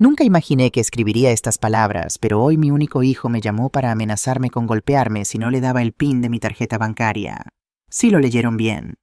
Nunca imaginé que escribiría estas palabras, pero hoy mi único hijo me llamó para amenazarme con golpearme si no le daba el PIN de mi tarjeta bancaria. Sí lo leyeron bien.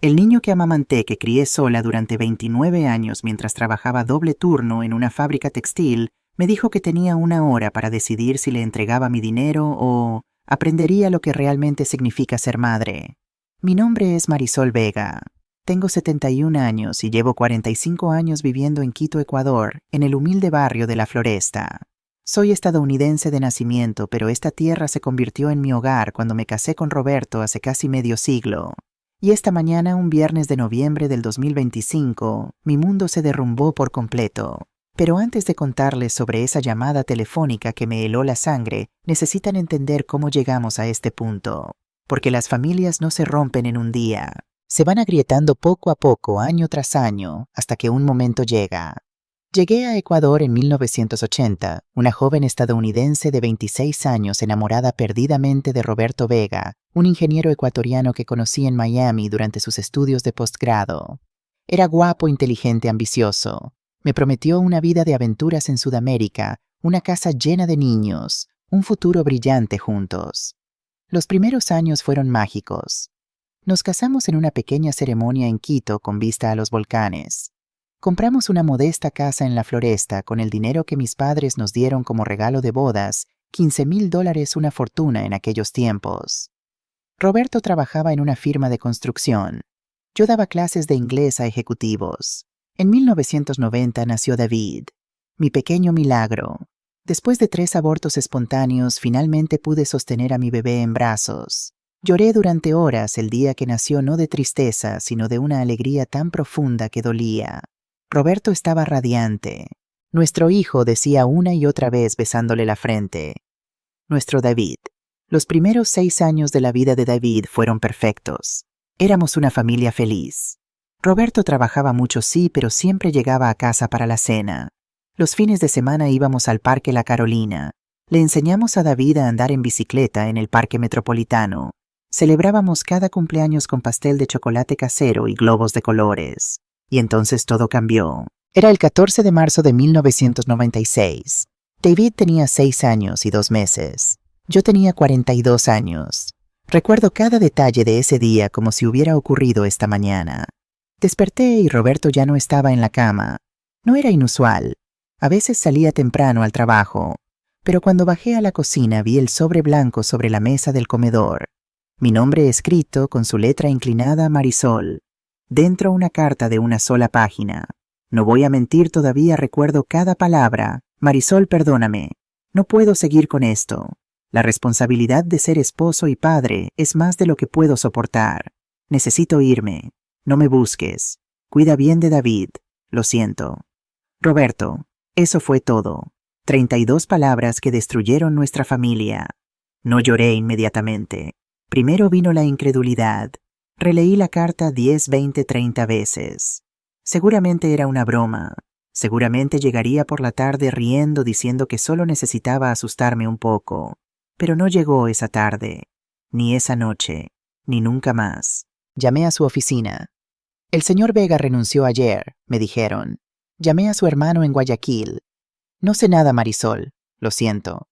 El niño que amamanté, que crié sola durante 29 años mientras trabajaba doble turno en una fábrica textil, me dijo que tenía 1 hora para decidir si le entregaba mi dinero o aprendería lo que realmente significa ser madre. Mi nombre es Marisol Vega. Tengo 71 años y llevo 45 años viviendo en Quito, Ecuador, en el humilde barrio de La Floresta. Soy estadounidense de nacimiento, pero esta tierra se convirtió en mi hogar cuando me casé con Roberto hace casi medio siglo. Y esta mañana, un viernes de noviembre del 2025, mi mundo se derrumbó por completo. Pero antes de contarles sobre esa llamada telefónica que me heló la sangre, necesitan entender cómo llegamos a este punto. Porque las familias no se rompen en un día. Se van agrietando poco a poco, año tras año, hasta que un momento llega. Llegué a Ecuador en 1980, una joven estadounidense de 26 años enamorada perdidamente de Roberto Vega, un ingeniero ecuatoriano que conocí en Miami durante sus estudios de posgrado. Era guapo, inteligente, ambicioso. Me prometió una vida de aventuras en Sudamérica, una casa llena de niños, un futuro brillante juntos. Los primeros años fueron mágicos. Nos casamos en una pequeña ceremonia en Quito con vista a los volcanes. Compramos una modesta casa en La Floresta con el dinero que mis padres nos dieron como regalo de bodas, $15,000, una fortuna en aquellos tiempos. Roberto trabajaba en una firma de construcción. Yo daba clases de inglés a ejecutivos. En 1990 nació David, mi pequeño milagro. Después de 3 abortos espontáneos, finalmente pude sostener a mi bebé en brazos. Lloré durante horas el día que nació, no de tristeza, sino de una alegría tan profunda que dolía. Roberto estaba radiante. Nuestro hijo, decía una y otra vez besándole la frente. Nuestro David. Los primeros 6 años de la vida de David fueron perfectos. Éramos una familia feliz. Roberto trabajaba mucho, sí, pero siempre llegaba a casa para la cena. Los fines de semana íbamos al Parque La Carolina. Le enseñamos a David a andar en bicicleta en el Parque Metropolitano. Celebrábamos cada cumpleaños con pastel de chocolate casero y globos de colores. Y entonces todo cambió. Era el 14 de marzo de 1996. David tenía 6 años y 2 meses. Yo tenía 42 años. Recuerdo cada detalle de ese día como si hubiera ocurrido esta mañana. Desperté y Roberto ya no estaba en la cama. No era inusual. A veces salía temprano al trabajo. Pero cuando bajé a la cocina vi el sobre blanco sobre la mesa del comedor. Mi nombre escrito con su letra inclinada, Marisol. Dentro una carta de una sola página. No voy a mentir, todavía recuerdo cada palabra. Marisol, perdóname. No puedo seguir con esto. La responsabilidad de ser esposo y padre es más de lo que puedo soportar. Necesito irme. No me busques. Cuida bien de David. Lo siento. Roberto. Eso fue todo. 32 palabras que destruyeron nuestra familia. No lloré inmediatamente. Primero vino la incredulidad. Releí la carta 10, 20, 30 veces. Seguramente era una broma. Seguramente llegaría por la tarde riendo diciendo que solo necesitaba asustarme un poco. Pero no llegó esa tarde, ni esa noche, ni nunca más. Llamé a su oficina. El señor Vega renunció ayer, me dijeron. Llamé a su hermano en Guayaquil. No sé nada, Marisol. Lo siento.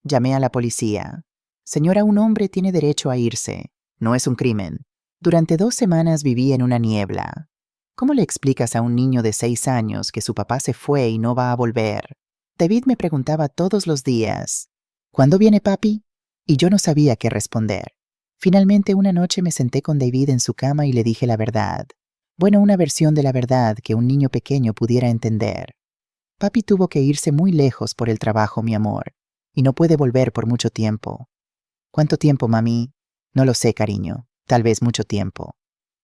Llamé a la policía. Señora, un hombre tiene derecho a irse. No es un crimen. Durante 2 semanas viví en una niebla. ¿Cómo le explicas a un niño de 6 años que su papá se fue y no va a volver? David me preguntaba todos los días, ¿cuándo viene papi? Y yo no sabía qué responder. Finalmente una noche me senté con David en su cama y le dije la verdad. Bueno, una versión de la verdad que un niño pequeño pudiera entender. Papi tuvo que irse muy lejos por el trabajo, mi amor, y no puede volver por mucho tiempo. ¿Cuánto tiempo, mami? No lo sé, cariño. Tal vez mucho tiempo.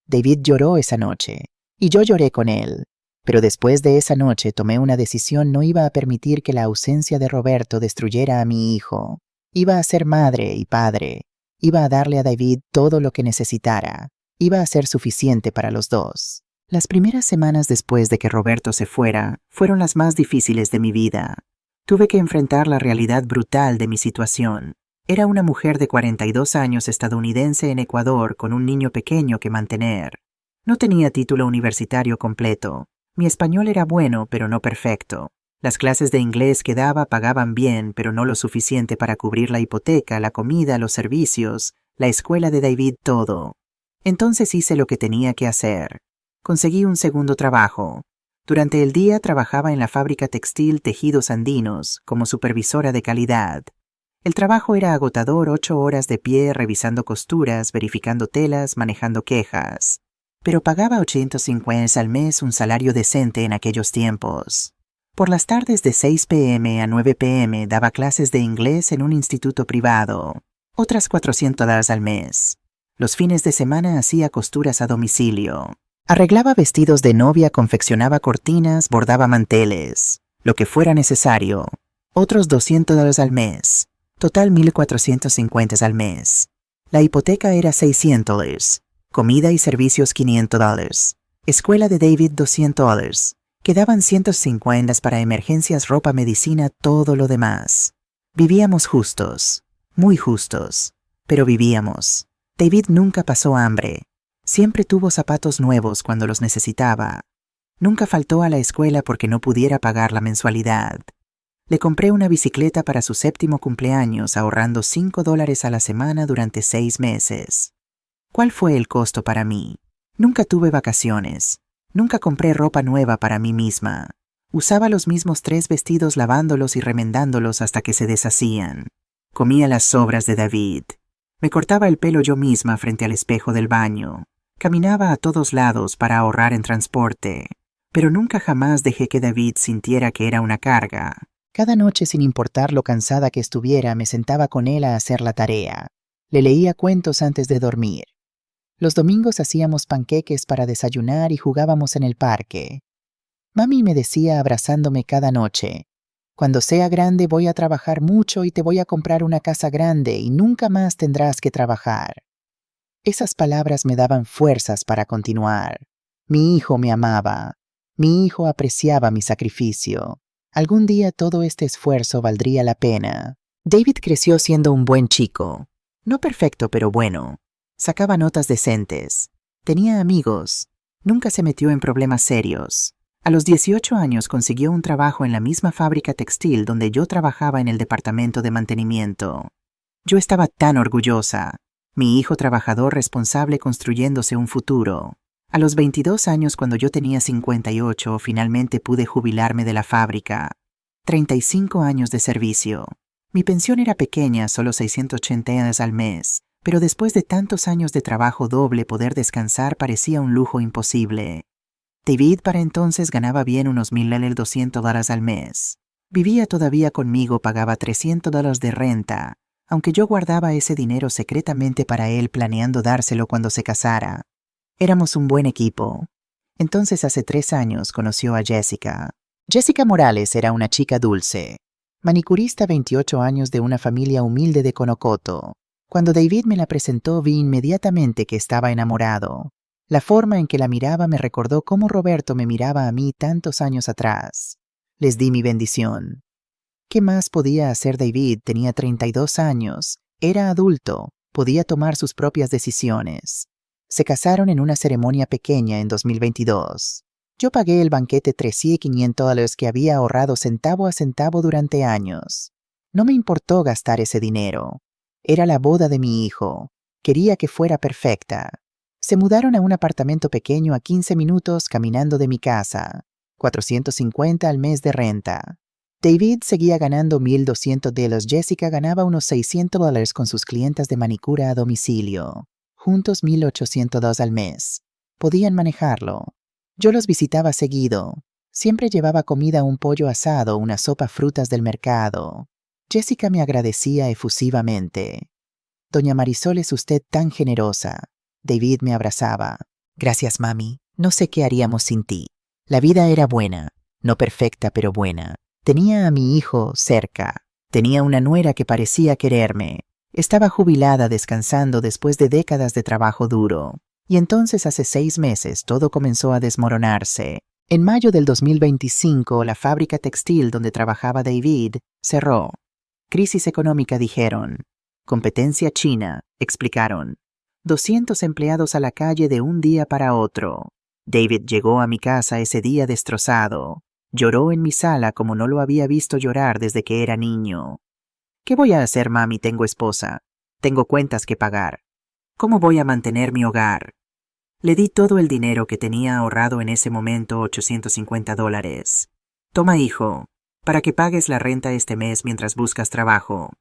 David lloró esa noche, y yo lloré con él. Pero después de esa noche tomé una decisión: no iba a permitir que la ausencia de Roberto destruyera a mi hijo. Iba a ser madre y padre. Iba a darle a David todo lo que necesitara. Iba a ser suficiente para los dos. Las primeras semanas después de que Roberto se fuera fueron las más difíciles de mi vida. Tuve que enfrentar la realidad brutal de mi situación. Era una mujer de 42 años estadounidense en Ecuador con un niño pequeño que mantener. No tenía título universitario completo. Mi español era bueno, pero no perfecto. Las clases de inglés que daba pagaban bien, pero no lo suficiente para cubrir la hipoteca, la comida, los servicios, la escuela de David, todo. Entonces hice lo que tenía que hacer. Conseguí un segundo trabajo. Durante el día trabajaba en la fábrica textil Tejidos Andinos como supervisora de calidad. El trabajo era agotador, 8 horas de pie revisando costuras, verificando telas, manejando quejas. Pero pagaba $850 al mes, un salario decente en aquellos tiempos. Por las tardes de 6 p.m. a 9 p.m. daba clases de inglés en un instituto privado, otras $400 al mes. Los fines de semana hacía costuras a domicilio. Arreglaba vestidos de novia, confeccionaba cortinas, bordaba manteles, lo que fuera necesario. Otros $200 al mes. Total $1,450 al mes. La hipoteca era $600. Comida y servicios $500. Escuela de David $200. Quedaban $150 para emergencias, ropa, medicina, todo lo demás. Vivíamos justos, muy justos, pero vivíamos. David nunca pasó hambre. Siempre tuvo zapatos nuevos cuando los necesitaba. Nunca faltó a la escuela porque no pudiera pagar la mensualidad. Le compré una bicicleta para su 7º cumpleaños, ahorrando $5 a la semana durante 6 meses. ¿Cuál fue el costo para mí? Nunca tuve vacaciones. Nunca compré ropa nueva para mí misma. Usaba los mismos 3 vestidos lavándolos y remendándolos hasta que se deshacían. Comía las sobras de David. Me cortaba el pelo yo misma frente al espejo del baño. Caminaba a todos lados para ahorrar en transporte. Pero nunca jamás dejé que David sintiera que era una carga. Cada noche, sin importar lo cansada que estuviera, me sentaba con él a hacer la tarea. Le leía cuentos antes de dormir. Los domingos hacíamos panqueques para desayunar y jugábamos en el parque. Mami me decía abrazándome cada noche: cuando sea grande voy a trabajar mucho y te voy a comprar una casa grande y nunca más tendrás que trabajar. Esas palabras me daban fuerzas para continuar. Mi hijo me amaba. Mi hijo apreciaba mi sacrificio. Algún día todo este esfuerzo valdría la pena. David creció siendo un buen chico. No perfecto, pero bueno. Sacaba notas decentes. Tenía amigos. Nunca se metió en problemas serios. A los 18 años consiguió un trabajo en la misma fábrica textil donde yo trabajaba en el departamento de mantenimiento. Yo estaba tan orgullosa. Mi hijo trabajador responsable construyéndose un futuro. A los 22 años, cuando yo tenía 58, finalmente pude jubilarme de la fábrica. 35 años de servicio. Mi pensión era pequeña, solo $680 al mes. Pero después de tantos años de trabajo doble, poder descansar parecía un lujo imposible. David para entonces ganaba bien unos $1,200 al mes. Vivía todavía conmigo, pagaba $300 de renta, aunque yo guardaba ese dinero secretamente para él, planeando dárselo cuando se casara. Éramos un buen equipo. Entonces, hace 3 años, conoció a Jessica. Jessica Morales era una chica dulce. Manicurista, 28 años, de una familia humilde de Conocoto. Cuando David me la presentó, vi inmediatamente que estaba enamorado. La forma en que la miraba me recordó cómo Roberto me miraba a mí tantos años atrás. Les di mi bendición. ¿Qué más podía hacer David? Tenía 32 años, era adulto, podía tomar sus propias decisiones. Se casaron en una ceremonia pequeña en 2022. Yo pagué el banquete $3,500 que había ahorrado centavo a centavo durante años. No me importó gastar ese dinero. Era la boda de mi hijo. Quería que fuera perfecta. Se mudaron a un apartamento pequeño a 15 minutos caminando de mi casa. $450 al mes de renta. David seguía ganando $1,200. Jessica ganaba unos $600 con sus clientas de manicura a domicilio. Juntos $1,800 al mes. Podían manejarlo. Yo los visitaba seguido. Siempre llevaba comida, un pollo asado, una sopa, frutas del mercado. Jessica me agradecía efusivamente. Doña Marisol, es usted tan generosa. David me abrazaba. Gracias, mami. No sé qué haríamos sin ti. La vida era buena. No perfecta, pero buena. Tenía a mi hijo cerca. Tenía una nuera que parecía quererme. Estaba jubilada, descansando después de décadas de trabajo duro. Y entonces, hace 6 meses, todo comenzó a desmoronarse. En mayo del 2025, la fábrica textil donde trabajaba David cerró. Crisis económica, dijeron. Competencia china, explicaron. 200 empleados a la calle de un día para otro. David llegó a mi casa ese día destrozado. Lloró en mi sala como no lo había visto llorar desde que era niño. ¿Qué voy a hacer, mami? Tengo esposa. Tengo cuentas que pagar. ¿Cómo voy a mantener mi hogar? Le di todo el dinero que tenía ahorrado en ese momento, $850. Toma, hijo, para que pagues la renta este mes mientras buscas trabajo.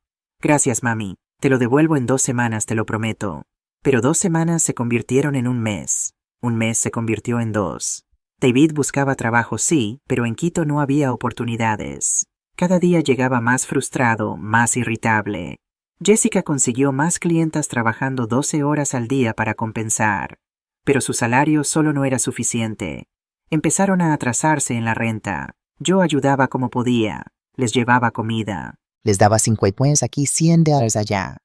Gracias, mami. Te lo devuelvo en 2 semanas, te lo prometo. Pero 2 semanas se convirtieron en un mes. Un mes se convirtió en 2. David buscaba trabajo, sí, pero en Quito no había oportunidades. Cada día llegaba más frustrado, más irritable. Jessica consiguió más clientas trabajando 12 horas al día para compensar. Pero su salario solo no era suficiente. Empezaron a atrasarse en la renta. Yo ayudaba como podía. Les llevaba comida. Les daba 50 aquí, $100 allá.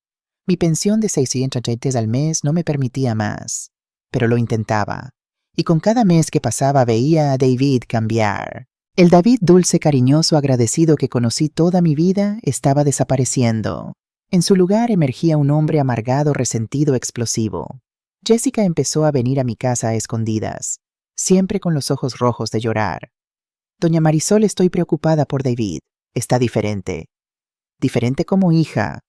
Mi pensión de 600 al mes no me permitía más, pero lo intentaba. Y con cada mes que pasaba veía a David cambiar. El David dulce, cariñoso, agradecido que conocí toda mi vida estaba desapareciendo. En su lugar emergía un hombre amargado, resentido, explosivo. Jessica empezó a venir a mi casa a escondidas, siempre con los ojos rojos de llorar. Doña Marisol, estoy preocupada por David. Está diferente. Diferente como hija.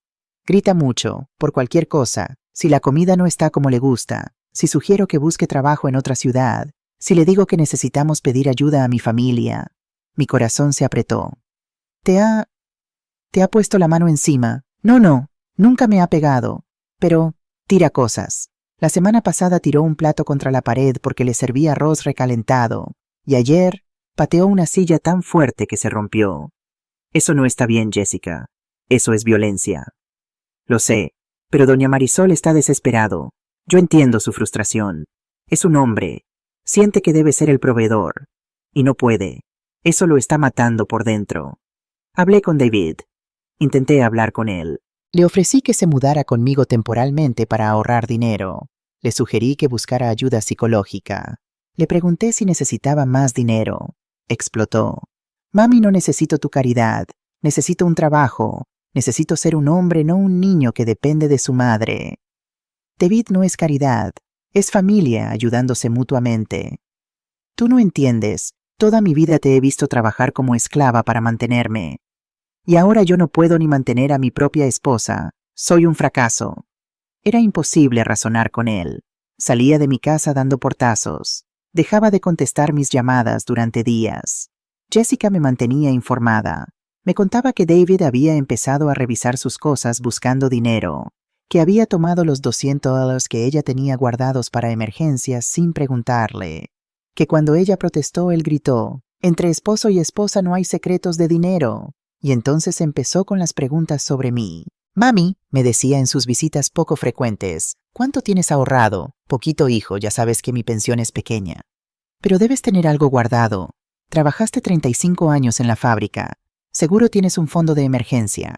Grita mucho, por cualquier cosa, si la comida no está como le gusta, si sugiero que busque trabajo en otra ciudad, si le digo que necesitamos pedir ayuda a mi familia. Mi corazón se apretó. ¿Te ha puesto la mano encima? No, nunca me ha pegado. Pero tira cosas. La semana pasada tiró un plato contra la pared porque le servía arroz recalentado, y ayer pateó una silla tan fuerte que se rompió. Eso no está bien, Jessica. Eso es violencia. Lo sé, pero doña Marisol está desesperado. Yo entiendo su frustración. Es un hombre. Siente que debe ser el proveedor. Y no puede. Eso lo está matando por dentro. Hablé con David. Intenté hablar con él. Le ofrecí que se mudara conmigo temporalmente para ahorrar dinero. Le sugerí que buscara ayuda psicológica. Le pregunté si necesitaba más dinero. Explotó. Mami, no necesito tu caridad. Necesito un trabajo. Necesito ser un hombre, no un niño que depende de su madre. David no es caridad. Es familia ayudándose mutuamente. Tú no entiendes. Toda mi vida te he visto trabajar como esclava para mantenerme. Y ahora yo no puedo ni mantener a mi propia esposa. Soy un fracaso. Era imposible razonar con él. Salía de mi casa dando portazos. Dejaba de contestar mis llamadas durante días. Jessica me mantenía informada. Me contaba que David había empezado a revisar sus cosas buscando dinero, que había tomado los $200 que ella tenía guardados para emergencias sin preguntarle, que cuando ella protestó él gritó, «Entre esposo y esposa no hay secretos de dinero». Y entonces empezó con las preguntas sobre mí. «Mami», me decía en sus visitas poco frecuentes, «¿cuánto tienes ahorrado?» «Poquito, hijo, ya sabes que mi pensión es pequeña». «Pero debes tener algo guardado. Trabajaste 35 años en la fábrica. Seguro tienes un fondo de emergencia».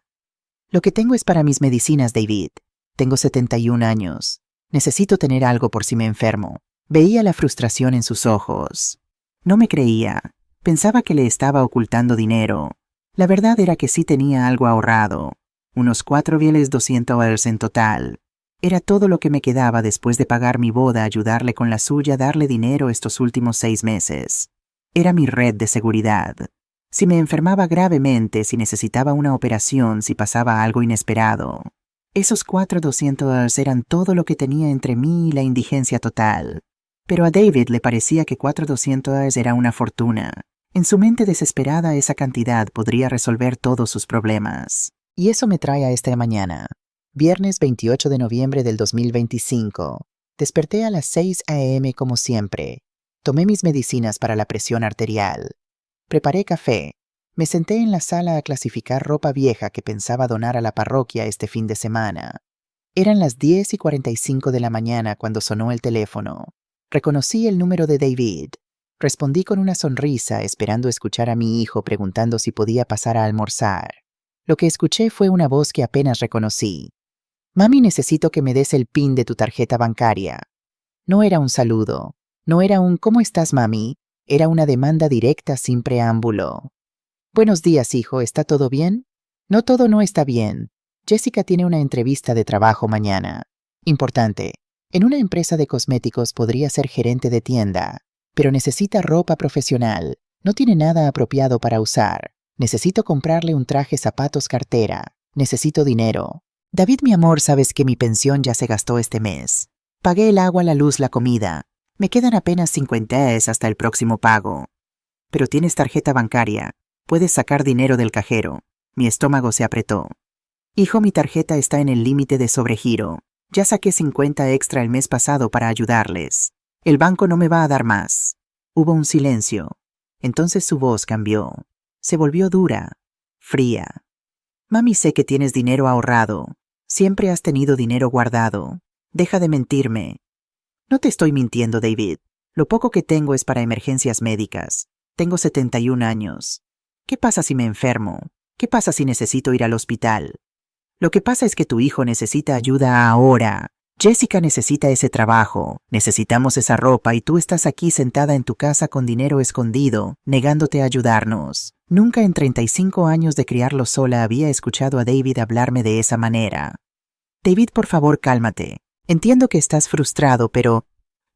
«Lo que tengo es para mis medicinas, David. Tengo 71 años. Necesito tener algo por si me enfermo». Veía la frustración en sus ojos. No me creía. Pensaba que le estaba ocultando dinero. La verdad era que sí tenía algo ahorrado. Unos $4,200 en total. Era todo lo que me quedaba después de pagar mi boda, ayudarle con la suya, darle dinero estos últimos 6 meses. Era mi red de seguridad. Si me enfermaba gravemente, si necesitaba una operación, si pasaba algo inesperado. Esos $4,200 eran todo lo que tenía entre mí y la indigencia total. Pero a David le parecía que $4,200 era una fortuna. En su mente desesperada esa cantidad podría resolver todos sus problemas. Y eso me trae a esta mañana. Viernes 28 de noviembre del 2025. Desperté a las 6 a.m. como siempre. Tomé mis medicinas para la presión arterial. Preparé café. Me senté en la sala a clasificar ropa vieja que pensaba donar a la parroquia este fin de semana. Eran las 10:45 de la mañana cuando sonó el teléfono. Reconocí el número de David. Respondí con una sonrisa, esperando escuchar a mi hijo preguntando si podía pasar a almorzar. Lo que escuché fue una voz que apenas reconocí. «Mami, necesito que me des el PIN de tu tarjeta bancaria». No era un saludo. No era un «¿Cómo estás, mami?». Era una demanda directa sin preámbulo. «Buenos días, hijo. ¿Está todo bien?». «No, todo no está bien. Jessica tiene una entrevista de trabajo mañana. Importante. En una empresa de cosméticos podría ser gerente de tienda, pero necesita ropa profesional. No tiene nada apropiado para usar. Necesito comprarle un traje, zapatos, cartera. Necesito dinero. David, mi amor, sabes que mi pensión ya se gastó este mes. Pagué el agua, la luz, la comida. Me quedan apenas 50 hasta el próximo pago. Pero tienes tarjeta bancaria. Puedes sacar dinero del cajero. Mi estómago se apretó. Hijo, mi tarjeta está en el límite de sobregiro. Ya saqué 50 extra el mes pasado para ayudarles. El banco no me va a dar más. Hubo un silencio. Entonces su voz cambió. Se volvió dura, fría. Mami, sé que tienes dinero ahorrado. Siempre has tenido dinero guardado. Deja de mentirme. No te estoy mintiendo, David. Lo poco que tengo es para emergencias médicas. Tengo 71 años. ¿Qué pasa si me enfermo? ¿Qué pasa si necesito ir al hospital? Lo que pasa es que tu hijo necesita ayuda ahora. Jessica necesita ese trabajo. Necesitamos esa ropa y tú estás aquí sentada en tu casa con dinero escondido, negándote a ayudarnos. Nunca en 35 años de criarlo sola había escuchado a David hablarme de esa manera. David, por favor, cálmate. Entiendo que estás frustrado, pero...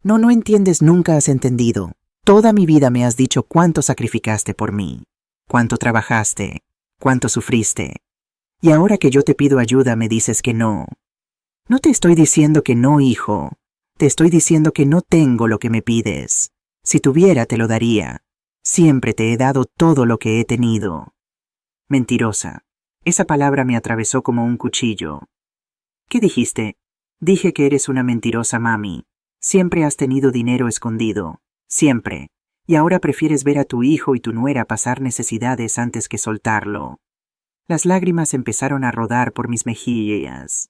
No entiendes, nunca has entendido. Toda mi vida me has dicho cuánto sacrificaste por mí, cuánto trabajaste, cuánto sufriste. Y ahora que yo te pido ayuda me dices que no. No te estoy diciendo que no, hijo. Te estoy diciendo que no tengo lo que me pides. Si tuviera, te lo daría. Siempre te he dado todo lo que he tenido. Mentirosa. Esa palabra me atravesó como un cuchillo. ¿Qué dijiste? Dije que eres una mentirosa, mami. Siempre has tenido dinero escondido. Siempre. Y ahora prefieres ver a tu hijo y tu nuera pasar necesidades antes que soltarlo. Las lágrimas empezaron a rodar por mis mejillas.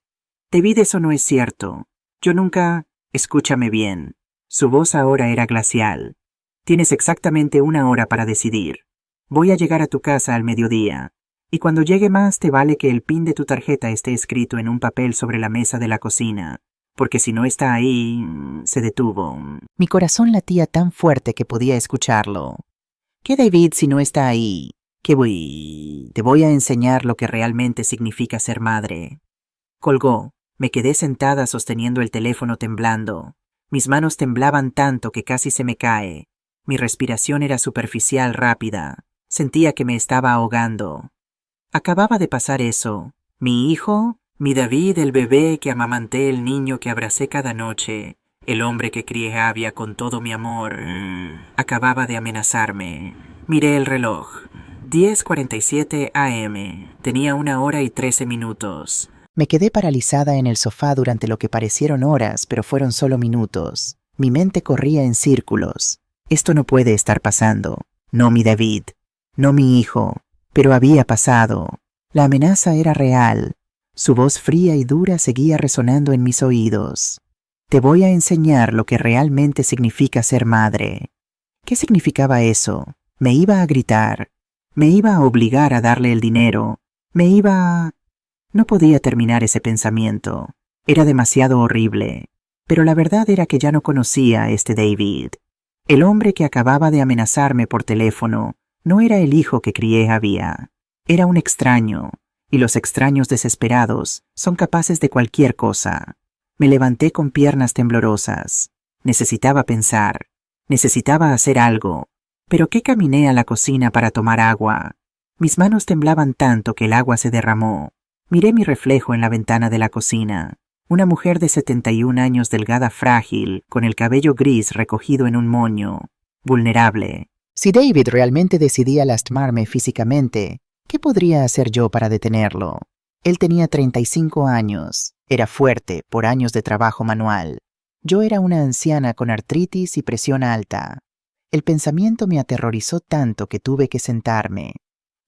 David, eso no es cierto. Yo nunca... Escúchame bien. Su voz ahora era glacial. Tienes exactamente 1 hora para decidir. Voy a llegar a tu casa al mediodía. Y cuando llegue más te vale que el PIN de tu tarjeta esté escrito en un papel sobre la mesa de la cocina. Porque si no está ahí... Se detuvo. Mi corazón latía tan fuerte que podía escucharlo. ¿Qué, David, si no está ahí? ¿Qué voy? Te voy a enseñar lo que realmente significa ser madre. Colgó. Me quedé sentada sosteniendo el teléfono temblando. Mis manos temblaban tanto que casi se me cae. Mi respiración era superficial, rápida. Sentía que me estaba ahogando. Acababa de pasar eso. Mi hijo, mi David, el bebé que amamanté, el niño que abracé cada noche, el hombre que crié Avia con todo mi amor, acababa de amenazarme. Miré el reloj. 10:47 AM. Tenía 1 hora y 13 minutos. Me quedé paralizada en el sofá durante lo que parecieron horas, pero fueron solo minutos. Mi mente corría en círculos. Esto no puede estar pasando. No mi David. No mi hijo. Pero había pasado. La amenaza era real. Su voz fría y dura seguía resonando en mis oídos. Te voy a enseñar lo que realmente significa ser madre. ¿Qué significaba eso? Me iba a gritar. Me iba a obligar a darle el dinero. Me iba a... No podía terminar ese pensamiento. Era demasiado horrible. Pero la verdad era que ya no conocía a este David. El hombre que acababa de amenazarme por teléfono no era el hijo que crié Avia. Era un extraño, y los extraños desesperados son capaces de cualquier cosa. Me levanté con piernas temblorosas. Necesitaba pensar. Necesitaba hacer algo. ¿Pero qué? Caminé a la cocina para tomar agua. Mis manos temblaban tanto que el agua se derramó. Miré mi reflejo en la ventana de la cocina. Una mujer de 71 años, delgada, frágil, con el cabello gris recogido en un moño. Vulnerable. Si David realmente decidía lastimarme físicamente, ¿qué podría hacer yo para detenerlo? Él tenía 35 años. Era fuerte por años de trabajo manual. Yo era una anciana con artritis y presión alta. El pensamiento me aterrorizó tanto que tuve que sentarme.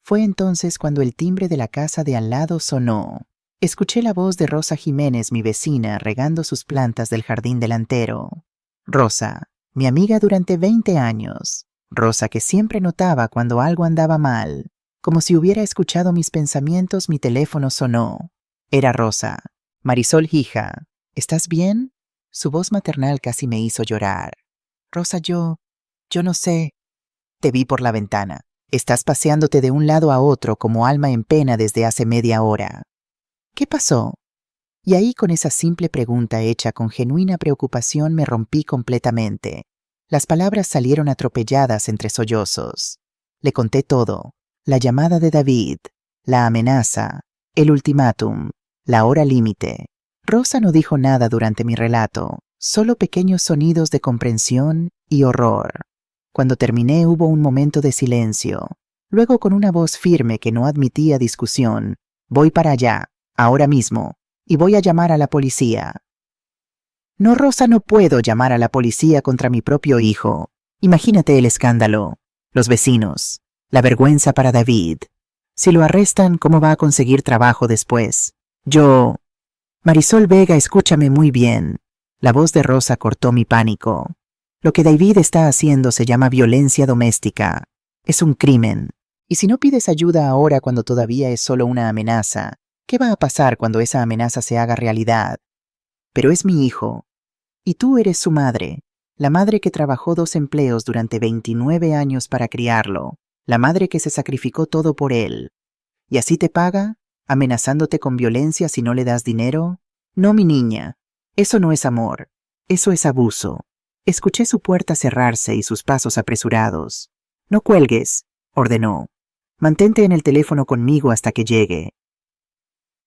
Fue entonces cuando el timbre de la casa de al lado sonó. Escuché la voz de Rosa Jiménez, mi vecina, regando sus plantas del jardín delantero. Rosa, mi amiga durante 20 años. Rosa que siempre notaba cuando algo andaba mal. Como si hubiera escuchado mis pensamientos, mi teléfono sonó. Era Rosa. Marisol, hija, ¿estás bien? Su voz maternal casi me hizo llorar. Rosa, yo no sé. Te vi por la ventana. Estás paseándote de un lado a otro como alma en pena desde hace media hora. ¿Qué pasó? Y ahí, con esa simple pregunta hecha con genuina preocupación, me rompí completamente. Las palabras salieron atropelladas entre sollozos. Le conté todo. La llamada de David, la amenaza, el ultimátum, la hora límite. Rosa no dijo nada durante mi relato, solo pequeños sonidos de comprensión y horror. Cuando terminé hubo un momento de silencio. Luego, con una voz firme que no admitía discusión, voy para allá, ahora mismo, y voy a llamar a la policía. No, Rosa, no puedo llamar a la policía contra mi propio hijo. Imagínate el escándalo, los vecinos, la vergüenza para David. Si lo arrestan, ¿cómo va a conseguir trabajo después? Yo... Marisol Vega, escúchame muy bien. La voz de Rosa cortó mi pánico. Lo que David está haciendo se llama violencia doméstica. Es un crimen. Y si no pides ayuda ahora cuando todavía es solo una amenaza, ¿qué va a pasar cuando esa amenaza se haga realidad? Pero es mi hijo. Y tú eres su madre, la madre que trabajó 2 empleos durante 29 años para criarlo, la madre que se sacrificó todo por él. ¿Y así te paga? ¿Amenazándote con violencia si no le das dinero? No, mi niña. Eso no es amor. Eso es abuso. Escuché su puerta cerrarse y sus pasos apresurados. No cuelgues, ordenó. Mantente en el teléfono conmigo hasta que llegue.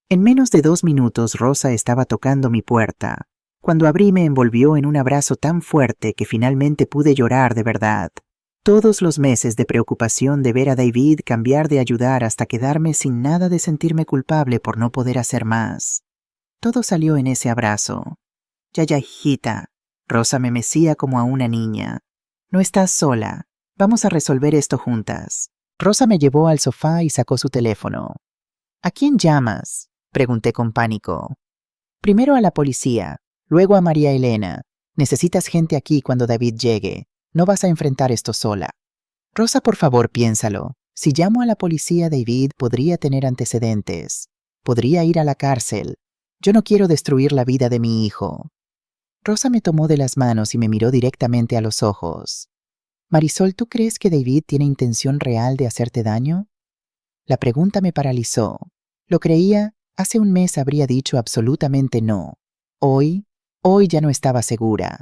En menos de 2 minutos Rosa estaba tocando mi puerta. Cuando abrí me envolvió en un abrazo tan fuerte que finalmente pude llorar de verdad. Todos los meses de preocupación de ver a David cambiar de ayudar hasta quedarme sin nada de sentirme culpable por no poder hacer más. Todo salió en ese abrazo. Ya, hijita. Rosa me mecía como a una niña. No estás sola. Vamos a resolver esto juntas. Rosa me llevó al sofá y sacó su teléfono. ¿A quién llamas?, pregunté con pánico. Primero a la policía, luego a María Elena. Necesitas gente aquí cuando David llegue. No vas a enfrentar esto sola. Rosa, por favor, piénsalo. Si llamo a la policía, David podría tener antecedentes. Podría ir a la cárcel. Yo no quiero destruir la vida de mi hijo. Rosa me tomó de las manos y me miró directamente a los ojos. Marisol, ¿tú crees que David tiene intención real de hacerte daño? La pregunta me paralizó. Lo creía, hace un mes habría dicho absolutamente no. Hoy ya no estaba segura.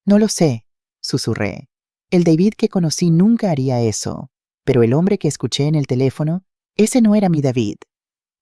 No lo sé, susurré. El David que conocí nunca haría eso, pero el hombre que escuché en el teléfono, ese no era mi David.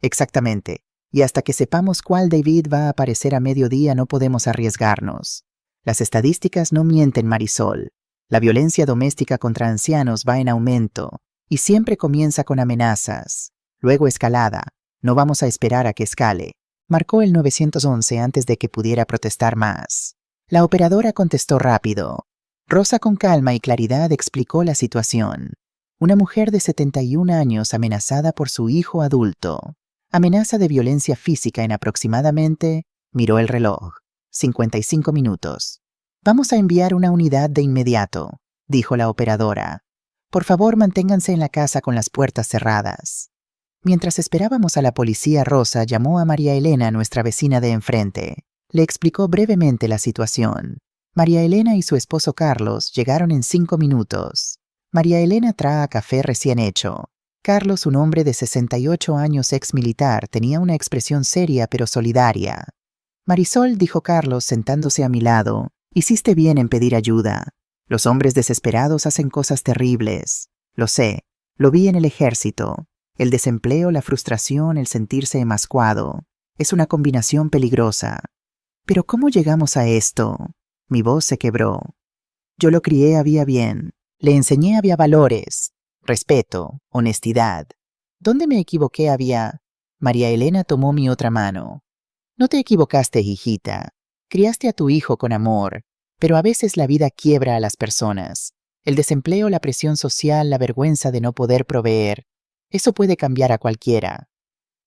Exactamente, y hasta que sepamos cuál David va a aparecer a mediodía no podemos arriesgarnos. Las estadísticas no mienten, Marisol. La violencia doméstica contra ancianos va en aumento, y siempre comienza con amenazas, luego escalada. No vamos a esperar a que escale. Marcó el 911 antes de que pudiera protestar más. La operadora contestó rápido. Rosa con calma y claridad explicó la situación. Una mujer de 71 años amenazada por su hijo adulto. Amenaza de violencia física en aproximadamente, miró el reloj, 55 minutos. Vamos a enviar una unidad de inmediato, dijo la operadora. Por favor, manténganse en la casa con las puertas cerradas. Mientras esperábamos a la policía, Rosa llamó a María Elena, nuestra vecina de enfrente. Le explicó brevemente la situación. María Elena y su esposo Carlos llegaron en 5 minutos. María Elena traía café recién hecho. Carlos, un hombre de 68 años ex militar, tenía una expresión seria pero solidaria. Marisol, dijo Carlos sentándose a mi lado, hiciste bien en pedir ayuda. Los hombres desesperados hacen cosas terribles. Lo sé, lo vi en el ejército. El desempleo, la frustración, el sentirse emascuado. Es una combinación peligrosa. ¿Pero cómo llegamos a esto? Mi voz se quebró. Yo lo crié, había bien. Le enseñé, había valores. Respeto, honestidad. ¿Dónde me equivoqué? Había... María Elena tomó mi otra mano. No te equivocaste, hijita. Criaste a tu hijo con amor, pero a veces la vida quiebra a las personas. El desempleo, la presión social, la vergüenza de no poder proveer. Eso puede cambiar a cualquiera.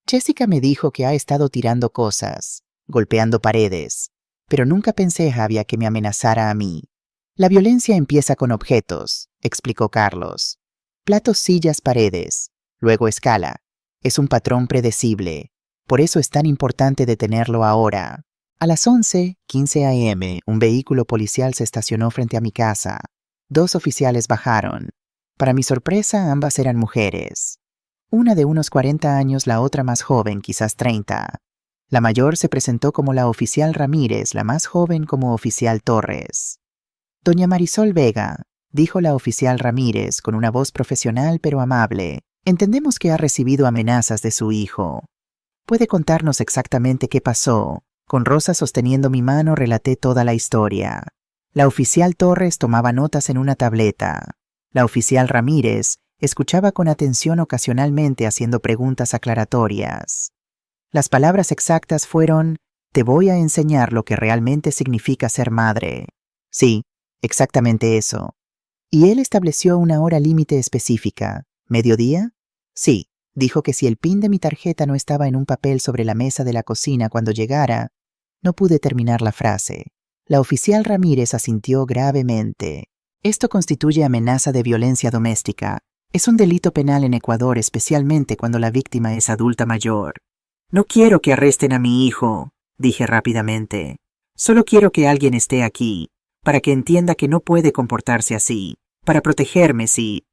Jessica me dijo que ha estado tirando cosas, golpeando paredes, pero nunca pensé, Javier, que me amenazara a mí. La violencia empieza con objetos, explicó Carlos. Platos, sillas, paredes, luego escala. Es un patrón predecible. Por eso es tan importante detenerlo ahora. A las 11:15 a.m., un vehículo policial se estacionó frente a mi casa. 2 oficiales bajaron. Para mi sorpresa, ambas eran mujeres. Una de unos 40 años, la otra más joven, quizás 30. La mayor se presentó como la oficial Ramírez, la más joven como oficial Torres. Doña Marisol Vega, dijo la oficial Ramírez con una voz profesional pero amable. Entendemos que ha recibido amenazas de su hijo. ¿Puede contarnos exactamente qué pasó? Con Rosa sosteniendo mi mano relaté toda la historia. La oficial Torres tomaba notas en una tableta. La oficial Ramírez escuchaba con atención ocasionalmente haciendo preguntas aclaratorias. Las palabras exactas fueron: te voy a enseñar lo que realmente significa ser madre. Sí, exactamente eso. Y él estableció una hora límite específica. ¿Mediodía? Sí, dijo que si el PIN de mi tarjeta no estaba en un papel sobre la mesa de la cocina cuando llegara. No pude terminar la frase. La oficial Ramírez asintió gravemente. Esto constituye amenaza de violencia doméstica. Es un delito penal en Ecuador, especialmente cuando la víctima es adulta mayor. No quiero que arresten a mi hijo, dije rápidamente. Solo quiero que alguien esté aquí, para que entienda que no puede comportarse así, para protegerme si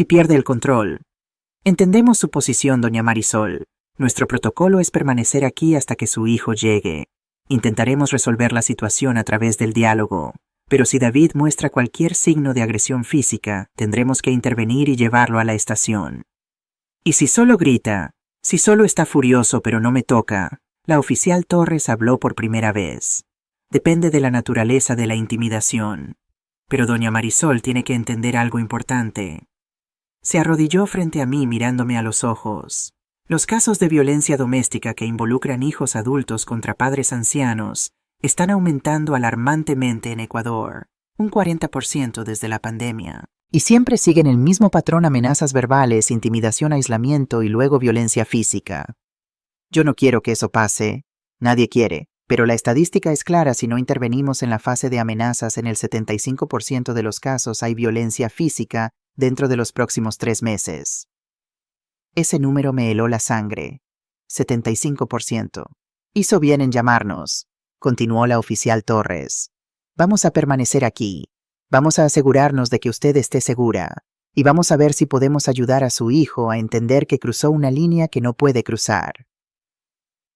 pierde el control. Entendemos su posición, doña Marisol. Nuestro protocolo es permanecer aquí hasta que su hijo llegue. Intentaremos resolver la situación a través del diálogo, pero si David muestra cualquier signo de agresión física, tendremos que intervenir y llevarlo a la estación. Y si solo grita, si solo está furioso pero no me toca, la oficial Torres habló por primera vez. Depende de la naturaleza de la intimidación. Pero doña Marisol tiene que entender algo importante. Se arrodilló frente a mí mirándome a los ojos. Los casos de violencia doméstica que involucran hijos adultos contra padres ancianos están aumentando alarmantemente en Ecuador, un 40% desde la pandemia. Y siempre siguen el mismo patrón: amenazas verbales, intimidación, aislamiento y luego violencia física. Yo no quiero que eso pase. Nadie quiere. Pero la estadística es clara: si no intervenimos en la fase de amenazas, en el 75% de los casos hay violencia física dentro de los próximos 3 meses. Ese número me heló la sangre. 75%. Hizo bien en llamarnos, continuó la oficial Torres. Vamos a permanecer aquí. Vamos a asegurarnos de que usted esté segura. Y vamos a ver si podemos ayudar a su hijo a entender que cruzó una línea que no puede cruzar.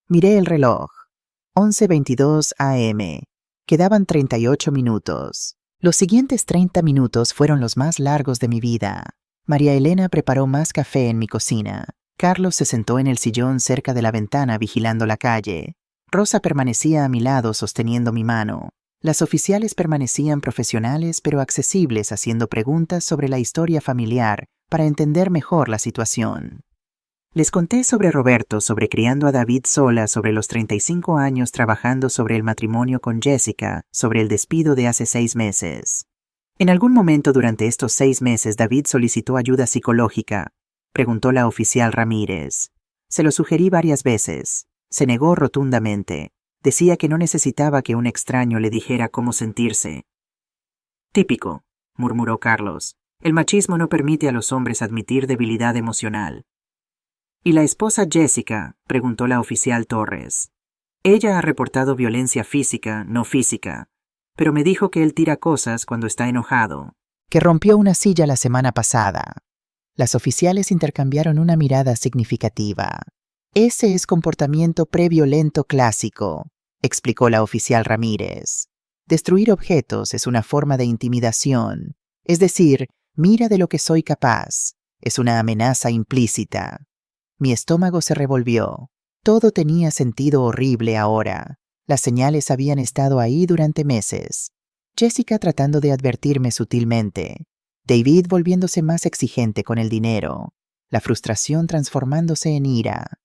Miré el reloj. 11:22 a.m. Quedaban 38 minutos. Los siguientes 30 minutos fueron los más largos de mi vida. María Elena preparó más café en mi cocina. Carlos se sentó en el sillón cerca de la ventana vigilando la calle. Rosa permanecía a mi lado sosteniendo mi mano. Las oficiales permanecían profesionales pero accesibles, haciendo preguntas sobre la historia familiar para entender mejor la situación. Les conté sobre Roberto, sobre criando a David sola, sobre los 35 años trabajando sobre el matrimonio con Jessica, sobre el despido de hace 6 meses. ¿En algún momento durante estos 6 meses David solicitó ayuda psicológica?, preguntó la oficial Ramírez. Se lo sugerí varias veces. Se negó rotundamente. Decía que no necesitaba que un extraño le dijera cómo sentirse. Típico, murmuró Carlos. El machismo no permite a los hombres admitir debilidad emocional. ¿Y la esposa Jessica?, preguntó la oficial Torres. Ella ha reportado violencia física, no física, pero me dijo que él tira cosas cuando está enojado. Que rompió una silla la semana pasada. Las oficiales intercambiaron una mirada significativa. Ese es comportamiento previolento clásico, explicó la oficial Ramírez. Destruir objetos es una forma de intimidación, es decir, mira de lo que soy capaz. Es una amenaza implícita. Mi estómago se revolvió. Todo tenía sentido horrible ahora. Las señales habían estado ahí durante meses. Jessica tratando de advertirme sutilmente. David volviéndose más exigente con el dinero. La frustración transformándose en ira.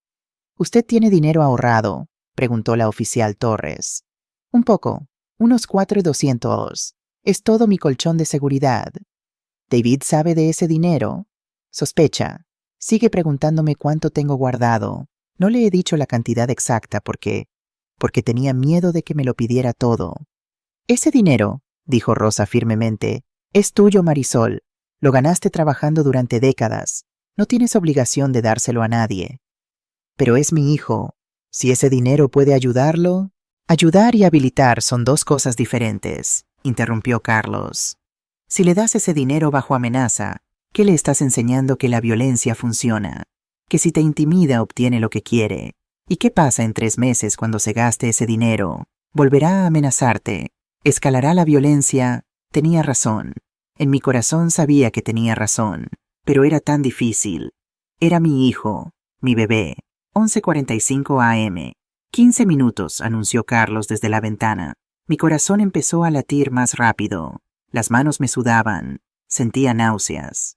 ¿Usted tiene dinero ahorrado?, preguntó la oficial Torres. Un poco, unos 4,200. Es todo mi colchón de seguridad. ¿David sabe de ese dinero? Sospecha. Sigue preguntándome cuánto tengo guardado. No le he dicho la cantidad exacta porque tenía miedo de que me lo pidiera todo. Ese dinero, dijo Rosa firmemente, es tuyo, Marisol. Lo ganaste trabajando durante décadas. No tienes obligación de dárselo a nadie. Pero es mi hijo. Si ese dinero puede ayudarlo... Ayudar y habilitar son 2 cosas diferentes, interrumpió Carlos. Si le das ese dinero bajo amenaza, ¿qué le estás enseñando? Que la violencia funciona. Que si te intimida obtiene lo que quiere. ¿Y qué pasa en 3 meses cuando se gaste ese dinero? Volverá a amenazarte. Escalará la violencia. Tenía razón. En mi corazón sabía que tenía razón, pero era tan difícil. Era mi hijo, mi bebé. 11:45 a.m. 15 minutos, anunció Carlos desde la ventana. Mi corazón empezó a latir más rápido. Las manos me sudaban. Sentía náuseas.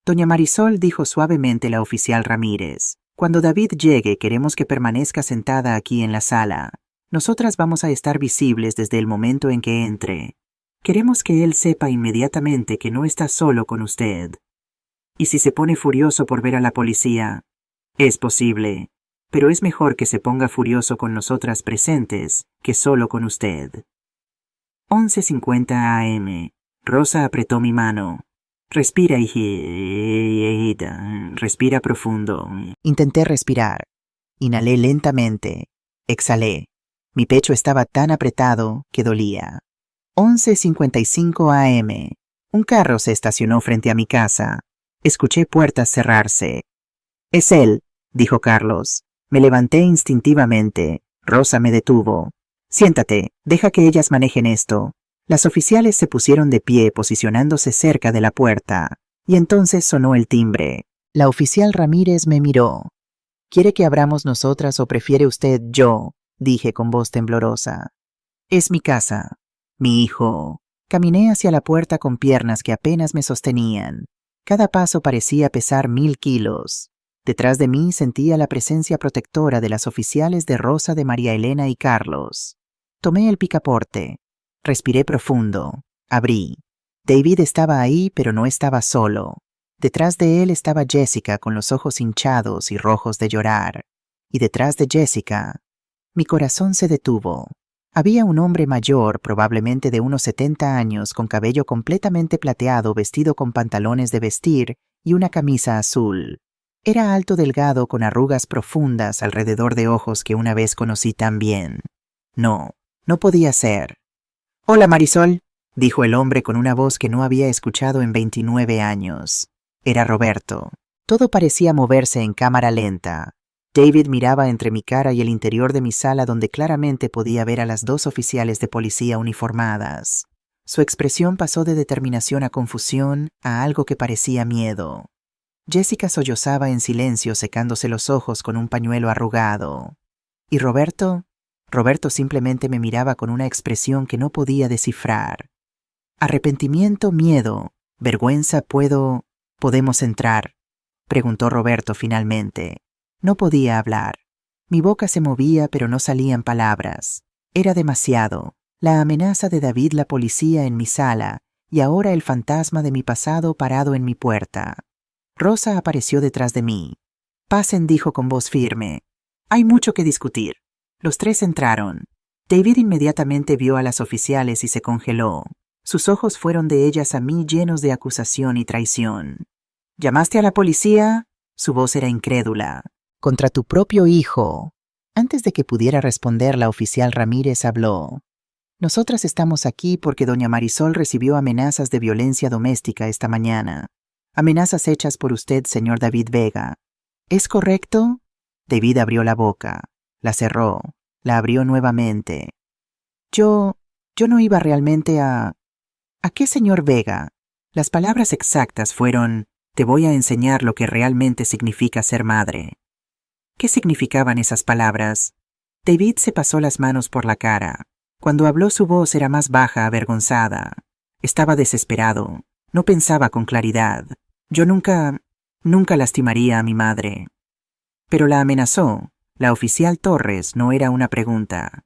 Doña Marisol, dijo suavemente la oficial Ramírez. Cuando David llegue, queremos que permanezca sentada aquí en la sala. Nosotras vamos a estar visibles desde el momento en que entre. Queremos que él sepa inmediatamente que no está solo con usted. Y si se pone furioso por ver a la policía, es posible, pero es mejor que se ponga furioso con nosotras presentes que solo con usted. 11:50 a.m. Rosa apretó mi mano. Respira, hijita. Respira profundo. Intenté respirar. Inhalé lentamente. Exhalé. Mi pecho estaba tan apretado que dolía. 11:55 a.m. Un carro se estacionó frente a mi casa. Escuché puertas cerrarse. Es él, dijo Carlos. Me levanté instintivamente. Rosa me detuvo. Siéntate, deja que ellas manejen esto. Las oficiales se pusieron de pie, posicionándose cerca de la puerta, y entonces sonó el timbre. La oficial Ramírez me miró. ¿Quiere que abramos nosotras o prefiere usted yo? Dije con voz temblorosa. Es mi casa, mi hijo. Caminé hacia la puerta con piernas que apenas me sostenían. Cada paso parecía pesar 1000 kilos. Detrás de mí sentía la presencia protectora de las oficiales de Rosa, de María Elena y Carlos. Tomé el picaporte. Respiré profundo. Abrí. David estaba ahí, pero no estaba solo. Detrás de él estaba Jessica con los ojos hinchados y rojos de llorar. Y detrás de Jessica, mi corazón se detuvo. Había un hombre mayor, probablemente de unos 70 años, con cabello completamente plateado, vestido con pantalones de vestir y una camisa azul. Era alto, delgado, con arrugas profundas alrededor de ojos que una vez conocí tan bien. No podía ser. «Hola, Marisol», dijo el hombre con una voz que no había escuchado en 29 años. Era Roberto. Todo parecía moverse en cámara lenta. David miraba entre mi cara y el interior de mi sala, donde claramente podía ver a las 2 oficiales de policía uniformadas. Su expresión pasó de determinación a confusión, a algo que parecía miedo. Jessica sollozaba en silencio, secándose los ojos con un pañuelo arrugado. ¿Y Roberto? Roberto simplemente me miraba con una expresión que no podía descifrar. ¿Arrepentimiento, miedo, vergüenza, podemos entrar?, preguntó Roberto finalmente. No podía hablar. Mi boca se movía, pero no salían palabras. Era demasiado. La amenaza de David, la policía en mi sala, y ahora el fantasma de mi pasado parado en mi puerta. Rosa apareció detrás de mí. «Pasen», dijo con voz firme. «Hay mucho que discutir». Los 3 entraron. David inmediatamente vio a las oficiales y se congeló. Sus ojos fueron de ellas a mí, llenos de acusación y traición. «¿Llamaste a la policía?» Su voz era incrédula. «Contra tu propio hijo». Antes de que pudiera responder, la oficial Ramírez habló. «Nosotras estamos aquí porque doña Marisol recibió amenazas de violencia doméstica esta mañana. Amenazas hechas por usted, señor David Vega. ¿Es correcto?» David abrió la boca. La cerró. La abrió nuevamente. Yo no iba realmente a... ¿A qué, señor Vega? Las palabras exactas fueron: «Te voy a enseñar lo que realmente significa ser madre». ¿Qué significaban esas palabras? David se pasó las manos por la cara. Cuando habló, su voz era más baja, avergonzada. Estaba desesperado. No pensaba con claridad. Yo nunca lastimaría a mi madre. Pero la amenazó. La oficial Torres no era una pregunta.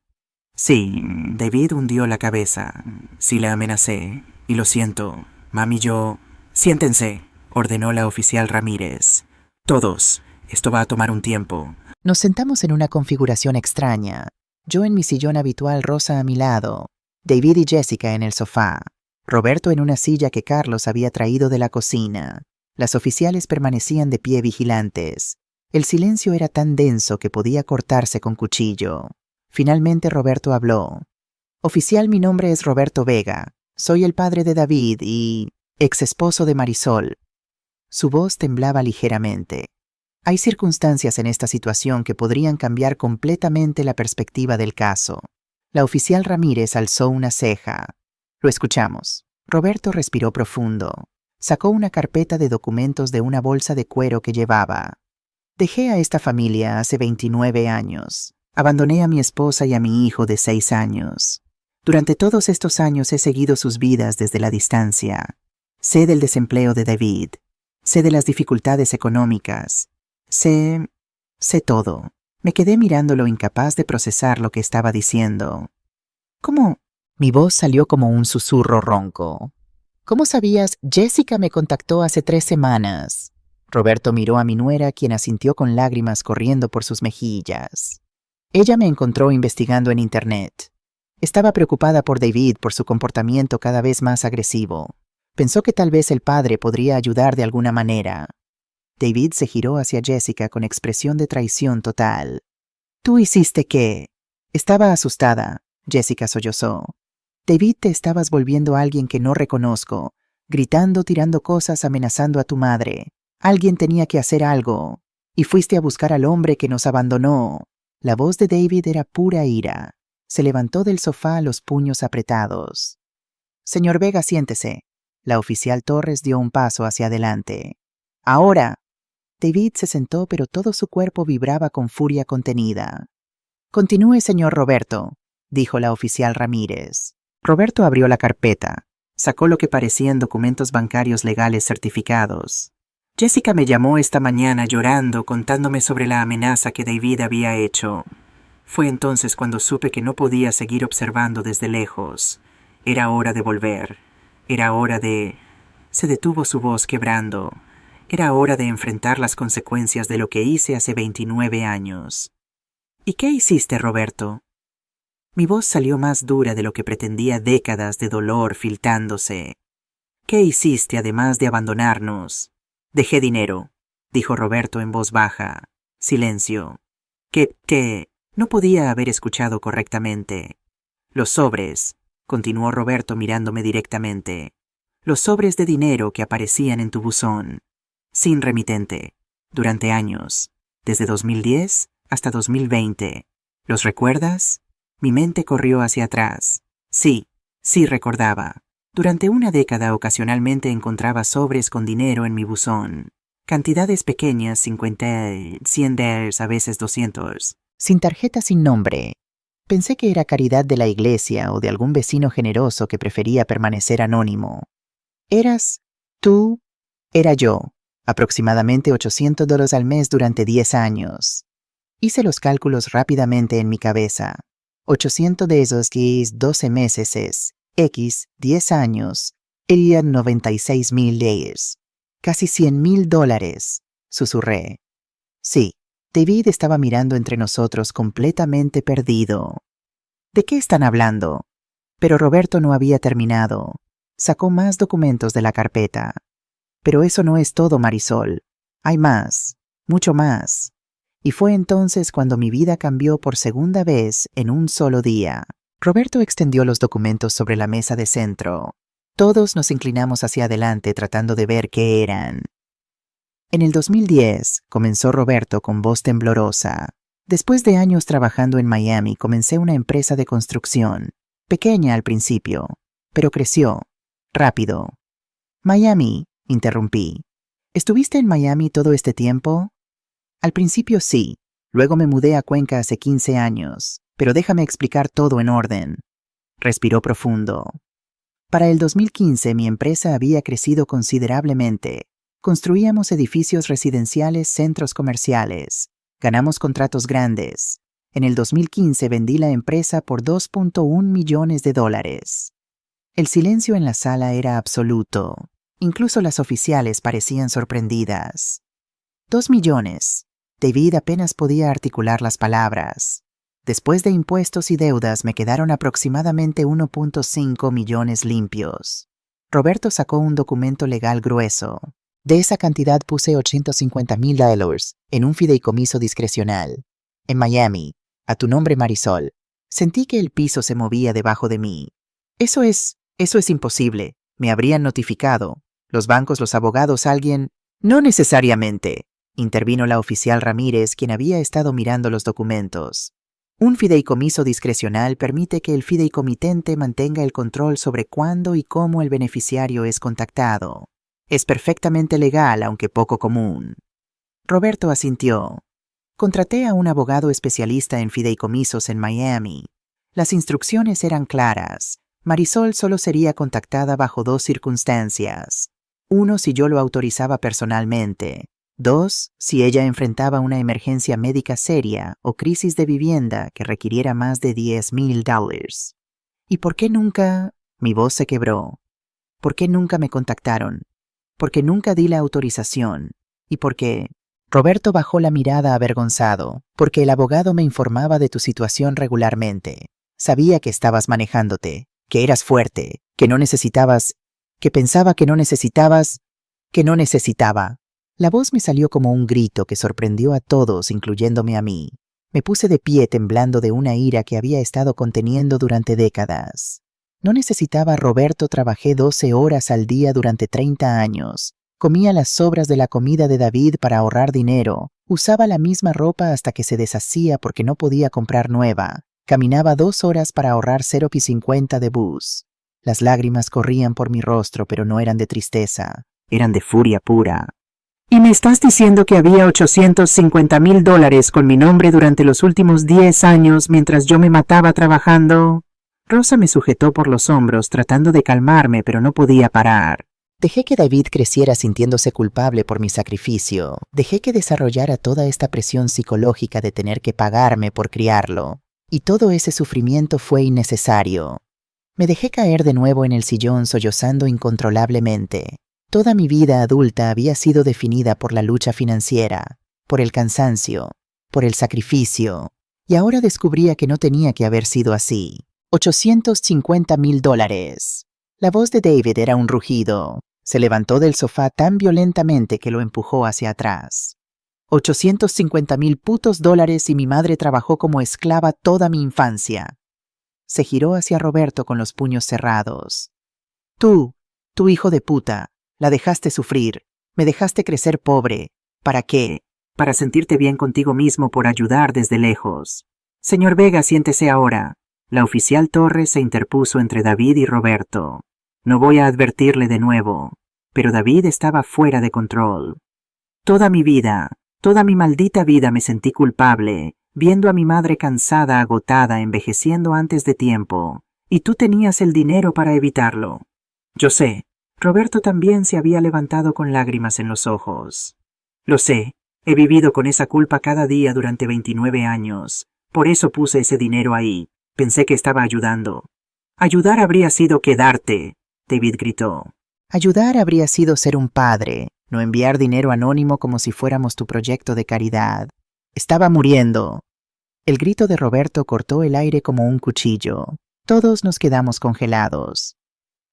Sí, David hundió la cabeza. Sí, la amenacé. Y lo siento. Mami, yo... Siéntense, ordenó la oficial Ramírez. Todos. Esto va a tomar un tiempo. Nos sentamos en una configuración extraña. Yo en mi sillón habitual, Rosa a mi lado. David y Jessica en el sofá. Roberto en una silla que Carlos había traído de la cocina. Las oficiales permanecían de pie, vigilantes. El silencio era tan denso que podía cortarse con cuchillo. Finalmente Roberto habló. «Oficial, mi nombre es Roberto Vega. Soy el padre de David y... ex esposo de Marisol». Su voz temblaba ligeramente. Hay circunstancias en esta situación que podrían cambiar completamente la perspectiva del caso. La oficial Ramírez alzó una ceja. «Lo escuchamos». Roberto respiró profundo. Sacó una carpeta de documentos de una bolsa de cuero que llevaba. Dejé a esta familia hace 29 años. Abandoné a mi esposa y a mi hijo de 6 años. Durante todos estos años he seguido sus vidas desde la distancia. Sé del desempleo de David. Sé de las dificultades económicas. Sé todo. Me quedé mirándolo incapaz de procesar lo que estaba diciendo. ¿Cómo? Mi voz salió como un susurro ronco. ¿Cómo sabías? Jessica me contactó hace 3 semanas. Roberto miró a mi nuera, quien asintió con lágrimas corriendo por sus mejillas. Ella me encontró investigando en Internet. Estaba preocupada por David por su comportamiento cada vez más agresivo. Pensó que tal vez el padre podría ayudar de alguna manera. David se giró hacia Jessica con expresión de traición total. ¿Tú hiciste qué? Estaba asustada. Jessica sollozó. David, te estabas volviendo alguien que no reconozco, gritando, tirando cosas, amenazando a tu madre. Alguien tenía que hacer algo. Y fuiste a buscar al hombre que nos abandonó. La voz de David era pura ira. Se levantó del sofá, los puños apretados. Señor Vega, siéntese. La oficial Torres dio un paso hacia adelante. Ahora. David se sentó, pero todo su cuerpo vibraba con furia contenida. Continúe, señor Roberto, dijo la oficial Ramírez. Roberto abrió la carpeta. Sacó lo que parecían documentos bancarios legales certificados. Jessica me llamó esta mañana llorando, contándome sobre la amenaza que David había hecho. Fue entonces cuando supe que no podía seguir observando desde lejos. Era hora de volver. Era hora de... Se detuvo su voz quebrando. Era hora de enfrentar las consecuencias de lo que hice hace 29 años. ¿Y qué hiciste, Roberto? Mi voz salió más dura de lo que pretendía, décadas de dolor filtrándose. ¿Qué hiciste además de abandonarnos? Dejé dinero, dijo Roberto en voz baja. Silencio. ¿Qué? No podía haber escuchado correctamente. Los sobres, continuó Roberto mirándome directamente. Los sobres de dinero que aparecían en tu buzón. Sin remitente. Durante años. Desde 2010 hasta 2020. ¿Los recuerdas? Mi mente corrió hacia atrás. Sí recordaba. Durante una década ocasionalmente encontraba sobres con dinero en mi buzón. Cantidades pequeñas, 50, 100 $, a veces 200. Sin tarjeta, sin nombre. Pensé que era caridad de la iglesia o de algún vecino generoso que prefería permanecer anónimo. ¿Eras tú? Era yo. Aproximadamente $800 al mes durante 10 años. Hice los cálculos rápidamente en mi cabeza. 800 de esos que es 12 meses es, X, 10 años, serían $96,000. Casi $100,000, susurré. Sí, David estaba mirando entre nosotros completamente perdido. ¿De qué están hablando? Pero Roberto no había terminado. Sacó más documentos de la carpeta. Pero eso no es todo, Marisol. Hay más, mucho más. Y fue entonces cuando mi vida cambió por segunda vez en un solo día. Roberto extendió los documentos sobre la mesa de centro. Todos nos inclinamos hacia adelante tratando de ver qué eran. En el 2010, comenzó Roberto con voz temblorosa. Después de años trabajando en Miami, comencé una empresa de construcción. Pequeña al principio, pero creció. Rápido. Miami, interrumpí. ¿Estuviste en Miami todo este tiempo? Al principio sí, luego me mudé a Cuenca hace 15 años, pero déjame explicar todo en orden. Respiró profundo. Para el 2015 mi empresa había crecido considerablemente. Construíamos edificios residenciales, centros comerciales. Ganamos contratos grandes. En el 2015 vendí la empresa por $2.1 millones. El silencio en la sala era absoluto. Incluso las oficiales parecían sorprendidas. 2 millones. David apenas podía articular las palabras. Después de impuestos y deudas me quedaron aproximadamente 1.5 millones limpios. Roberto sacó un documento legal grueso. De esa cantidad puse $850,000 en un fideicomiso discrecional. En Miami, a tu nombre, Marisol. Sentí que el piso se movía debajo de mí. Eso es imposible. Me habrían notificado. Los bancos, los abogados, alguien... No necesariamente, intervino la oficial Ramírez, quien había estado mirando los documentos. Un fideicomiso discrecional permite que el fideicomitente mantenga el control sobre cuándo y cómo el beneficiario es contactado. Es perfectamente legal, aunque poco común. Roberto asintió. Contraté a un abogado especialista en fideicomisos en Miami. Las instrucciones eran claras. Marisol solo sería contactada bajo 2 circunstancias. 1, si yo lo autorizaba personalmente. 2, si ella enfrentaba una emergencia médica seria o crisis de vivienda que requiriera más de $10,000. ¿Y por qué nunca? Mi voz se quebró. ¿Por qué nunca me contactaron? ¿Por qué nunca di la autorización? ¿Y por qué? Roberto bajó la mirada avergonzado, porque el abogado me informaba de tu situación regularmente. Sabía que estabas manejándote, que eras fuerte, que no necesitabas, que pensaba que no necesitabas, que no necesitaba. La voz me salió como un grito que sorprendió a todos, incluyéndome a mí. Me puse de pie temblando de una ira que había estado conteniendo durante décadas. No necesitaba a Roberto, trabajé 12 horas al día durante 30 años. Comía las sobras de la comida de David para ahorrar dinero. Usaba la misma ropa hasta que se deshacía porque no podía comprar nueva. Caminaba 2 horas para ahorrar 0,50 de bus. Las lágrimas corrían por mi rostro, pero no eran de tristeza. Eran de furia pura. ¿Y me estás diciendo que había $850,000 con mi nombre durante los últimos 10 años mientras yo me mataba trabajando? Rosa me sujetó por los hombros tratando de calmarme, pero no podía parar. Dejé que David creciera sintiéndose culpable por mi sacrificio. Dejé que desarrollara toda esta presión psicológica de tener que pagarme por criarlo. Y todo ese sufrimiento fue innecesario. Me dejé caer de nuevo en el sillón sollozando incontrolablemente. Toda mi vida adulta había sido definida por la lucha financiera, por el cansancio, por el sacrificio, y ahora descubría que no tenía que haber sido así. $850,000. La voz de David era un rugido. Se levantó del sofá tan violentamente que lo empujó hacia atrás. $850,000 y mi madre trabajó como esclava toda mi infancia. Se giró hacia Roberto con los puños cerrados. Tú hijo de puta, la dejaste sufrir, me dejaste crecer pobre. ¿Para qué? Para sentirte bien contigo mismo por ayudar desde lejos. Señor Vega, siéntese ahora. La oficial Torres se interpuso entre David y Roberto. No voy a advertirle de nuevo, pero David estaba fuera de control. Toda mi vida, toda mi maldita vida me sentí culpable, viendo a mi madre cansada, agotada, envejeciendo antes de tiempo, y tú tenías el dinero para evitarlo. Yo sé. Roberto también se había levantado con lágrimas en los ojos. Lo sé, he vivido con esa culpa cada día durante 29 años. Por eso puse ese dinero ahí. Pensé que estaba ayudando. Ayudar habría sido quedarte, David gritó. Ayudar habría sido ser un padre, no enviar dinero anónimo como si fuéramos tu proyecto de caridad. Estaba muriendo. El grito de Roberto cortó el aire como un cuchillo. Todos nos quedamos congelados.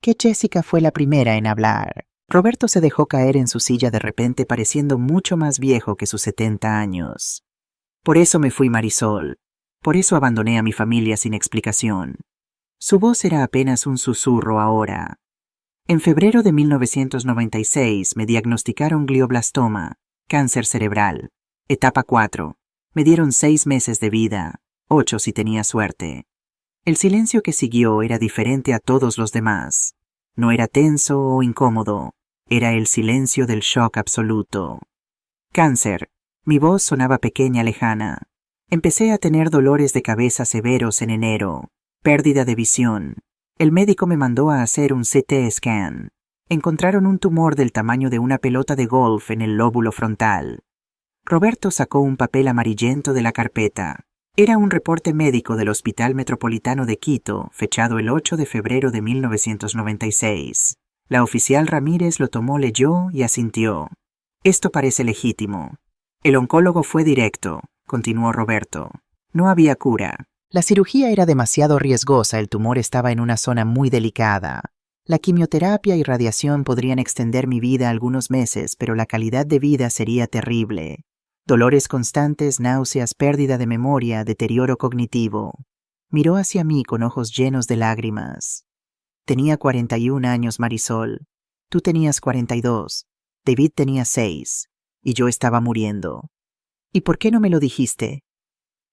Que Jessica fue la primera en hablar. Roberto se dejó caer en su silla de repente, pareciendo mucho más viejo que sus 70 años. Por eso me fui, Marisol. Por eso abandoné a mi familia sin explicación. Su voz era apenas un susurro ahora. En febrero de 1996 me diagnosticaron glioblastoma, cáncer cerebral, etapa 4. Me dieron 6 meses de vida, 8 si tenía suerte. El silencio que siguió era diferente a todos los demás. No era tenso o incómodo, era el silencio del shock absoluto. Cáncer. Mi voz sonaba pequeña, lejana. Empecé a tener dolores de cabeza severos en enero, pérdida de visión. El médico me mandó a hacer un CT scan. Encontraron un tumor del tamaño de una pelota de golf en el lóbulo frontal. Roberto sacó un papel amarillento de la carpeta. Era un reporte médico del Hospital Metropolitano de Quito, fechado el 8 de febrero de 1996. La oficial Ramírez lo tomó, leyó y asintió. Esto parece legítimo. El oncólogo fue directo, continuó Roberto. No había cura. La cirugía era demasiado riesgosa, el tumor estaba en una zona muy delicada. La quimioterapia y radiación podrían extender mi vida algunos meses, pero la calidad de vida sería terrible. Dolores constantes, náuseas, pérdida de memoria, deterioro cognitivo. Miró hacia mí con ojos llenos de lágrimas. Tenía 41 años, Marisol. Tú tenías 42. David tenía 6. Y yo estaba muriendo. ¿Y por qué no me lo dijiste?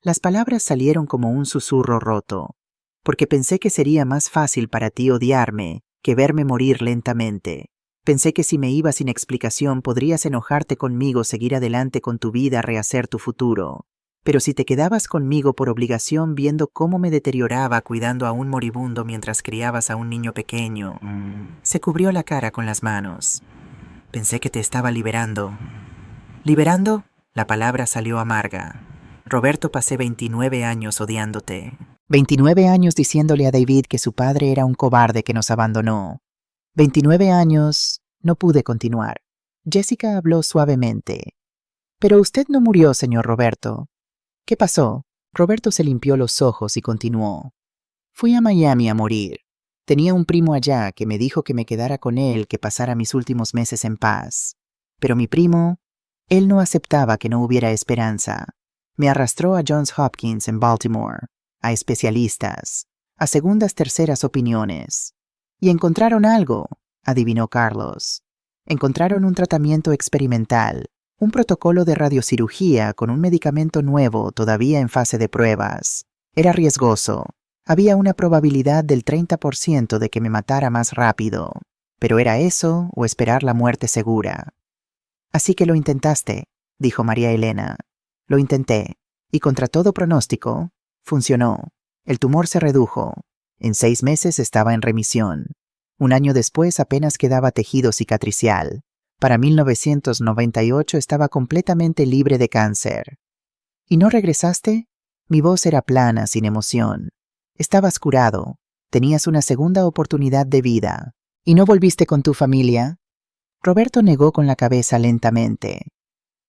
Las palabras salieron como un susurro roto, porque pensé que sería más fácil para ti odiarme que verme morir lentamente. Pensé que si me iba sin explicación podrías enojarte conmigo, seguir adelante con tu vida, rehacer tu futuro. Pero si te quedabas conmigo por obligación viendo cómo me deterioraba cuidando a un moribundo mientras criabas a un niño pequeño. Se cubrió la cara con las manos. Pensé que te estaba liberando. ¿Liberando? La palabra salió amarga. Roberto, pasé 29 años odiándote. 29 años diciéndole a David que su padre era un cobarde que nos abandonó. 29 años. No pude continuar. Jessica habló suavemente. Pero usted no murió, señor Roberto. ¿Qué pasó? Roberto se limpió los ojos y continuó. Fui a Miami a morir. Tenía un primo allá que me dijo que me quedara con él, que pasara mis últimos meses en paz. Pero mi primo, él no aceptaba que no hubiera esperanza. Me arrastró a Johns Hopkins en Baltimore, a especialistas, a segundas, terceras opiniones. Y encontraron algo, adivinó Carlos. Encontraron un tratamiento experimental, un protocolo de radiocirugía con un medicamento nuevo todavía en fase de pruebas. Era riesgoso. Había una probabilidad del 30% de que me matara más rápido. Pero era eso o esperar la muerte segura. Así que lo intentaste, dijo María Elena. Lo intenté, y contra todo pronóstico, funcionó. El tumor se redujo. En 6 meses estaba en remisión. 1 año después apenas quedaba tejido cicatricial. Para 1998 estaba completamente libre de cáncer. ¿Y no regresaste? Mi voz era plana, sin emoción. Estabas curado. Tenías una segunda oportunidad de vida. ¿Y no volviste con tu familia? Roberto negó con la cabeza lentamente.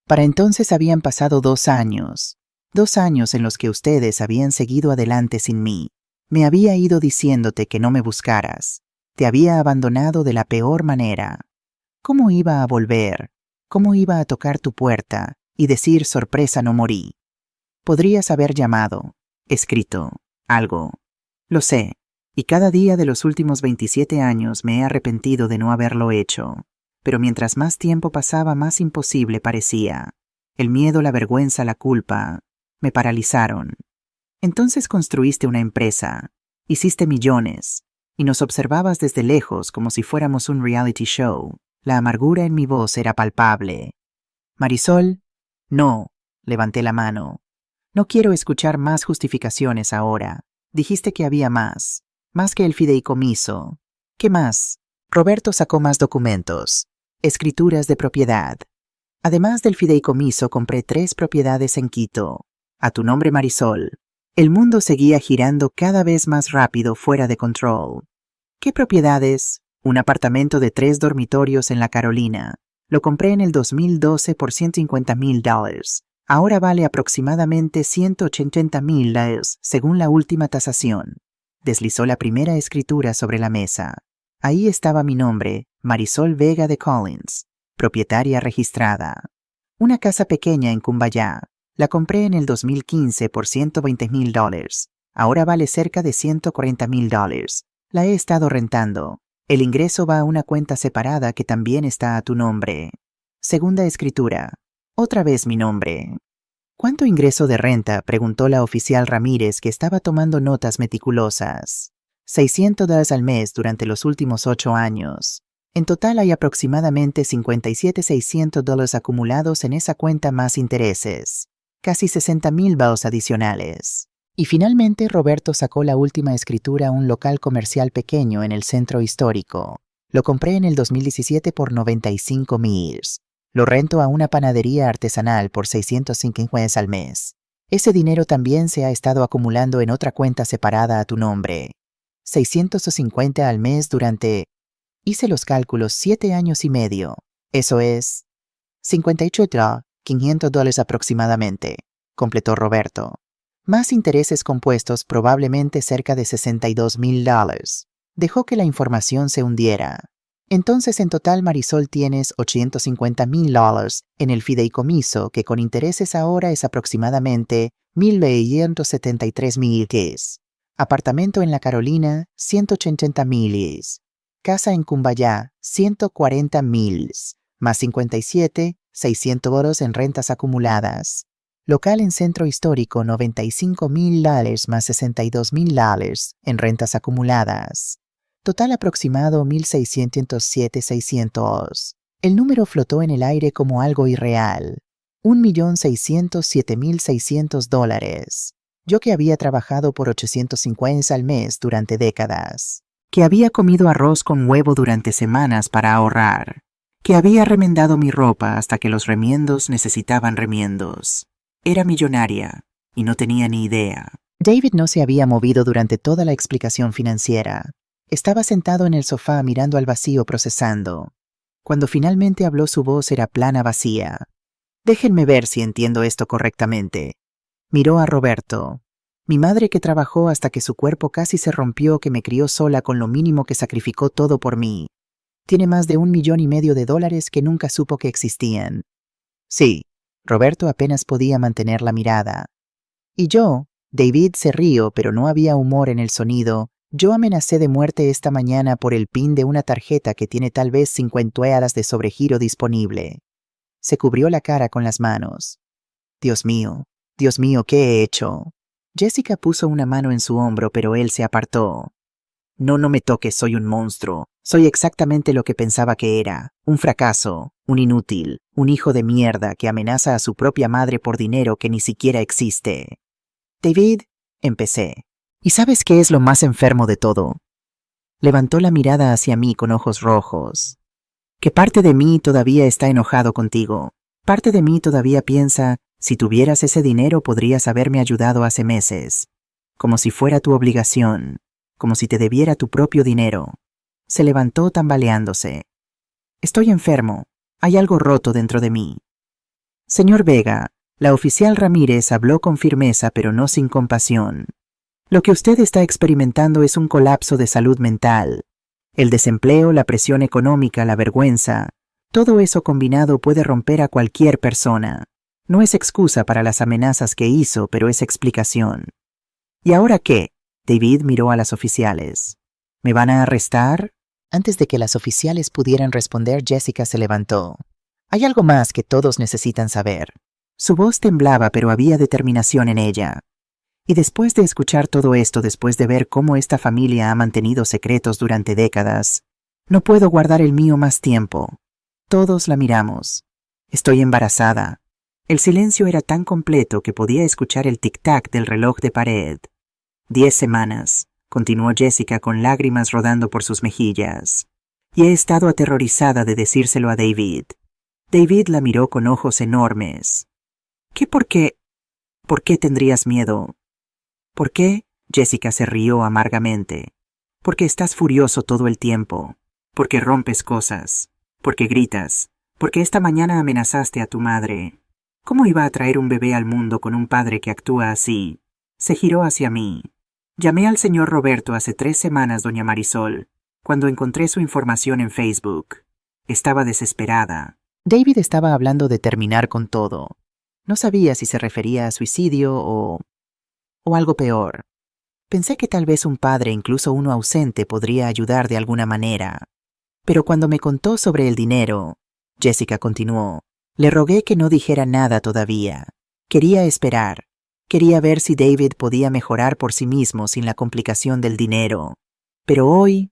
Para entonces habían pasado 2 años. 2 años en los que ustedes habían seguido adelante sin mí. Me había ido diciéndote que no me buscaras. Te había abandonado de la peor manera. ¿Cómo iba a volver? ¿Cómo iba a tocar tu puerta y decir sorpresa, no morí? Podrías haber llamado, escrito, algo. Lo sé, y cada día de los últimos 27 años me he arrepentido de no haberlo hecho. Pero mientras más tiempo pasaba, más imposible parecía. El miedo, la vergüenza, la culpa, me paralizaron. Entonces construiste una empresa, hiciste millones, y nos observabas desde lejos como si fuéramos un reality show. La amargura en mi voz era palpable. Marisol, no, levanté la mano. No quiero escuchar más justificaciones ahora. Dijiste que había más que el fideicomiso. ¿Qué más? Roberto sacó más documentos, escrituras de propiedad. Además del fideicomiso, compré 3 propiedades en Quito. A tu nombre, Marisol. El mundo seguía girando cada vez más rápido, fuera de control. ¿Qué propiedades? Un apartamento de 3 dormitorios en la Carolina. Lo compré en el 2012 por $150,000. Ahora vale aproximadamente $180,000 según la última tasación. Deslizó la primera escritura sobre la mesa. Ahí estaba mi nombre, Marisol Vega de Collins, propietaria registrada. Una casa pequeña en Cumbayá. La compré en el 2015 por $120,000. Ahora vale cerca de $140,000. La he estado rentando. El ingreso va a una cuenta separada que también está a tu nombre. Segunda escritura. Otra vez mi nombre. ¿Cuánto ingreso de renta? Preguntó la oficial Ramírez, que estaba tomando notas meticulosas. $600 al mes durante los últimos 8 años. En total hay aproximadamente $57,600 acumulados en esa cuenta más intereses. Casi $60,000 adicionales. Y finalmente Roberto sacó la última escritura a un local comercial pequeño en el centro histórico. Lo compré en el 2017 por $95,000. Lo rento a una panadería artesanal por $650 al mes. Ese dinero también se ha estado acumulando en otra cuenta separada a tu nombre. $650 al mes durante... Hice los cálculos 7 años y medio. Eso es... $58,500 aproximadamente, completó Roberto. Más intereses compuestos, probablemente cerca de $62,000. Dejó que la información se hundiera. Entonces en total, Marisol, tienes $850,000 en el fideicomiso, que con intereses ahora es aproximadamente $1,973,000. Apartamento en la Carolina, $180,000. Casa en Cumbayá, $140,000. Más $57,600 en rentas acumuladas. Local en centro histórico, $95,000 más $62,000 en rentas acumuladas. Total aproximado $1,607,600. El número flotó en el aire como algo irreal. $1,607,600. Yo que había trabajado por 850 al mes durante décadas. Que había comido arroz con huevo durante semanas para ahorrar. Que había remendado mi ropa hasta que los remiendos necesitaban remiendos. Era millonaria y no tenía ni idea. David no se había movido durante toda la explicación financiera. Estaba sentado en el sofá mirando al vacío procesando. Cuando finalmente habló, su voz era plana, vacía. Déjenme ver si entiendo esto correctamente. Miró a Roberto. Mi madre, que trabajó hasta que su cuerpo casi se rompió, que me crió sola con lo mínimo, que sacrificó todo por mí. Tiene más de $1,500,000 que nunca supo que existían. Sí, Roberto apenas podía mantener la mirada. Y yo, David se rió, pero no había humor en el sonido. Yo amenacé de muerte esta mañana por el PIN de una tarjeta que tiene tal vez 50 horas de sobregiro disponible. Se cubrió la cara con las manos. Dios mío, ¿qué he hecho? Jessica puso una mano en su hombro, pero él se apartó. No me toques, soy un monstruo. Soy exactamente lo que pensaba que era. Un fracaso, un inútil, un hijo de mierda que amenaza a su propia madre por dinero que ni siquiera existe. David, empecé. ¿Y sabes qué es lo más enfermo de todo? Levantó la mirada hacia mí con ojos rojos. Que parte de mí todavía está enojado contigo. Parte de mí todavía piensa, si tuvieras ese dinero podrías haberme ayudado hace meses. Como si fuera tu obligación. Como si te debiera tu propio dinero. Se levantó tambaleándose. Estoy enfermo. Hay algo roto dentro de mí. Señor Vega, la oficial Ramírez habló con firmeza pero no sin compasión. Lo que usted está experimentando es un colapso de salud mental. El desempleo, la presión económica, la vergüenza, todo eso combinado puede romper a cualquier persona. No es excusa para las amenazas que hizo, pero es explicación. ¿Y ahora qué? David miró a las oficiales. ¿Me van a arrestar? Antes de que las oficiales pudieran responder, Jessica se levantó. Hay algo más que todos necesitan saber. Su voz temblaba, pero había determinación en ella. Y después de escuchar todo esto, después de ver cómo esta familia ha mantenido secretos durante décadas, no puedo guardar el mío más tiempo. Todos la miramos. Estoy embarazada. El silencio era tan completo que podía escuchar el tic-tac del reloj de pared. 10 semanas, continuó Jessica con lágrimas rodando por sus mejillas. Y he estado aterrorizada de decírselo a David. David la miró con ojos enormes. ¿Por qué tendrías miedo? ¿Por qué? Jessica se rió amargamente. Porque estás furioso todo el tiempo. Porque rompes cosas. Porque gritas. Porque esta mañana amenazaste a tu madre. ¿Cómo iba a traer un bebé al mundo con un padre que actúa así? Se giró hacia mí. Llamé al señor Roberto hace 3 semanas, doña Marisol, cuando encontré su información en Facebook. Estaba desesperada. David estaba hablando de terminar con todo. No sabía si se refería a suicidio o algo peor. Pensé que tal vez un padre, incluso uno ausente, podría ayudar de alguna manera. Pero cuando me contó sobre el dinero, Jessica continuó, le rogué que no dijera nada todavía. Quería esperar. Quería ver si David podía mejorar por sí mismo sin la complicación del dinero. Pero hoy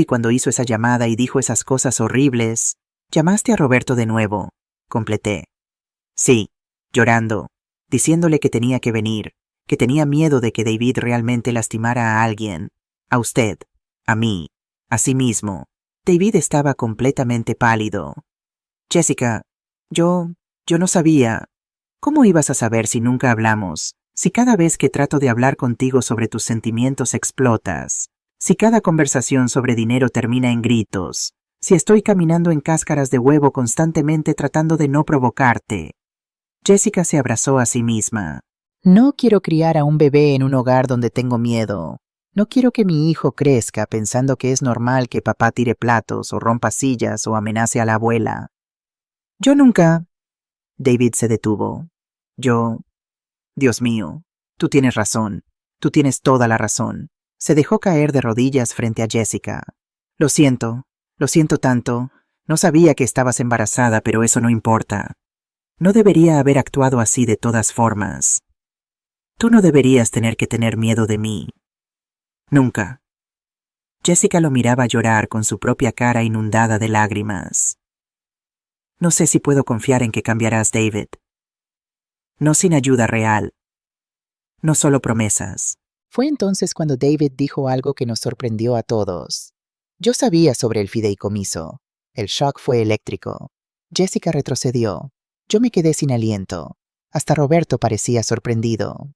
cuando hizo esa llamada y dijo esas cosas horribles, llamaste a Roberto de nuevo, completé. Sí, llorando, diciéndole que tenía que venir, que tenía miedo de que David realmente lastimara a alguien, a usted, a mí, a sí mismo. David estaba completamente pálido. Jessica, yo no sabía. ¿Cómo ibas a saber si nunca hablamos? Si cada vez que trato de hablar contigo sobre tus sentimientos explotas. Si cada conversación sobre dinero termina en gritos. Si estoy caminando en cáscaras de huevo constantemente tratando de no provocarte. Jessica se abrazó a sí misma. No quiero criar a un bebé en un hogar donde tengo miedo. No quiero que mi hijo crezca pensando que es normal que papá tire platos o rompa sillas o amenace a la abuela. Yo nunca. David se detuvo. Dios mío, tú tienes razón. Tú tienes toda la razón. Se dejó caer de rodillas frente a Jessica. Lo siento tanto. No sabía que estabas embarazada, pero eso no importa. No debería haber actuado así de todas formas. Tú no deberías tener que tener miedo de mí. Nunca. Jessica lo miraba llorar con su propia cara inundada de lágrimas. No sé si puedo confiar en que cambiarás, David. No sin ayuda real. No solo promesas. Fue entonces cuando David dijo algo que nos sorprendió a todos. Yo sabía sobre el fideicomiso. El shock fue eléctrico. Jessica retrocedió. Yo me quedé sin aliento. Hasta Roberto parecía sorprendido.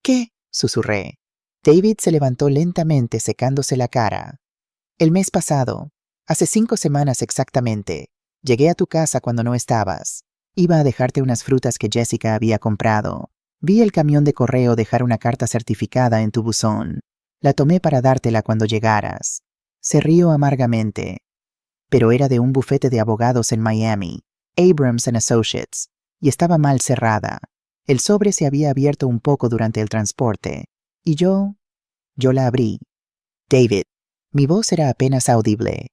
¿Qué? Susurré. David se levantó lentamente secándose la cara. El mes pasado, hace 5 semanas exactamente, llegué a tu casa cuando no estabas. Iba a dejarte unas frutas que Jessica había comprado. Vi el camión de correo dejar una carta certificada en tu buzón. La tomé para dártela cuando llegaras. Se rió amargamente. Pero era de un bufete de abogados en Miami, Abrams and Associates, y estaba mal cerrada. El sobre se había abierto un poco durante el transporte, y yo la abrí. David, mi voz era apenas audible.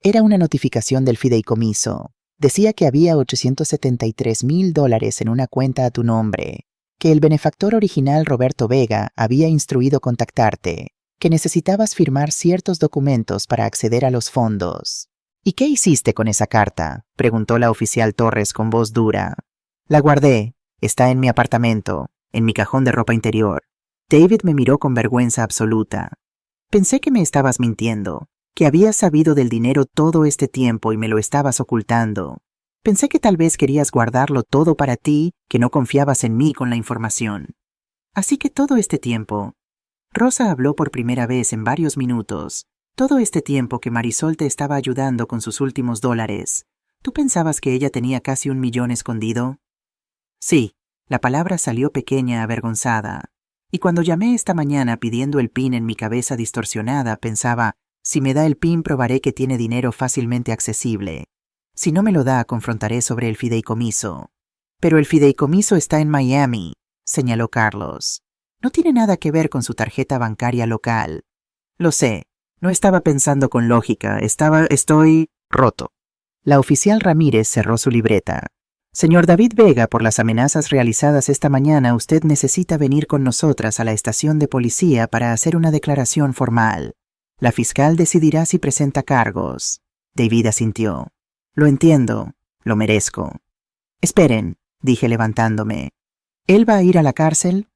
Era una notificación del fideicomiso. Decía que había $873,000 en una cuenta a tu nombre, que el benefactor original Roberto Vega había instruido contactarte, que necesitabas firmar ciertos documentos para acceder a los fondos. ¿Y qué hiciste con esa carta?, preguntó la oficial Torres con voz dura. La guardé. Está en mi apartamento, en mi cajón de ropa interior. David me miró con vergüenza absoluta. Pensé que me estabas mintiendo, que habías sabido del dinero todo este tiempo y me lo estabas ocultando. Pensé que tal vez querías guardarlo todo para ti, que no confiabas en mí con la información. Así que todo este tiempo... Rosa habló por primera vez en varios minutos. Todo este tiempo que Marisol te estaba ayudando con sus últimos $, ¿tú pensabas que ella tenía casi 1 millón escondido? Sí, la palabra salió pequeña, avergonzada. Y cuando llamé esta mañana pidiendo el PIN en mi cabeza distorsionada, pensaba, si me da el PIN probaré que tiene dinero fácilmente accesible. Si no me lo da, confrontaré sobre el fideicomiso. Pero el fideicomiso está en Miami, señaló Carlos. No tiene nada que ver con su tarjeta bancaria local. Lo sé, no estaba pensando con lógica, estoy roto. La oficial Ramírez cerró su libreta. Señor David Vega, por las amenazas realizadas esta mañana, usted necesita venir con nosotras a la estación de policía para hacer una declaración formal. La fiscal decidirá si presenta cargos. David asintió. Lo entiendo, lo merezco. Esperen, dije levantándome. ¿Él va a ir a la cárcel?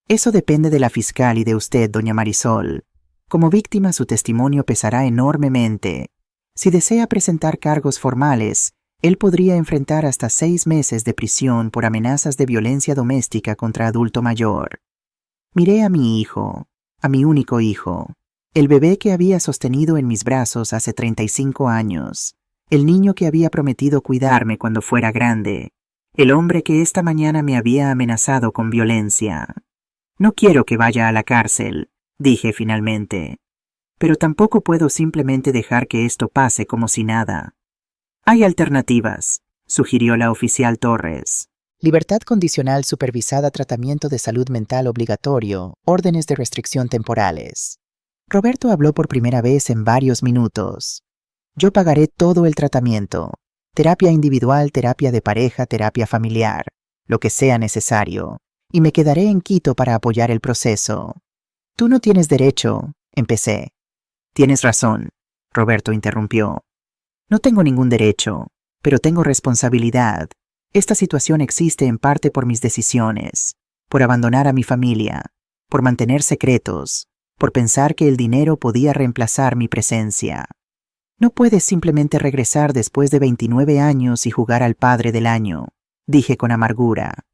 Eso depende de la fiscal y de usted, doña Marisol. Como víctima, su testimonio pesará enormemente. Si desea presentar cargos formales, él podría enfrentar hasta 6 meses de prisión por amenazas de violencia doméstica contra adulto mayor. Miré a mi hijo, a mi único hijo, el bebé que había sostenido en mis brazos hace 35 años, el niño que había prometido cuidarme cuando fuera grande, el hombre que esta mañana me había amenazado con violencia. No quiero que vaya a la cárcel, dije finalmente, pero tampoco puedo simplemente dejar que esto pase como si nada. Hay alternativas, sugirió la oficial Torres. Libertad condicional supervisada, tratamiento de salud mental obligatorio, órdenes de restricción temporales. Roberto habló por primera vez en varios minutos. Yo pagaré todo el tratamiento. Terapia individual, terapia de pareja, terapia familiar, lo que sea necesario. Y me quedaré en Quito para apoyar el proceso. Tú no tienes derecho, empecé. Tienes razón, Roberto interrumpió. No tengo ningún derecho, pero tengo responsabilidad. Esta situación existe en parte por mis decisiones, por abandonar a mi familia, por mantener secretos, por pensar que el dinero podía reemplazar mi presencia. No puedes simplemente regresar después de 29 años y jugar al padre del año, dije con amargura.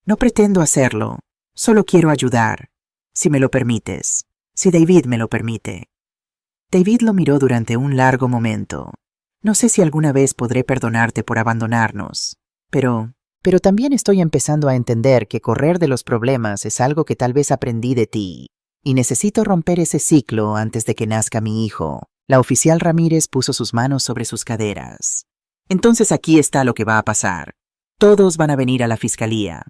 No pretendo hacerlo, solo quiero ayudar, si me lo permites, si David me lo permite. David lo miró durante un largo momento. No sé si alguna vez podré perdonarte por abandonarnos, pero también estoy empezando a entender que correr de los problemas es algo que tal vez aprendí de ti, y necesito romper ese ciclo antes de que nazca mi hijo. La oficial Ramírez puso sus manos sobre sus caderas. Entonces aquí está lo que va a pasar. Todos van a venir a la fiscalía.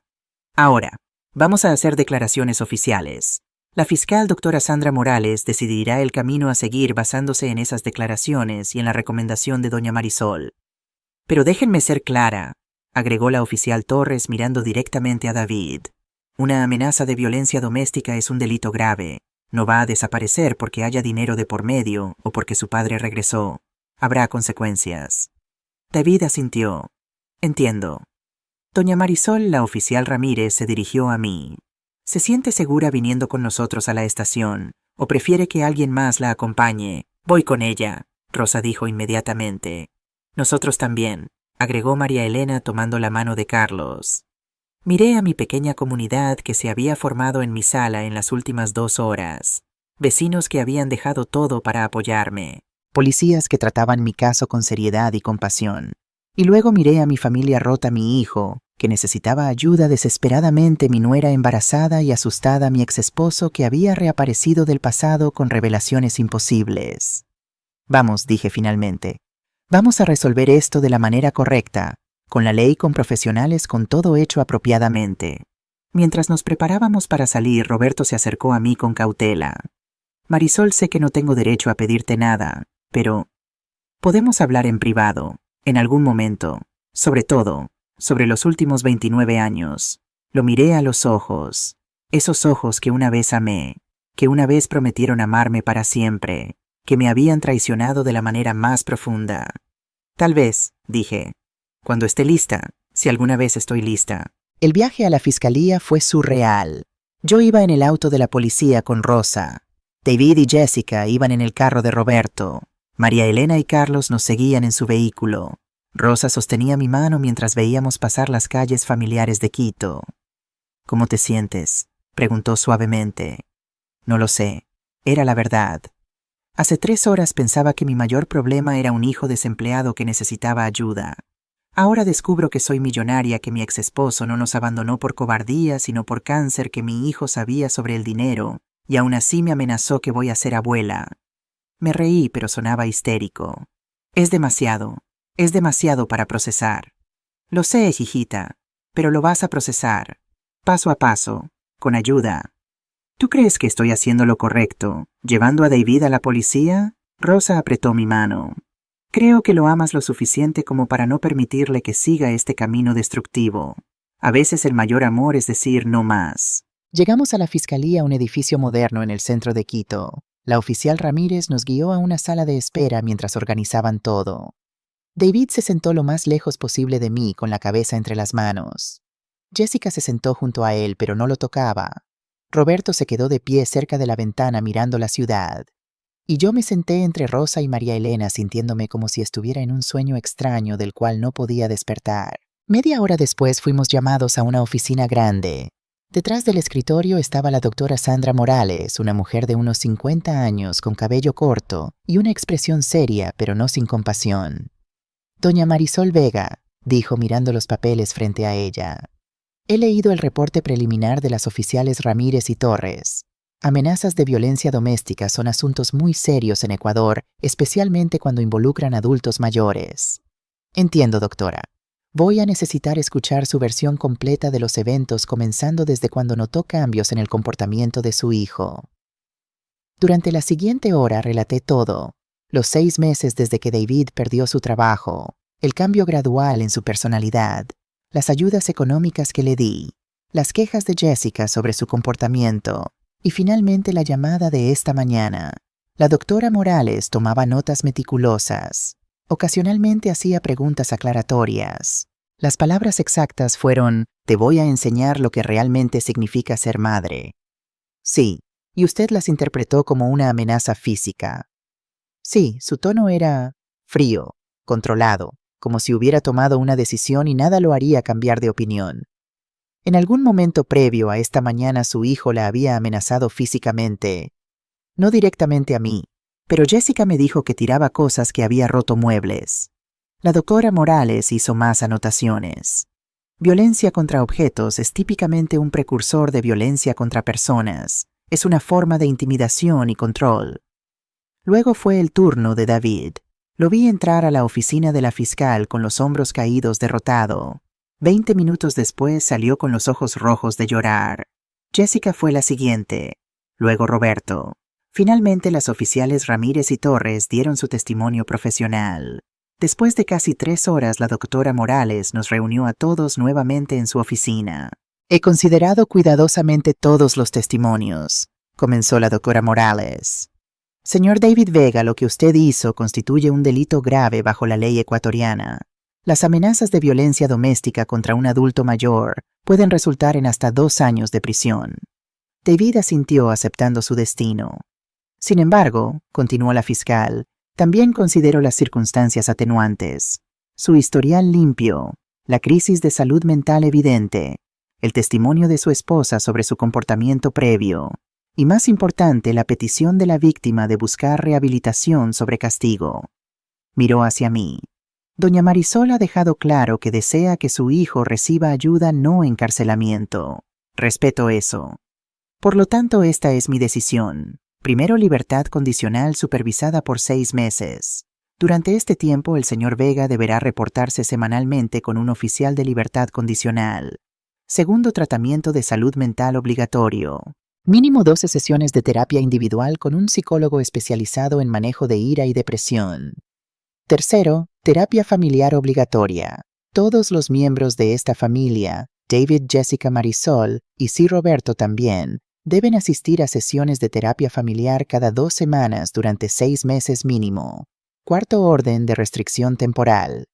Ahora, vamos a hacer declaraciones oficiales. La fiscal doctora Sandra Morales decidirá el camino a seguir basándose en esas declaraciones y en la recomendación de doña Marisol. Pero déjenme ser clara, agregó la oficial Torres mirando directamente a David. Una amenaza de violencia doméstica es un delito grave. No va a desaparecer porque haya dinero de por medio o porque su padre regresó. Habrá consecuencias. David asintió. Entiendo. Doña Marisol, la oficial Ramírez, se dirigió a mí. ¿Se siente segura viniendo con nosotros a la estación? ¿O prefiere que alguien más la acompañe? Voy con ella, Rosa dijo inmediatamente. Nosotros también, agregó María Elena tomando la mano de Carlos. Miré a mi pequeña comunidad que se había formado en mi sala en las últimas 2 horas. Vecinos que habían dejado todo para apoyarme. Policías que trataban mi caso con seriedad y compasión. Y luego miré a mi familia rota, mi hijo, que necesitaba ayuda desesperadamente, mi nuera embarazada y asustada, mi exesposo que había reaparecido del pasado con revelaciones imposibles. Vamos, dije finalmente. Vamos a resolver esto de la manera correcta, con la ley, con profesionales, con todo hecho apropiadamente. Mientras nos preparábamos para salir, Roberto se acercó a mí con cautela. Marisol, sé que no tengo derecho a pedirte nada, pero podemos hablar en privado, en algún momento, sobre todo, sobre los últimos 29 años. Lo miré a los ojos, esos ojos que una vez amé, que una vez prometieron amarme para siempre, que me habían traicionado de la manera más profunda. Tal vez, dije, cuando esté lista, si alguna vez estoy lista. El viaje a la fiscalía fue surreal. Yo iba en el auto de la policía con Rosa. David y Jessica iban en el carro de Roberto. María Elena y Carlos nos seguían en su vehículo. Rosa sostenía mi mano mientras veíamos pasar las calles familiares de Quito. ¿Cómo te sientes?, preguntó suavemente. No lo sé. Era la verdad. Hace 3 horas pensaba que mi mayor problema era un hijo desempleado que necesitaba ayuda. Ahora descubro que soy millonaria, que mi exesposo no nos abandonó por cobardía, sino por cáncer, que mi hijo sabía sobre el dinero, y aún así me amenazó que voy a ser abuela. Me reí, pero sonaba histérico. Es demasiado para procesar. Lo sé, hijita, pero lo vas a procesar, paso a paso, con ayuda. ¿Tú crees que estoy haciendo lo correcto, llevando a David a la policía? Rosa apretó mi mano. Creo que lo amas lo suficiente como para no permitirle que siga este camino destructivo. A veces el mayor amor es decir no más. Llegamos a la fiscalía, un edificio moderno en el centro de Quito. La oficial Ramírez nos guió a una sala de espera mientras organizaban todo. David se sentó lo más lejos posible de mí, con la cabeza entre las manos. Jessica se sentó junto a él, pero no lo tocaba. Roberto se quedó de pie cerca de la ventana mirando la ciudad. Y yo me senté entre Rosa y María Elena, sintiéndome como si estuviera en un sueño extraño del cual no podía despertar. Media hora después fuimos llamados a una oficina grande. Detrás del escritorio estaba la doctora Sandra Morales, una mujer de unos 50 años con cabello corto y una expresión seria, pero no sin compasión. Doña Marisol Vega, dijo mirando los papeles frente a ella. He leído el reporte preliminar de las oficiales Ramírez y Torres. Amenazas de violencia doméstica son asuntos muy serios en Ecuador, especialmente cuando involucran adultos mayores. Entiendo, doctora. Voy a necesitar escuchar su versión completa de los eventos, comenzando desde cuando notó cambios en el comportamiento de su hijo. Durante la siguiente hora relaté todo. Los 6 meses desde que David perdió su trabajo, el cambio gradual en su personalidad, las ayudas económicas que le di, las quejas de Jessica sobre su comportamiento, y finalmente la llamada de esta mañana. La doctora Morales tomaba notas meticulosas. Ocasionalmente hacía preguntas aclaratorias. Las palabras exactas fueron: te voy a enseñar lo que realmente significa ser madre. Sí, y usted las interpretó como una amenaza física. Sí, su tono era frío, controlado, como si hubiera tomado una decisión y nada lo haría cambiar de opinión. En algún momento previo a esta mañana su hijo la había amenazado físicamente. No directamente a mí, pero Jessica me dijo que tiraba cosas, que había roto muebles. La doctora Morales hizo más anotaciones. Violencia contra objetos es típicamente un precursor de violencia contra personas. Es una forma de intimidación y control. Luego fue el turno de David. Lo vi entrar a la oficina de la fiscal con los hombros caídos, derrotado. 20 minutos después salió con los ojos rojos de llorar. Jessica fue la siguiente, luego Roberto. Finalmente las oficiales Ramírez y Torres dieron su testimonio profesional. Después de casi 3 horas, la doctora Morales nos reunió a todos nuevamente en su oficina. He considerado cuidadosamente todos los testimonios, comenzó la doctora Morales. Señor David Vega, lo que usted hizo constituye un delito grave bajo la ley ecuatoriana. Las amenazas de violencia doméstica contra un adulto mayor pueden resultar en hasta 2 años de prisión. David asintió aceptando su destino. Sin embargo, continuó la fiscal, también considero las circunstancias atenuantes. Su historial limpio, la crisis de salud mental evidente, el testimonio de su esposa sobre su comportamiento previo, y más importante, la petición de la víctima de buscar rehabilitación sobre castigo. Miró hacia mí. Doña Marisol ha dejado claro que desea que su hijo reciba ayuda, no encarcelamiento. Respeto eso. Por lo tanto, esta es mi decisión. Primero, libertad condicional supervisada por 6 meses. Durante este tiempo, el señor Vega deberá reportarse semanalmente con un oficial de libertad condicional. Segundo, tratamiento de salud mental obligatorio. Mínimo 12 sesiones de terapia individual con un psicólogo especializado en manejo de ira y depresión. Tercero, terapia familiar obligatoria. Todos los miembros de esta familia, David, Jessica, Marisol y sí Roberto también, deben asistir a sesiones de terapia familiar cada 2 semanas durante 6 meses mínimo. Cuarto orden de restricción temporal.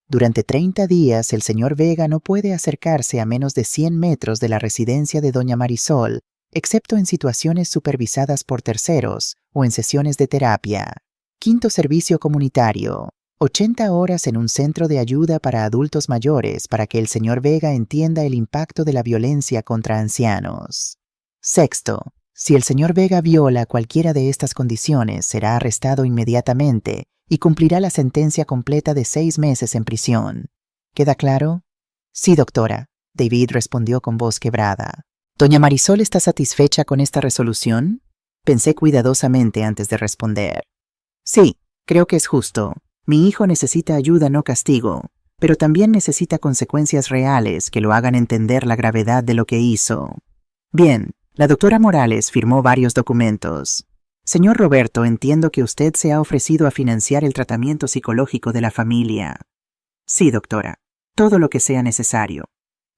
Durante 30 días el señor Vega no puede acercarse a menos de 100 metros de la residencia de doña Marisol, excepto en situaciones supervisadas por terceros o en sesiones de terapia. Quinto servicio comunitario. 80 horas en un centro de ayuda para adultos mayores para que el señor Vega entienda el impacto de la violencia contra ancianos. Sexto, si el señor Vega viola cualquiera de estas condiciones, será arrestado inmediatamente y cumplirá la sentencia completa de 6 meses en prisión. ¿Queda claro? Sí, doctora, David respondió con voz quebrada. ¿Doña Marisol está satisfecha con esta resolución? Pensé cuidadosamente antes de responder. Sí, creo que es justo. Mi hijo necesita ayuda, no castigo, pero también necesita consecuencias reales que lo hagan entender la gravedad de lo que hizo. Bien, la doctora Morales firmó varios documentos. Señor Roberto, entiendo que usted se ha ofrecido a financiar el tratamiento psicológico de la familia. Sí, doctora, todo lo que sea necesario.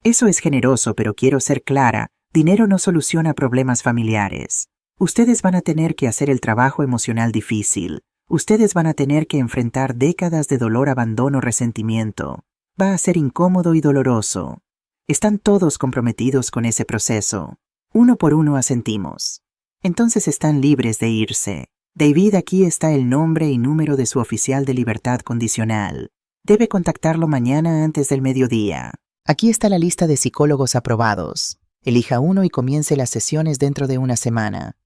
Eso es generoso, pero quiero ser clara, dinero no soluciona problemas familiares. Ustedes van a tener que hacer el trabajo emocional difícil. Ustedes van a tener que enfrentar décadas de dolor, abandono, resentimiento. Va a ser incómodo y doloroso. Están todos comprometidos con ese proceso. Uno por uno asentimos. Entonces están libres de irse. David, aquí está el nombre y número de su oficial de libertad condicional. Debe contactarlo mañana antes del mediodía. Aquí está la lista de psicólogos aprobados. Elija uno y comience las sesiones dentro de 1 semana.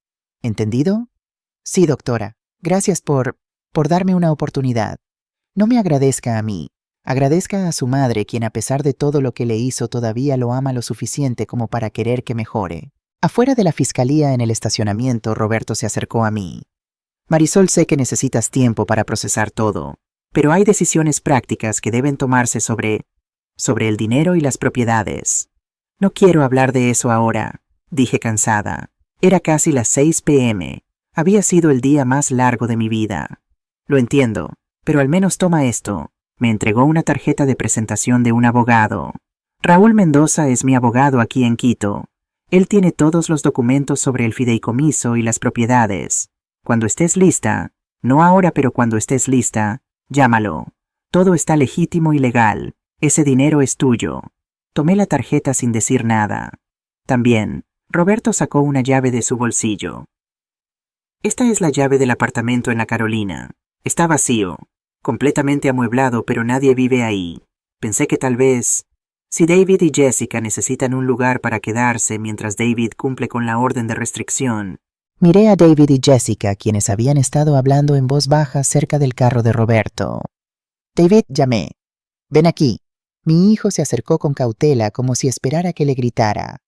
¿Entendido? Sí, doctora. Gracias por darme una oportunidad. No me agradezca a mí. Agradezca a su madre, quien a pesar de todo lo que le hizo todavía lo ama lo suficiente como para querer que mejore. Afuera de la fiscalía en el estacionamiento, Roberto se acercó a mí. Marisol, sé que necesitas tiempo para procesar todo, pero hay decisiones prácticas que deben tomarse sobre el dinero y las propiedades. No quiero hablar de eso ahora, dije cansada. Era casi las 6 p.m. Había sido el día más largo de mi vida. Lo entiendo, pero al menos toma esto. Me entregó una tarjeta de presentación de un abogado. Raúl Mendoza es mi abogado aquí en Quito. Él tiene todos los documentos sobre el fideicomiso y las propiedades. Cuando estés lista, no ahora pero cuando estés lista, llámalo. Todo está legítimo y legal. Ese dinero es tuyo. Tomé la tarjeta sin decir nada. También, Roberto sacó una llave de su bolsillo. Esta es la llave del apartamento en la Carolina. Está vacío, completamente amueblado, pero nadie vive ahí. Pensé que tal vez, si David y Jessica necesitan un lugar para quedarse mientras David cumple con la orden de restricción. Miré a David y Jessica, quienes habían estado hablando en voz baja cerca del carro de Roberto. David, llamé. Ven aquí. Mi hijo se acercó con cautela, como si esperara que le gritara.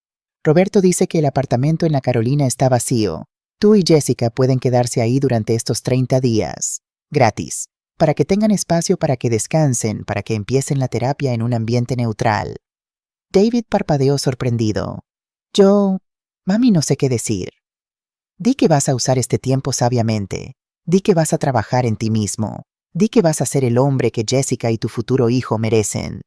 Roberto dice que el apartamento en la Carolina está vacío. Tú y Jessica pueden quedarse ahí durante estos 30 días, gratis, para que tengan espacio para que descansen, para que empiecen la terapia en un ambiente neutral. David parpadeó sorprendido. Mami, no sé qué decir. Di que vas a usar este tiempo sabiamente. Di que vas a trabajar en ti mismo. Di que vas a ser el hombre que Jessica y tu futuro hijo merecen.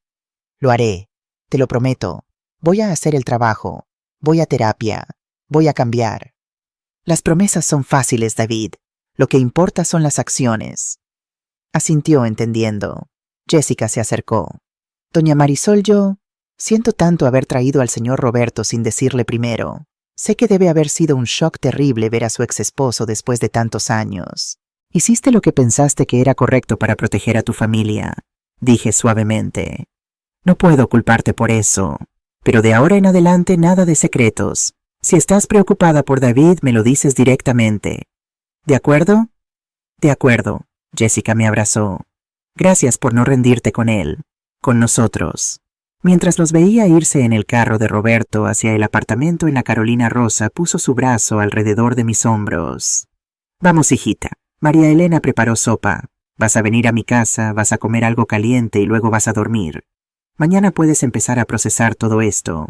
Lo haré, te lo prometo. Voy a hacer el trabajo. Voy a terapia. Voy a cambiar. Las promesas son fáciles, David. Lo que importa son las acciones. Asintió entendiendo. Jessica se acercó. Doña Marisol, yo siento tanto haber traído al señor Roberto sin decirle primero. Sé que debe haber sido un shock terrible ver a su ex esposo después de tantos años. Hiciste lo que pensaste que era correcto para proteger a tu familia, dije suavemente. No puedo culparte por eso, pero de ahora en adelante nada de secretos. Si estás preocupada por David, me lo dices directamente. ¿De acuerdo? De acuerdo. Jessica me abrazó. Gracias por no rendirte con él, con nosotros. Mientras los veía irse en el carro de Roberto hacia el apartamento en la Carolina Rosa, puso su brazo alrededor de mis hombros. Vamos, hijita. María Elena preparó sopa. Vas a venir a mi casa, vas a comer algo caliente y luego vas a dormir. Mañana puedes empezar a procesar todo esto.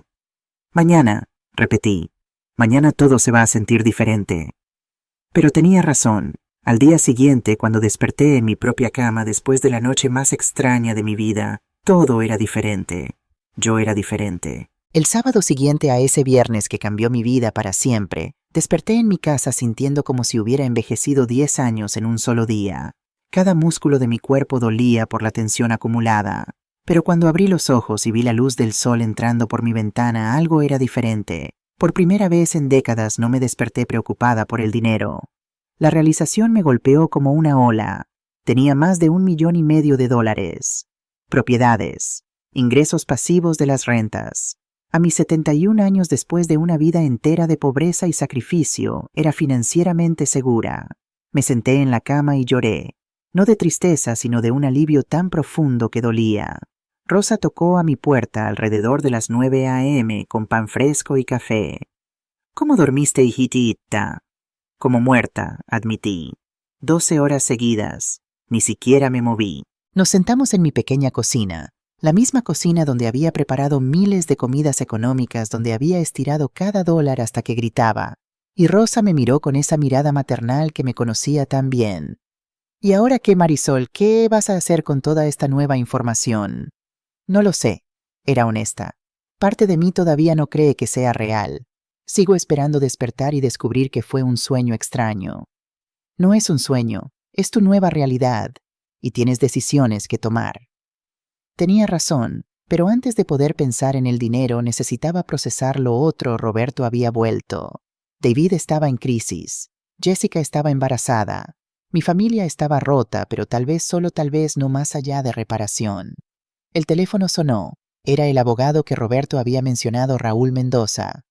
Mañana, repetí. Mañana todo se va a sentir diferente. Pero tenía razón. Al día siguiente, cuando desperté en mi propia cama después de la noche más extraña de mi vida, todo era diferente. Yo era diferente. El sábado siguiente a ese viernes que cambió mi vida para siempre, desperté en mi casa sintiendo como si hubiera envejecido 10 años en un solo día. Cada músculo de mi cuerpo dolía por la tensión acumulada. Pero cuando abrí los ojos y vi la luz del sol entrando por mi ventana, algo era diferente. Por primera vez en décadas no me desperté preocupada por el dinero. La realización me golpeó como una ola. Tenía más de $1,5 millones de dólares. Propiedades. Ingresos pasivos de las rentas. A mis 71 años después de una vida entera de pobreza y sacrificio, era financieramente segura. Me senté en la cama y lloré. No de tristeza, sino de un alivio tan profundo que dolía. Rosa tocó a mi puerta alrededor de las 9 a.m. con pan fresco y café. ¿Cómo dormiste, hijitita? Como muerta, admití. 12 horas seguidas. Ni siquiera me moví. Nos sentamos en mi pequeña cocina, la misma cocina donde había preparado miles de comidas económicas, donde había estirado cada dólar hasta que gritaba. Y Rosa me miró con esa mirada maternal que me conocía tan bien. ¿Y ahora qué, Marisol? ¿Qué vas a hacer con toda esta nueva información? No lo sé, era honesta. Parte de mí todavía no cree que sea real. Sigo esperando despertar y descubrir que fue un sueño extraño. No es un sueño, es tu nueva realidad, y tienes decisiones que tomar. Tenía razón, pero antes de poder pensar en el dinero necesitaba procesar lo otro. Roberto había vuelto. David estaba en crisis. Jessica estaba embarazada. Mi familia estaba rota, pero tal vez, solo tal vez, no más allá de reparación. El teléfono sonó. Era el abogado que Roberto había mencionado, Raúl Mendoza.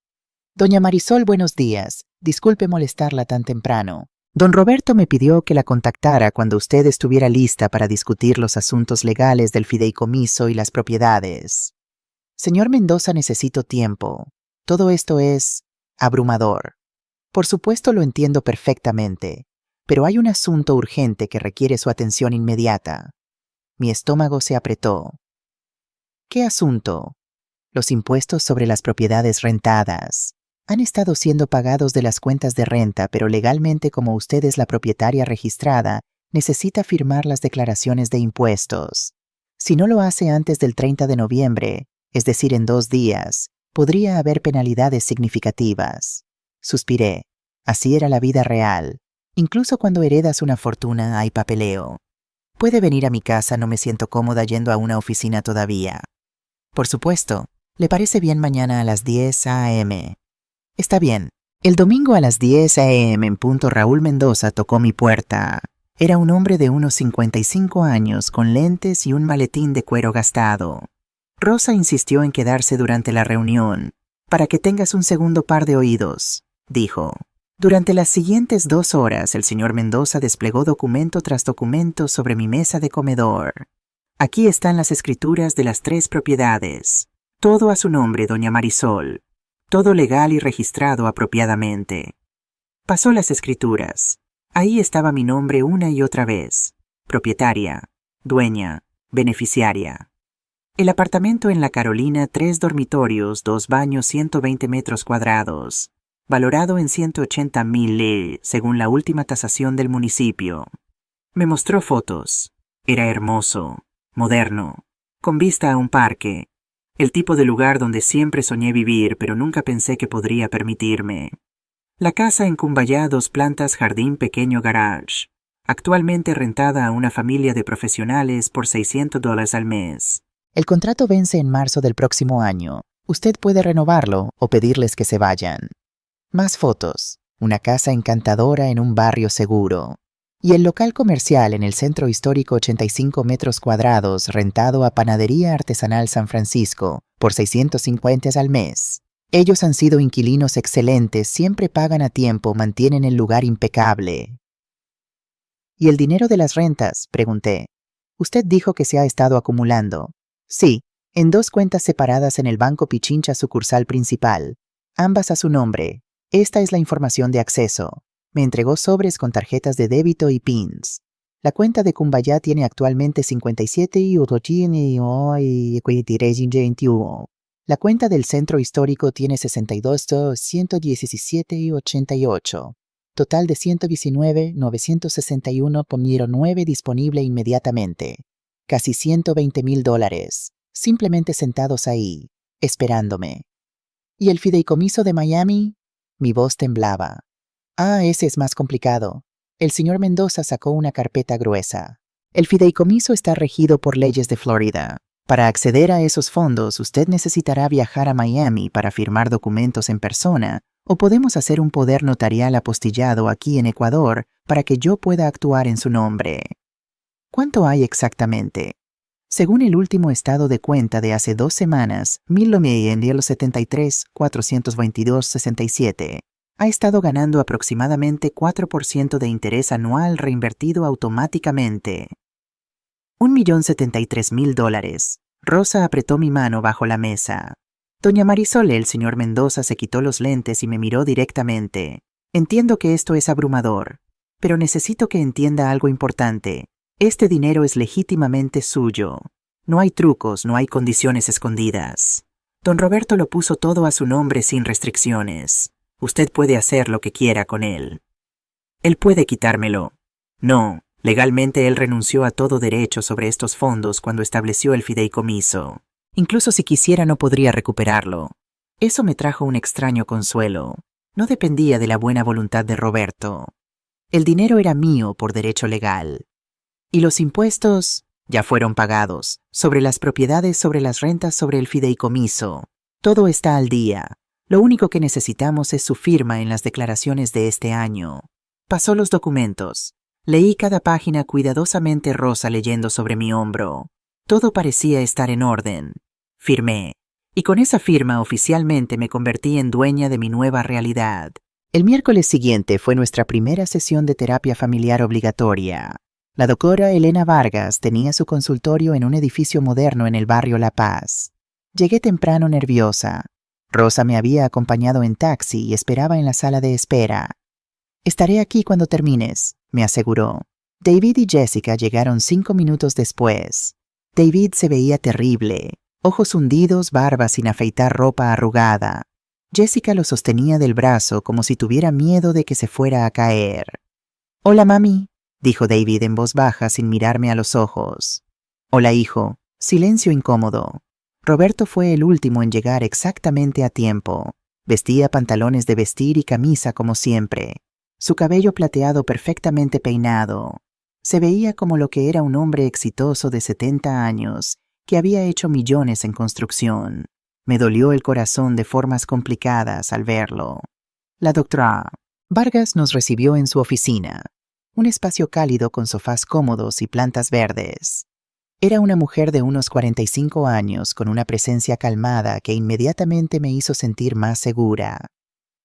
Doña Marisol, buenos días. Disculpe molestarla tan temprano. Don Roberto me pidió que la contactara cuando usted estuviera lista para discutir los asuntos legales del fideicomiso y las propiedades. Señor Mendoza, necesito tiempo. Todo esto es abrumador. Por supuesto lo entiendo perfectamente, pero hay un asunto urgente que requiere su atención inmediata. Mi estómago se apretó. ¿Qué asunto? Los impuestos sobre las propiedades rentadas. Han estado siendo pagados de las cuentas de renta, pero legalmente, como usted es la propietaria registrada, necesita firmar las declaraciones de impuestos. Si no lo hace antes del 30 de noviembre, es decir, en 2 días, podría haber penalidades significativas. Suspiré. Así era la vida real. Incluso cuando heredas una fortuna hay papeleo. Puede venir a mi casa, no me siento cómoda yendo a una oficina todavía. Por supuesto. ¿Le parece bien mañana a las 10 a.m.? Está bien. El domingo a las 10 a.m. en punto, Raúl Mendoza tocó mi puerta. Era un hombre de unos 55 años, con lentes y un maletín de cuero gastado. Rosa insistió en quedarse durante la reunión, para que tengas un segundo par de oídos, dijo. Durante las siguientes 2 horas, el señor Mendoza desplegó documento tras documento sobre mi mesa de comedor. Aquí están las escrituras de las 3 propiedades. Todo a su nombre, doña Marisol. Todo legal y registrado apropiadamente. Pasó las escrituras. Ahí estaba mi nombre una y otra vez. Propietaria, dueña, beneficiaria. El apartamento en la Carolina, 3 dormitorios, 2 baños, 120 metros cuadrados. Valorado en 180,000 según la última tasación del municipio. Me mostró fotos. Era hermoso, moderno, con vista a un parque, el tipo de lugar donde siempre soñé vivir, pero nunca pensé que podría permitirme. La casa en Cumbayá, 2 plantas, jardín, pequeño garage, actualmente rentada a una familia de profesionales por $600 al mes. El contrato vence en marzo del próximo año. Usted puede renovarlo o pedirles que se vayan. Más fotos. Una casa encantadora en un barrio seguro. Y el local comercial en el centro histórico, 85 metros cuadrados, rentado a Panadería Artesanal San Francisco por $650 al mes. Ellos han sido inquilinos excelentes, siempre pagan a tiempo, mantienen el lugar impecable. ¿Y el dinero de las rentas?, pregunté. Usted dijo que se ha estado acumulando. Sí, en 2 cuentas separadas en el Banco Pichincha sucursal principal, ambas a su nombre. Esta es la información de acceso. Me entregó sobres con tarjetas de débito y PINs. La cuenta de Cumbayá tiene actualmente 57 y 21. La cuenta del centro histórico tiene 62, 117 y 88. Total de 119, 961, ponieron 9 disponible inmediatamente. Casi $120,000. Simplemente sentados ahí, esperándome. ¿Y el fideicomiso de Miami? Mi voz temblaba. Ah, ese es más complicado. El señor Mendoza sacó una carpeta gruesa. El fideicomiso está regido por leyes de Florida. Para acceder a esos fondos, usted necesitará viajar a Miami para firmar documentos en persona, o podemos hacer un poder notarial apostillado aquí en Ecuador para que yo pueda actuar en su nombre. ¿Cuánto hay exactamente? Según el último estado de cuenta de hace 2 semanas, 1.973.422.67, ha estado ganando aproximadamente 4% de interés anual reinvertido automáticamente. $1.073.000. Rosa apretó mi mano bajo la mesa. Doña Marisol, el señor Mendoza se quitó los lentes y me miró directamente. Entiendo que esto es abrumador, pero necesito que entienda algo importante. Este dinero es legítimamente suyo. No hay trucos, no hay condiciones escondidas. Don Roberto lo puso todo a su nombre sin restricciones. Usted puede hacer lo que quiera con él. Él puede quitármelo. No, legalmente él renunció a todo derecho sobre estos fondos cuando estableció el fideicomiso. Incluso si quisiera no podría recuperarlo. Eso me trajo un extraño consuelo. No dependía de la buena voluntad de Roberto. El dinero era mío por derecho legal. Y los impuestos ya fueron pagados, sobre las propiedades, sobre las rentas, sobre el fideicomiso. Todo está al día. Lo único que necesitamos es su firma en las declaraciones de este año. Pasó los documentos. Leí cada página cuidadosamente, Rosa leyendo sobre mi hombro. Todo parecía estar en orden. Firmé. Y con esa firma oficialmente me convertí en dueña de mi nueva realidad. El miércoles siguiente fue nuestra primera sesión de terapia familiar obligatoria. La doctora Elena Vargas tenía su consultorio en un edificio moderno en el barrio La Paz. Llegué temprano nerviosa. Rosa me había acompañado en taxi y esperaba en la sala de espera. Estaré aquí cuando termines, me aseguró. David y Jessica llegaron 5 minutos después. David se veía terrible, ojos hundidos, barba sin afeitar, ropa arrugada. Jessica lo sostenía del brazo como si tuviera miedo de que se fuera a caer. «Hola, mami», dijo David en voz baja sin mirarme a los ojos. «Hola, hijo». Silencio incómodo. Roberto fue el último en llegar exactamente a tiempo. Vestía pantalones de vestir y camisa como siempre. Su cabello plateado perfectamente peinado. Se veía como lo que era un hombre exitoso de 70 años, que había hecho millones en construcción. Me dolió el corazón de formas complicadas al verlo. La doctora Vargas nos recibió en su oficina. Un espacio cálido con sofás cómodos y plantas verdes. Era una mujer de unos 45 años con una presencia calmada que inmediatamente me hizo sentir más segura.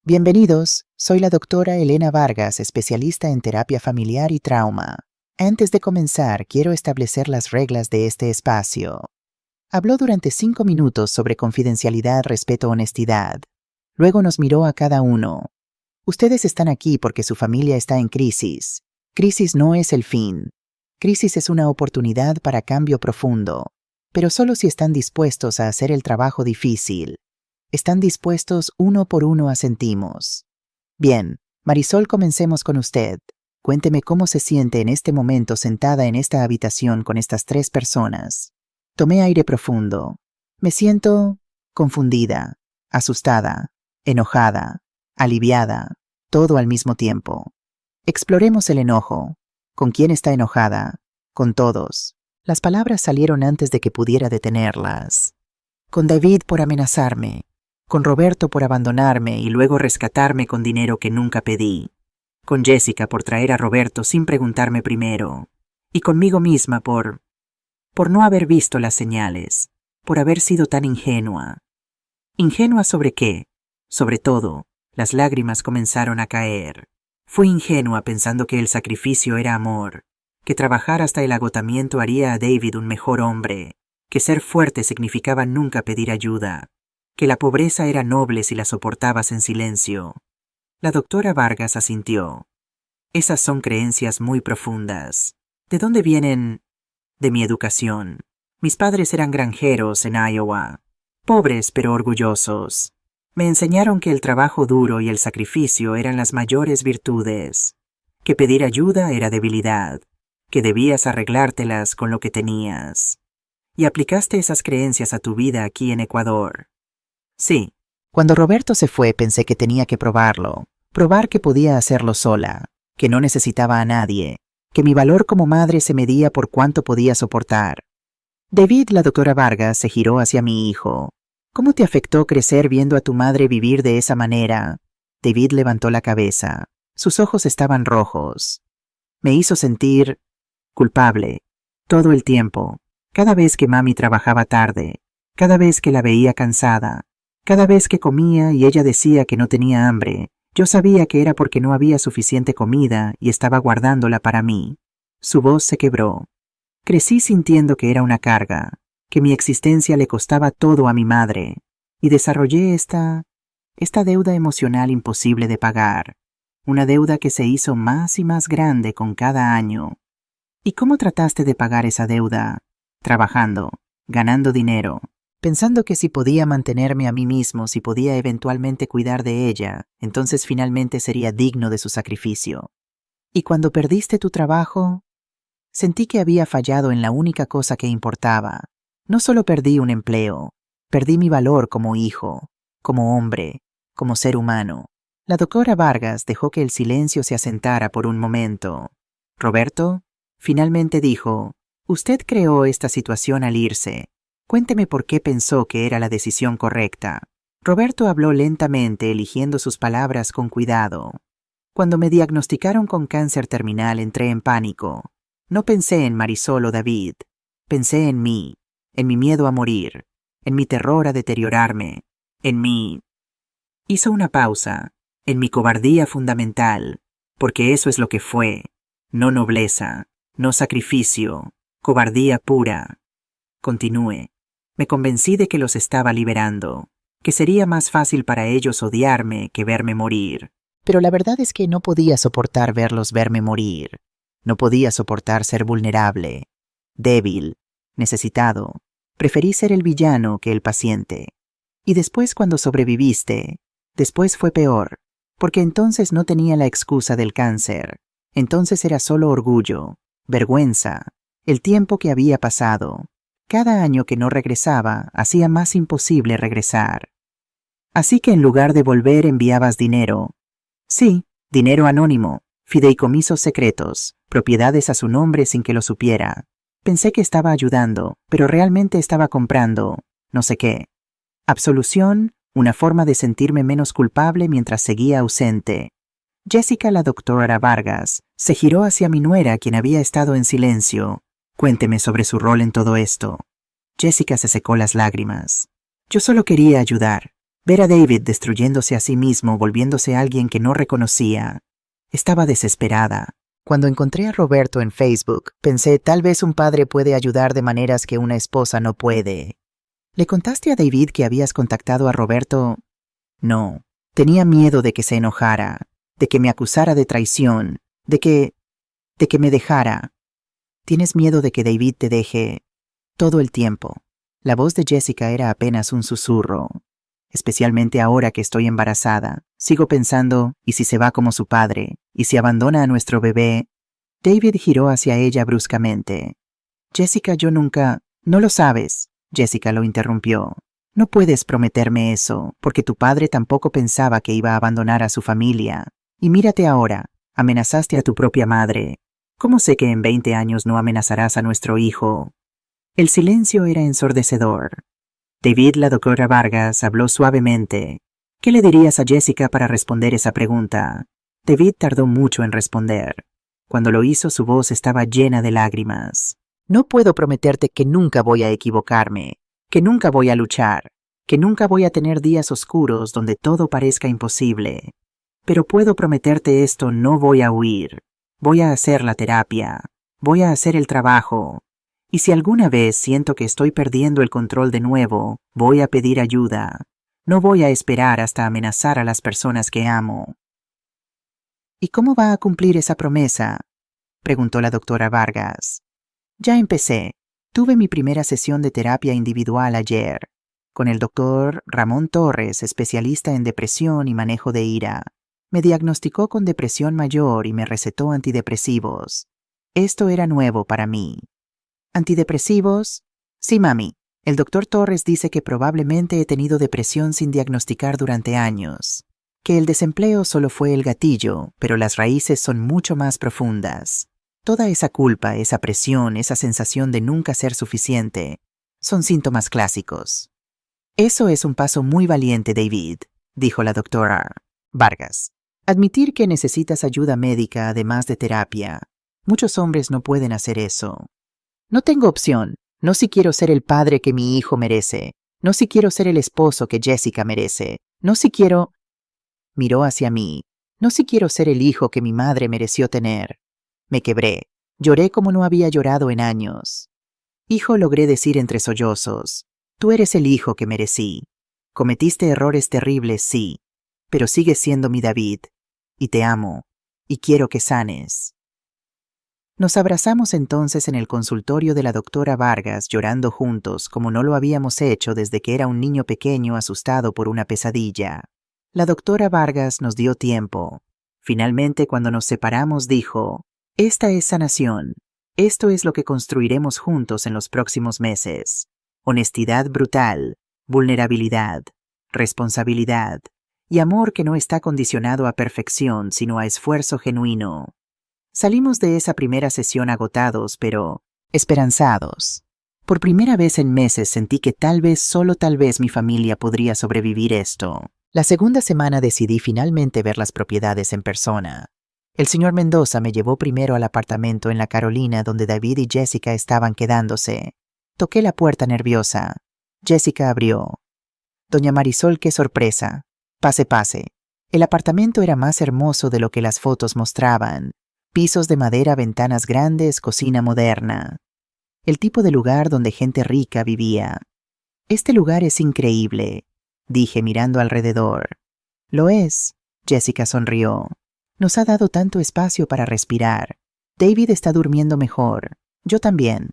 Bienvenidos, soy la doctora Elena Vargas, especialista en terapia familiar y trauma. Antes de comenzar, quiero establecer las reglas de este espacio. Habló durante 5 minutos sobre confidencialidad, respeto, honestidad. Luego nos miró a cada uno. Ustedes están aquí porque su familia está en crisis. Crisis no es el fin. Crisis es una oportunidad para cambio profundo, pero solo si están dispuestos a hacer el trabajo difícil. Están dispuestos uno por uno, asentimos. Bien, Marisol, comencemos con usted. Cuénteme cómo se siente en este momento sentada en esta habitación con estas 3 personas. Tomé aire profundo. Me siento confundida, asustada, enojada, aliviada, todo al mismo tiempo. Exploremos el enojo. ¿Con quién está enojada? Con todos. Las palabras salieron antes de que pudiera detenerlas. Con David por amenazarme, con Roberto por abandonarme y luego rescatarme con dinero que nunca pedí, con Jessica por traer a Roberto sin preguntarme primero, y conmigo misma por no haber visto las señales, por haber sido tan ingenua. ¿Ingenua sobre qué? Sobre todo, las lágrimas comenzaron a caer. Fui ingenua pensando que el sacrificio era amor, que trabajar hasta el agotamiento haría a David un mejor hombre, que ser fuerte significaba nunca pedir ayuda, que la pobreza era noble si la soportabas en silencio. La doctora Vargas asintió. Esas son creencias muy profundas. ¿De dónde vienen? De mi educación. Mis padres eran granjeros en Iowa, pobres pero orgullosos. Me enseñaron que el trabajo duro y el sacrificio eran las mayores virtudes, que pedir ayuda era debilidad, que debías arreglártelas con lo que tenías. ¿Y aplicaste esas creencias a tu vida aquí en Ecuador? Sí. Cuando Roberto se fue pensé que tenía que probarlo, probar que podía hacerlo sola, que no necesitaba a nadie, que mi valor como madre se medía por cuánto podía soportar. David, la doctora Vargas, se giró hacia mi hijo. ¿Cómo te afectó crecer viendo a tu madre vivir de esa manera? David levantó la cabeza. Sus ojos estaban rojos. Me hizo sentir culpable, todo el tiempo, cada vez que mami trabajaba tarde, cada vez que la veía cansada, cada vez que comía y ella decía que no tenía hambre. Yo sabía que era porque no había suficiente comida y estaba guardándola para mí. Su voz se quebró. Crecí sintiendo que era una carga, que mi existencia le costaba todo a mi madre, y desarrollé esta deuda emocional imposible de pagar, una deuda que se hizo más y más grande con cada año. ¿Y cómo trataste de pagar esa deuda? Trabajando, ganando dinero, pensando que si podía mantenerme a mí mismo, si podía eventualmente cuidar de ella, entonces finalmente sería digno de su sacrificio. Y cuando perdiste tu trabajo, sentí que había fallado en la única cosa que importaba. No solo perdí un empleo, perdí mi valor como hijo, como hombre, como ser humano. La doctora Vargas dejó que el silencio se asentara por un momento. Roberto, finalmente dijo, usted creó esta situación al irse. Cuénteme por qué pensó que era la decisión correcta. Roberto habló lentamente, eligiendo sus palabras con cuidado. Cuando me diagnosticaron con cáncer terminal entré en pánico. No pensé en Marisol o David. Pensé en mí, en mi miedo a morir, en mi terror a deteriorarme, en mi... Hizo una pausa, en mi cobardía fundamental, porque eso es lo que fue. No nobleza, no sacrificio, cobardía pura. Continúe. Me convencí de que los estaba liberando, que sería más fácil para ellos odiarme que verme morir. Pero la verdad es que no podía soportar verlos verme morir. No podía soportar ser vulnerable, débil, necesitado. Preferí ser el villano que el paciente. Y después cuando sobreviviste, después fue peor, porque entonces no tenía la excusa del cáncer. Entonces era solo orgullo, vergüenza, el tiempo que había pasado. Cada año que no regresaba hacía más imposible regresar. Así que en lugar de volver enviabas dinero. Sí, dinero anónimo, fideicomisos secretos, propiedades a su nombre sin que lo supiera. Pensé que estaba ayudando, pero realmente estaba comprando, no sé qué. Absolución, una forma de sentirme menos culpable mientras seguía ausente. Jessica, la doctora Vargas, se giró hacia mi nuera, quien había estado en silencio. Cuénteme sobre su rol en todo esto. Jessica se secó las lágrimas. Yo solo quería ayudar. Ver a David destruyéndose a sí mismo, volviéndose alguien que no reconocía. Estaba desesperada. Cuando encontré a Roberto en Facebook, pensé tal vez un padre puede ayudar de maneras que una esposa no puede. ¿Le contaste a David que habías contactado a Roberto? No. Tenía miedo de que se enojara, de que me acusara de traición, de que me dejara. ¿Tienes miedo de que David te deje? Todo el tiempo. La voz de Jessica era apenas un susurro. especialmente ahora que estoy embarazada. Sigo pensando, ¿y si se va como su padre? ¿Y si abandona a nuestro bebé? David giró hacia ella bruscamente. Jessica, yo nunca... No lo sabes, Jessica lo interrumpió. No puedes prometerme eso, porque tu padre tampoco pensaba que iba a abandonar a su familia. Y mírate ahora, amenazaste a tu propia madre. ¿Cómo sé que en 20 años no amenazarás a nuestro hijo? El silencio era ensordecedor. David, la doctora Vargas, habló suavemente. ¿Qué le dirías a Jessica para responder esa pregunta? David tardó mucho en responder. Cuando lo hizo, su voz estaba llena de lágrimas. No puedo prometerte que nunca voy a equivocarme, que nunca voy a luchar, que nunca voy a tener días oscuros donde todo parezca imposible. Pero puedo prometerte esto, no voy a huir. Voy a hacer la terapia. Voy a hacer el trabajo. Y si alguna vez siento que estoy perdiendo el control de nuevo, voy a pedir ayuda. No voy a esperar hasta amenazar a las personas que amo. ¿Y cómo va a cumplir esa promesa?, preguntó la doctora Vargas. Ya empecé. Tuve mi primera sesión de terapia individual ayer, con el doctor Ramón Torres, especialista en depresión y manejo de ira. Me diagnosticó con depresión mayor y me recetó antidepresivos. Esto era nuevo para mí. ¿Antidepresivos? Sí, mami. El doctor Torres dice que probablemente he tenido depresión sin diagnosticar durante años. Que el desempleo solo fue el gatillo, pero las raíces son mucho más profundas. Toda esa culpa, esa presión, esa sensación de nunca ser suficiente, son síntomas clásicos. Eso es un paso muy valiente, David, dijo la doctora Vargas. Admitir que necesitas ayuda médica además de terapia. Muchos hombres no pueden hacer eso. No tengo opción. No si quiero ser el padre que mi hijo merece. No si quiero ser el esposo que Jessica merece. No si quiero... Miró hacia mí. No si quiero ser el hijo que mi madre mereció tener. Me quebré. Lloré como no había llorado en años. Hijo, logré decir entre sollozos. Tú eres el hijo que merecí. Cometiste errores terribles, sí. Pero sigues siendo mi David. Y te amo. Y quiero que sanes. Nos abrazamos entonces en el consultorio de la doctora Vargas, llorando juntos como no lo habíamos hecho desde que era un niño pequeño asustado por una pesadilla. La doctora Vargas nos dio tiempo. Finalmente, cuando nos separamos, dijo: Esta es sanación. Esto es lo que construiremos juntos en los próximos meses. Honestidad brutal, vulnerabilidad, responsabilidad y amor que no está condicionado a perfección, sino a esfuerzo genuino. Salimos de esa primera sesión agotados, pero esperanzados. Por primera vez en meses sentí que tal vez, solo tal vez, mi familia podría sobrevivir esto. La segunda semana decidí finalmente ver las propiedades en persona. El señor Mendoza me llevó primero al apartamento en la Carolina donde David y Jessica estaban quedándose. Toqué la puerta nerviosa. Jessica abrió. Doña Marisol, qué sorpresa. Pase, pase. El apartamento era más hermoso de lo que las fotos mostraban. Pisos de madera, ventanas grandes, cocina moderna. El tipo de lugar donde gente rica vivía. Este lugar es increíble, dije mirando alrededor. Lo es, Jessica sonrió. Nos ha dado tanto espacio para respirar. David está durmiendo mejor. Yo también.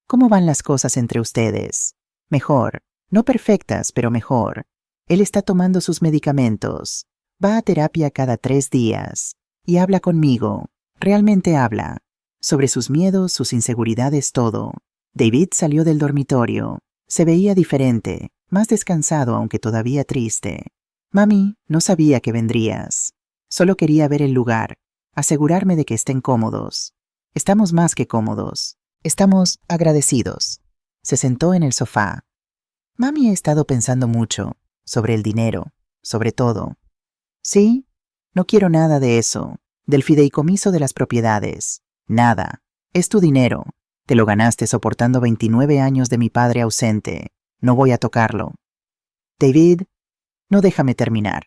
¿Cómo van las cosas entre ustedes? Mejor. No perfectas, pero mejor. Él está tomando sus medicamentos. Va a terapia cada 3 días. Y habla conmigo. Realmente habla. Sobre sus miedos, sus inseguridades, todo. David salió del dormitorio. Se veía diferente, más descansado aunque todavía triste. Mami, no sabía que vendrías. Solo quería ver el lugar, asegurarme de que estén cómodos. Estamos más que cómodos. Estamos agradecidos. Se sentó en el sofá. Mami, he estado pensando mucho, sobre el dinero, sobre todo. ¿Sí? No quiero nada de eso, del fideicomiso de las propiedades. Nada. Es tu dinero. Te lo ganaste soportando 29 años de mi padre ausente. No voy a tocarlo. David, no, déjame terminar.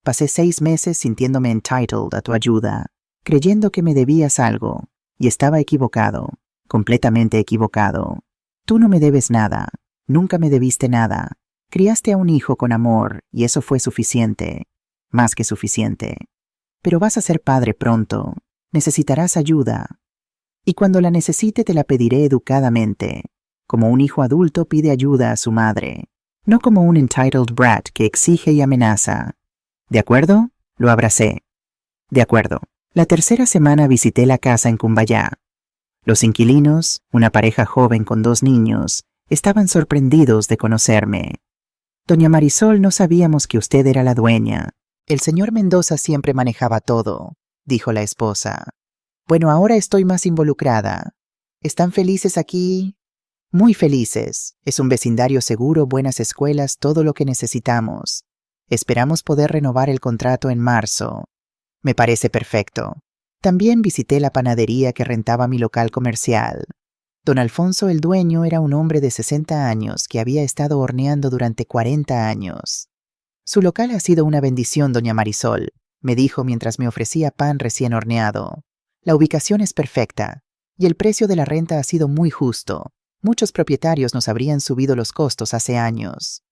Pasé 6 meses sintiéndome entitled a tu ayuda, creyendo que me debías algo, y estaba equivocado, completamente equivocado. Tú no me debes nada, nunca me debiste nada. Criaste a un hijo con amor, y eso fue suficiente, más que suficiente. Pero vas a ser padre pronto, necesitarás ayuda. Y cuando la necesite te la pediré educadamente, como un hijo adulto pide ayuda a su madre. no como un entitled brat que exige y amenaza. ¿De acuerdo? Lo abracé. De acuerdo. La tercera semana visité la casa en Cumbayá. Los inquilinos, una pareja joven con 2 niños, estaban sorprendidos de conocerme. Doña Marisol, no sabíamos que usted era la dueña. El señor Mendoza siempre manejaba todo, dijo la esposa. Bueno, ahora estoy más involucrada. ¿Están felices aquí? Muy felices. Es un vecindario seguro, buenas escuelas, todo lo que necesitamos. Esperamos poder renovar el contrato en marzo. Me parece perfecto. También visité la panadería que rentaba mi local comercial. Don Alfonso, el dueño, era un hombre de 60 años que había estado horneando durante 40 años. Su local ha sido una bendición, doña Marisol, me dijo mientras me ofrecía pan recién horneado. La ubicación es perfecta y el precio de la renta ha sido muy justo. Muchos propietarios nos habrían subido los costos hace años.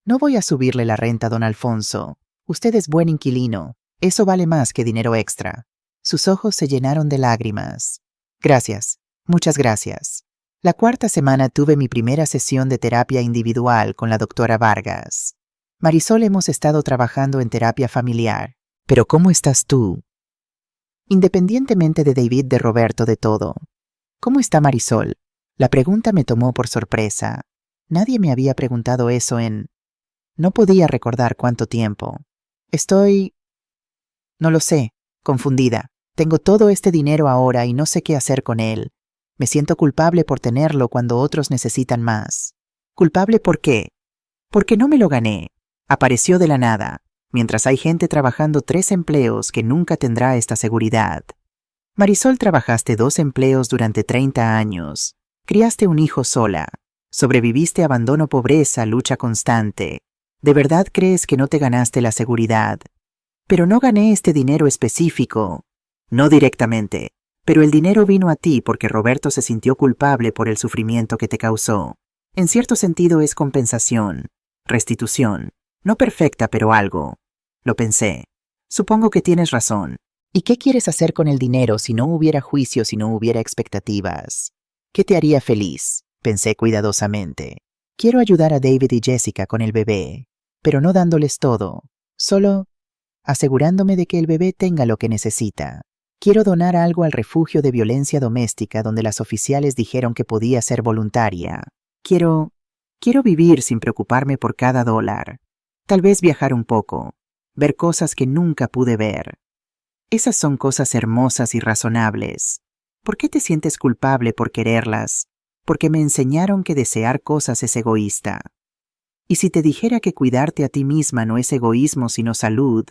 No voy a subirle la renta, don Alfonso. Usted es buen inquilino. Eso vale más que dinero extra. Sus ojos se llenaron de lágrimas. Gracias. Muchas gracias. La cuarta semana tuve mi primera sesión de terapia individual con la doctora Vargas. Marisol, hemos estado trabajando en terapia familiar. Pero ¿cómo estás tú? Independientemente de David, de Roberto, de todo. ¿Cómo está Marisol? La pregunta me tomó por sorpresa. Nadie me había preguntado eso en... No podía recordar cuánto tiempo. Estoy... No lo sé, confundida. Tengo todo este dinero ahora y no sé qué hacer con él. Me siento culpable por tenerlo cuando otros necesitan más. ¿Culpable por qué? Porque no me lo gané. Apareció de la nada, mientras hay gente trabajando 3 empleos que nunca tendrá esta seguridad. Marisol, trabajaste 2 empleos durante 30 años. Criaste un hijo sola. Sobreviviste a abandono, pobreza, lucha constante. ¿De verdad crees que no te ganaste la seguridad? Pero no gané este dinero específico. No directamente. Pero el dinero vino a ti porque Roberto se sintió culpable por el sufrimiento que te causó. En cierto sentido es compensación, restitución. No perfecta, pero algo. Lo pensé. Supongo que tienes razón. ¿Y qué quieres hacer con el dinero si no hubiera juicio, si no hubiera expectativas? ¿Qué te haría feliz? Pensé cuidadosamente. Quiero ayudar a David y Jessica con el bebé, pero no dándoles todo, solo asegurándome de que el bebé tenga lo que necesita. Quiero donar algo al refugio de violencia doméstica donde las oficiales dijeron que podía ser voluntaria. Quiero vivir sin preocuparme por cada dólar. Tal vez viajar un poco, ver cosas que nunca pude ver. Esas son cosas hermosas y razonables. ¿Por qué te sientes culpable por quererlas? Porque me enseñaron que desear cosas es egoísta. Y si te dijera que cuidarte a ti misma no es egoísmo sino salud,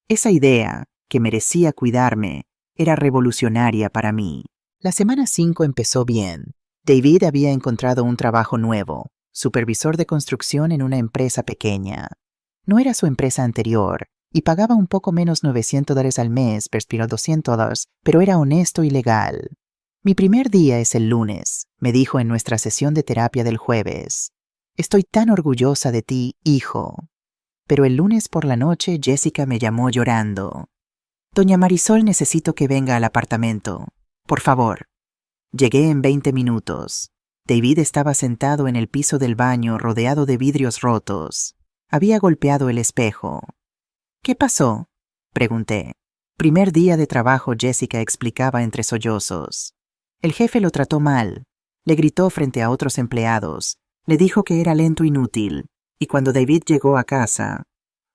esa idea, que merecía cuidarme, era revolucionaria para mí. La semana 5 empezó bien. David había encontrado un trabajo nuevo, supervisor de construcción en una empresa pequeña. No era su empresa anterior, y pagaba un poco menos $900 al mes versus $200, pero era honesto y legal. Mi primer día es el lunes, me dijo en nuestra sesión de terapia del jueves. Estoy tan orgullosa de ti, hijo. Pero el lunes por la noche Jessica me llamó llorando. Doña Marisol, necesito que venga al apartamento. Por favor. Llegué en 20 minutos. David estaba sentado en el piso del baño rodeado de vidrios rotos. Había golpeado el espejo. ¿Qué pasó?, pregunté. Primer día de trabajo, Jessica explicaba entre sollozos. El jefe lo trató mal. Le gritó frente a otros empleados. Le dijo que era lento, inútil. Y cuando David llegó a casa,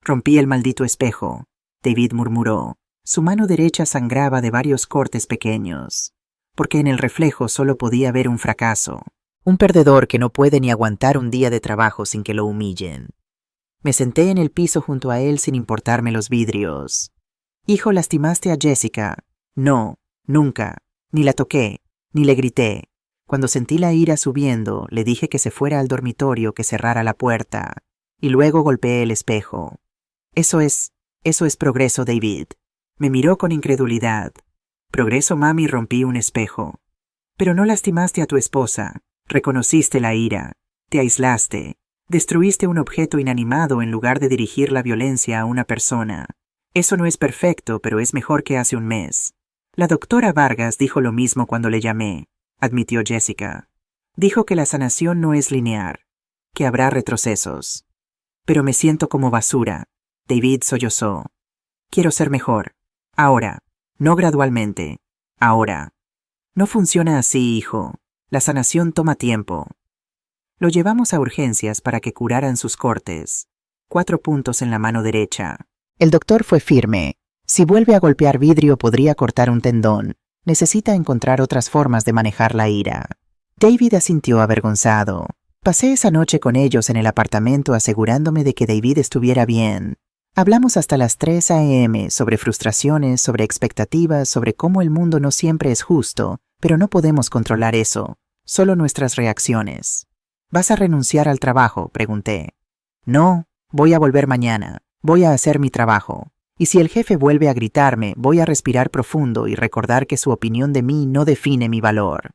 rompí el maldito espejo. David murmuró. Su mano derecha sangraba de varios cortes pequeños, porque en el reflejo solo podía ver un fracaso. Un perdedor que no puede ni aguantar un día de trabajo sin que lo humillen. Me senté en el piso junto a él sin importarme los vidrios. Hijo, ¿lastimaste a Jessica? No, nunca. Ni la toqué, ni le grité. Cuando sentí la ira subiendo, le dije que se fuera al dormitorio, que cerrara la puerta, y luego golpeé el espejo. Eso es progreso, David. Me miró con incredulidad. Progreso, mami, rompí un espejo. Pero no lastimaste a tu esposa. Reconociste la ira. Te aislaste. Destruiste un objeto inanimado en lugar de dirigir la violencia a una persona. Eso no es perfecto, pero es mejor que hace un mes. La doctora Vargas dijo lo mismo cuando le llamé, admitió Jessica. Dijo que la sanación no es lineal. que habrá retrocesos. Pero me siento como basura. David sollozó. Quiero ser mejor. Ahora. No gradualmente. Ahora. No funciona así, hijo. La sanación toma tiempo. Lo llevamos a urgencias para que curaran sus cortes. 4 puntos en la mano derecha. El doctor fue firme. Si vuelve a golpear vidrio podría cortar un tendón. Necesita encontrar otras formas de manejar la ira. David asintió avergonzado. Pasé esa noche con ellos en el apartamento asegurándome de que David estuviera bien. Hablamos hasta las 3 a.m. sobre frustraciones, sobre expectativas, sobre cómo el mundo no siempre es justo, pero no podemos controlar eso, solo nuestras reacciones. ¿Vas a renunciar al trabajo?, pregunté. No, voy a volver mañana, voy a hacer mi trabajo. Y si el jefe vuelve a gritarme, voy a respirar profundo y recordar que su opinión de mí no define mi valor.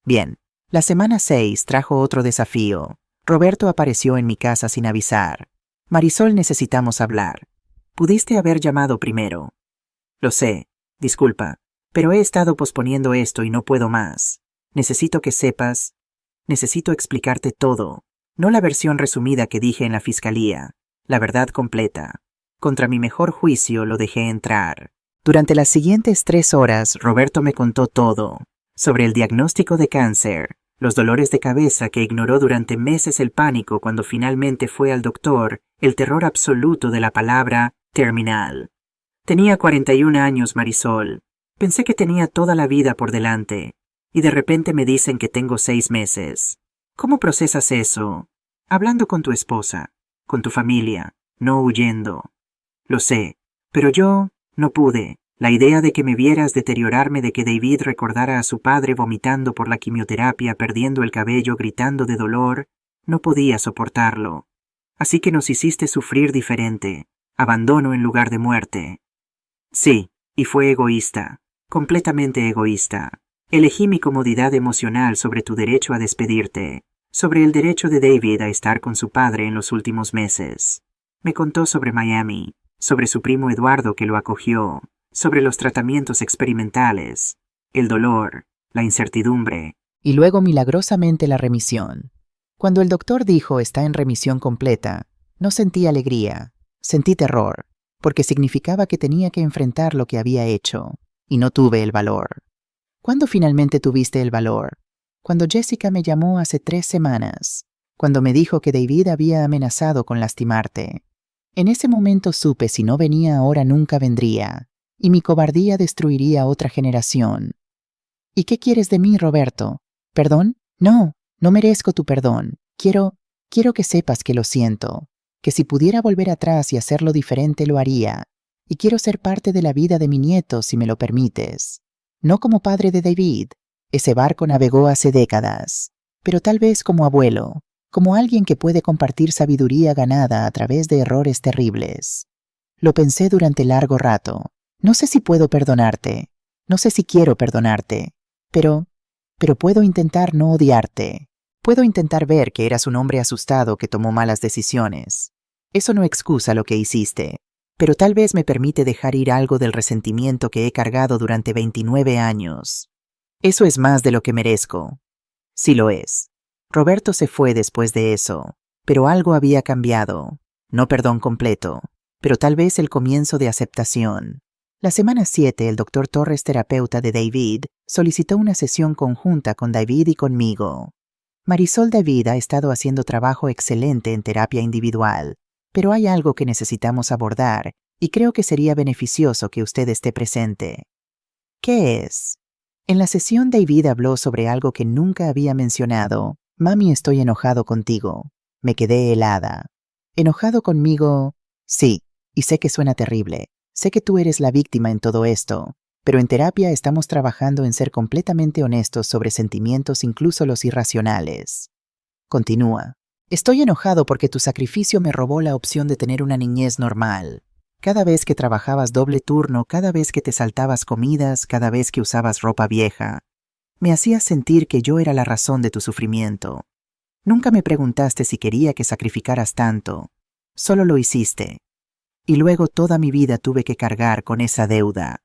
Bien, la semana 6 trajo otro desafío. Roberto apareció en mi casa sin avisar. Marisol, necesitamos hablar. Pudiste haber llamado primero. Lo sé, disculpa, pero he estado posponiendo esto y no puedo más. Necesito que sepas. Necesito explicarte todo. No la versión resumida que dije en la fiscalía, la verdad completa. Contra mi mejor juicio lo dejé entrar. Durante las siguientes 3 horas, Roberto me contó todo. Sobre el diagnóstico de cáncer, los dolores de cabeza que ignoró durante meses, el pánico cuando finalmente fue al doctor, el terror absoluto de la palabra terminal. Tenía 41 años, Marisol. Pensé que tenía toda la vida por delante. Y de repente me dicen que tengo 6 meses. ¿Cómo procesas eso? Hablando con tu esposa, con tu familia, no huyendo. Lo sé, pero yo no pude. La idea de que me vieras deteriorarme, de que David recordara a su padre vomitando por la quimioterapia, perdiendo el cabello, gritando de dolor, no podía soportarlo. Así que nos hiciste sufrir diferente, abandono en lugar de muerte. Sí, y fue egoísta, completamente egoísta. Elegí mi comodidad emocional sobre tu derecho a despedirte, sobre el derecho de David a estar con su padre en los últimos meses. Me contó sobre Miami, sobre su primo Eduardo que lo acogió, sobre los tratamientos experimentales, el dolor, la incertidumbre. Y luego milagrosamente la remisión. Cuando el doctor dijo está en remisión completa, no sentí alegría, sentí terror, porque significaba que tenía que enfrentar lo que había hecho, y no tuve el valor. ¿Cuándo finalmente tuviste el valor? Cuando Jessica me llamó hace 3 semanas, cuando me dijo que David había amenazado con lastimarte. En ese momento supe si no venía ahora nunca vendría, y mi cobardía destruiría otra generación. ¿Y qué quieres de mí, Roberto? ¿Perdón? No, no merezco tu perdón. Quiero que sepas que lo siento, que si pudiera volver atrás y hacerlo diferente lo haría, y quiero ser parte de la vida de mi nieto si me lo permites. No como padre de David, ese barco navegó hace décadas, pero tal vez como abuelo, como alguien que puede compartir sabiduría ganada a través de errores terribles. Lo pensé durante largo rato. No sé si puedo perdonarte, no sé si quiero perdonarte, pero puedo intentar no odiarte. Puedo intentar ver que eras un hombre asustado que tomó malas decisiones. Eso no excusa lo que hiciste, pero tal vez me permite dejar ir algo del resentimiento que he cargado durante 29 años. Eso es más de lo que merezco. Sí lo es. Roberto se fue después de eso, pero algo había cambiado. No perdón completo, pero tal vez el comienzo de aceptación. La semana 7, el Dr. Torres, terapeuta de David, solicitó una sesión conjunta con David y conmigo. Marisol, David ha estado haciendo trabajo excelente en terapia individual, pero hay algo que necesitamos abordar y creo que sería beneficioso que usted esté presente. ¿Qué es? En la sesión David habló sobre algo que nunca había mencionado. Mami, estoy enojado contigo. Me quedé helada. ¿Enojado conmigo? Sí, y sé que suena terrible. Sé que tú eres la víctima en todo esto, pero en terapia estamos trabajando en ser completamente honestos sobre sentimientos, incluso los irracionales. Continúa. Estoy enojado porque tu sacrificio me robó la opción de tener una niñez normal. Cada vez que trabajabas doble turno, cada vez que te saltabas comidas, cada vez que usabas ropa vieja, me hacías sentir que yo era la razón de tu sufrimiento. Nunca me preguntaste si quería que sacrificaras tanto. Solo lo hiciste. Y luego toda mi vida tuve que cargar con esa deuda.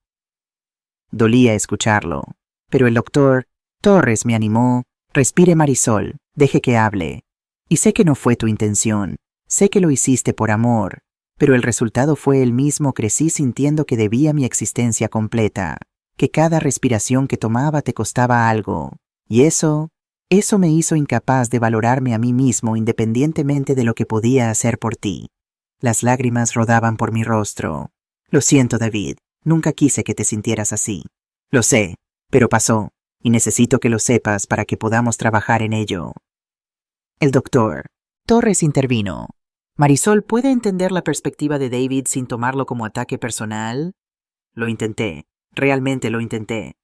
Dolía escucharlo, pero el doctor Torres me animó. Respire, Marisol, deje que hable. Y sé que no fue tu intención, sé que lo hiciste por amor, pero el resultado fue el mismo. Crecí sintiendo que debía mi existencia completa, que cada respiración que tomaba te costaba algo, y eso me hizo incapaz de valorarme a mí mismo independientemente de lo que podía hacer por ti. Las lágrimas rodaban por mi rostro. Lo siento, David, nunca quise que te sintieras así. Lo sé, pero pasó, y necesito que lo sepas para que podamos trabajar en ello. El doctor Torres intervino. Marisol, ¿puede entender la perspectiva de David sin tomarlo como ataque personal? Lo intenté, realmente lo intenté.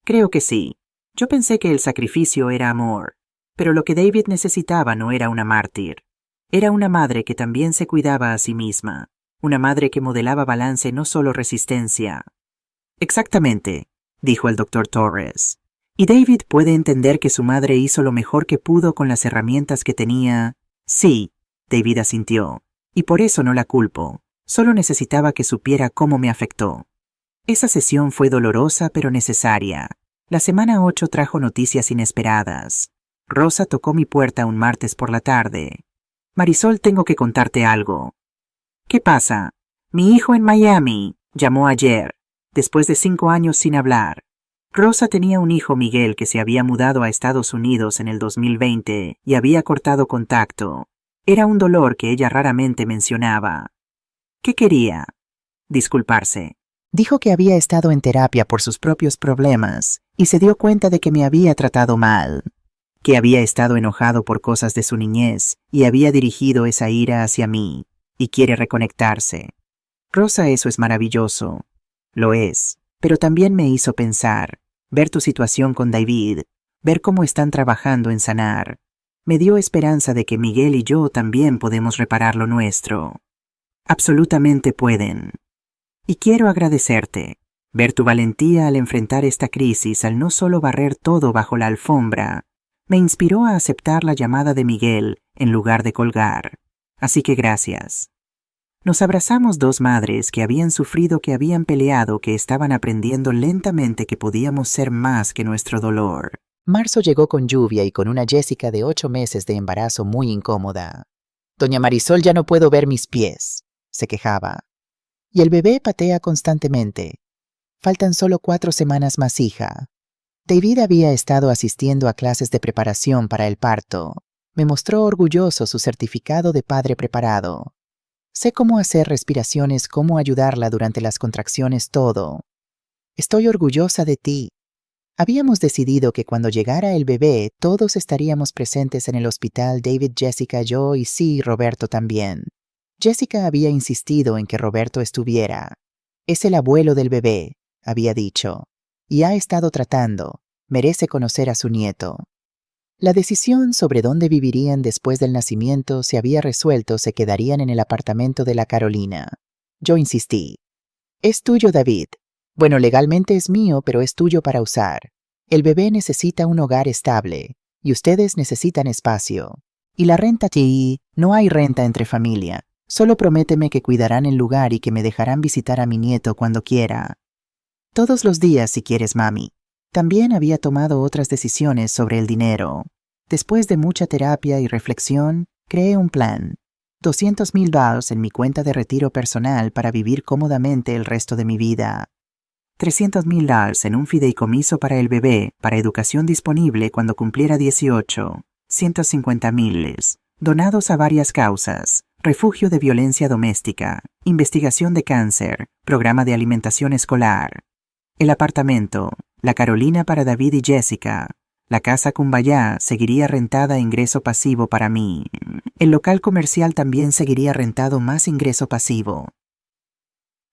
Creo que sí. Yo pensé que el sacrificio era amor, pero lo que David necesitaba no era una mártir. Era una madre que también se cuidaba a sí misma, una madre que modelaba balance, no solo resistencia. Exactamente, dijo el doctor Torres. ¿Y David puede entender que su madre hizo lo mejor que pudo con las herramientas que tenía? Sí, David asintió, y por eso no la culpo. Solo necesitaba que supiera cómo me afectó. Esa sesión fue dolorosa pero necesaria. La semana 8 trajo noticias inesperadas. Rosa tocó mi puerta un martes por la tarde. Marisol, tengo que contarte algo. ¿Qué pasa? Mi hijo en Miami llamó ayer, después de 5 años sin hablar. Rosa tenía un hijo, Miguel, que se había mudado a Estados Unidos en el 2020 y había cortado contacto. Era un dolor que ella raramente mencionaba. ¿Qué quería? Disculparse. Dijo que había estado en terapia por sus propios problemas y se dio cuenta de que me había tratado mal, que había estado enojado por cosas de su niñez y había dirigido esa ira hacia mí, y quiere reconectarse. Rosa, eso es maravilloso. Lo es, pero también me hizo pensar, ver tu situación con David, ver cómo están trabajando en sanar. Me dio esperanza de que Miguel y yo también podemos reparar lo nuestro. Absolutamente pueden. Y quiero agradecerte. Ver tu valentía al enfrentar esta crisis, al no solo barrer todo bajo la alfombra, me inspiró a aceptar la llamada de Miguel en lugar de colgar. Así que gracias. Nos abrazamos, dos madres que habían sufrido, que habían peleado, que estaban aprendiendo lentamente que podíamos ser más que nuestro dolor. Marzo llegó con lluvia y con una Jessica de 8 meses de embarazo muy incómoda. Doña Marisol, ya no puedo ver mis pies, se quejaba. Y el bebé patea constantemente. Faltan solo 4 semanas más, hija. David había estado asistiendo a clases de preparación para el parto. Me mostró orgulloso su certificado de padre preparado. Sé cómo hacer respiraciones, cómo ayudarla durante las contracciones, todo. Estoy orgullosa de ti. Habíamos decidido que cuando llegara el bebé, todos estaríamos presentes en el hospital, David, Jessica, yo y sí, Roberto también. Jessica había insistido en que Roberto estuviera. Es el abuelo del bebé, había dicho, y ha estado tratando. Merece conocer a su nieto. La decisión sobre dónde vivirían después del nacimiento se había resuelto, se quedarían en el apartamento de la Carolina. Yo insistí. Es tuyo, David. Bueno, legalmente es mío, pero es tuyo para usar. El bebé necesita un hogar estable, y ustedes necesitan espacio. Y la renta, sí, no hay renta entre familia. Solo prométeme que cuidarán el lugar y que me dejarán visitar a mi nieto cuando quiera. Todos los días, si quieres, mami. También había tomado otras decisiones sobre el dinero. Después de mucha terapia y reflexión, creé un plan. $200,000 en mi cuenta de retiro personal para vivir cómodamente el resto de mi vida. $300,000 en un fideicomiso para el bebé, para educación disponible cuando cumpliera 18. $150,000 donados a varias causas. Refugio de violencia doméstica, investigación de cáncer, programa de alimentación escolar. El apartamento, la Carolina para David y Jessica. La casa Cumbayá seguiría rentada a ingreso pasivo para mí. El local comercial también seguiría rentado, más ingreso pasivo.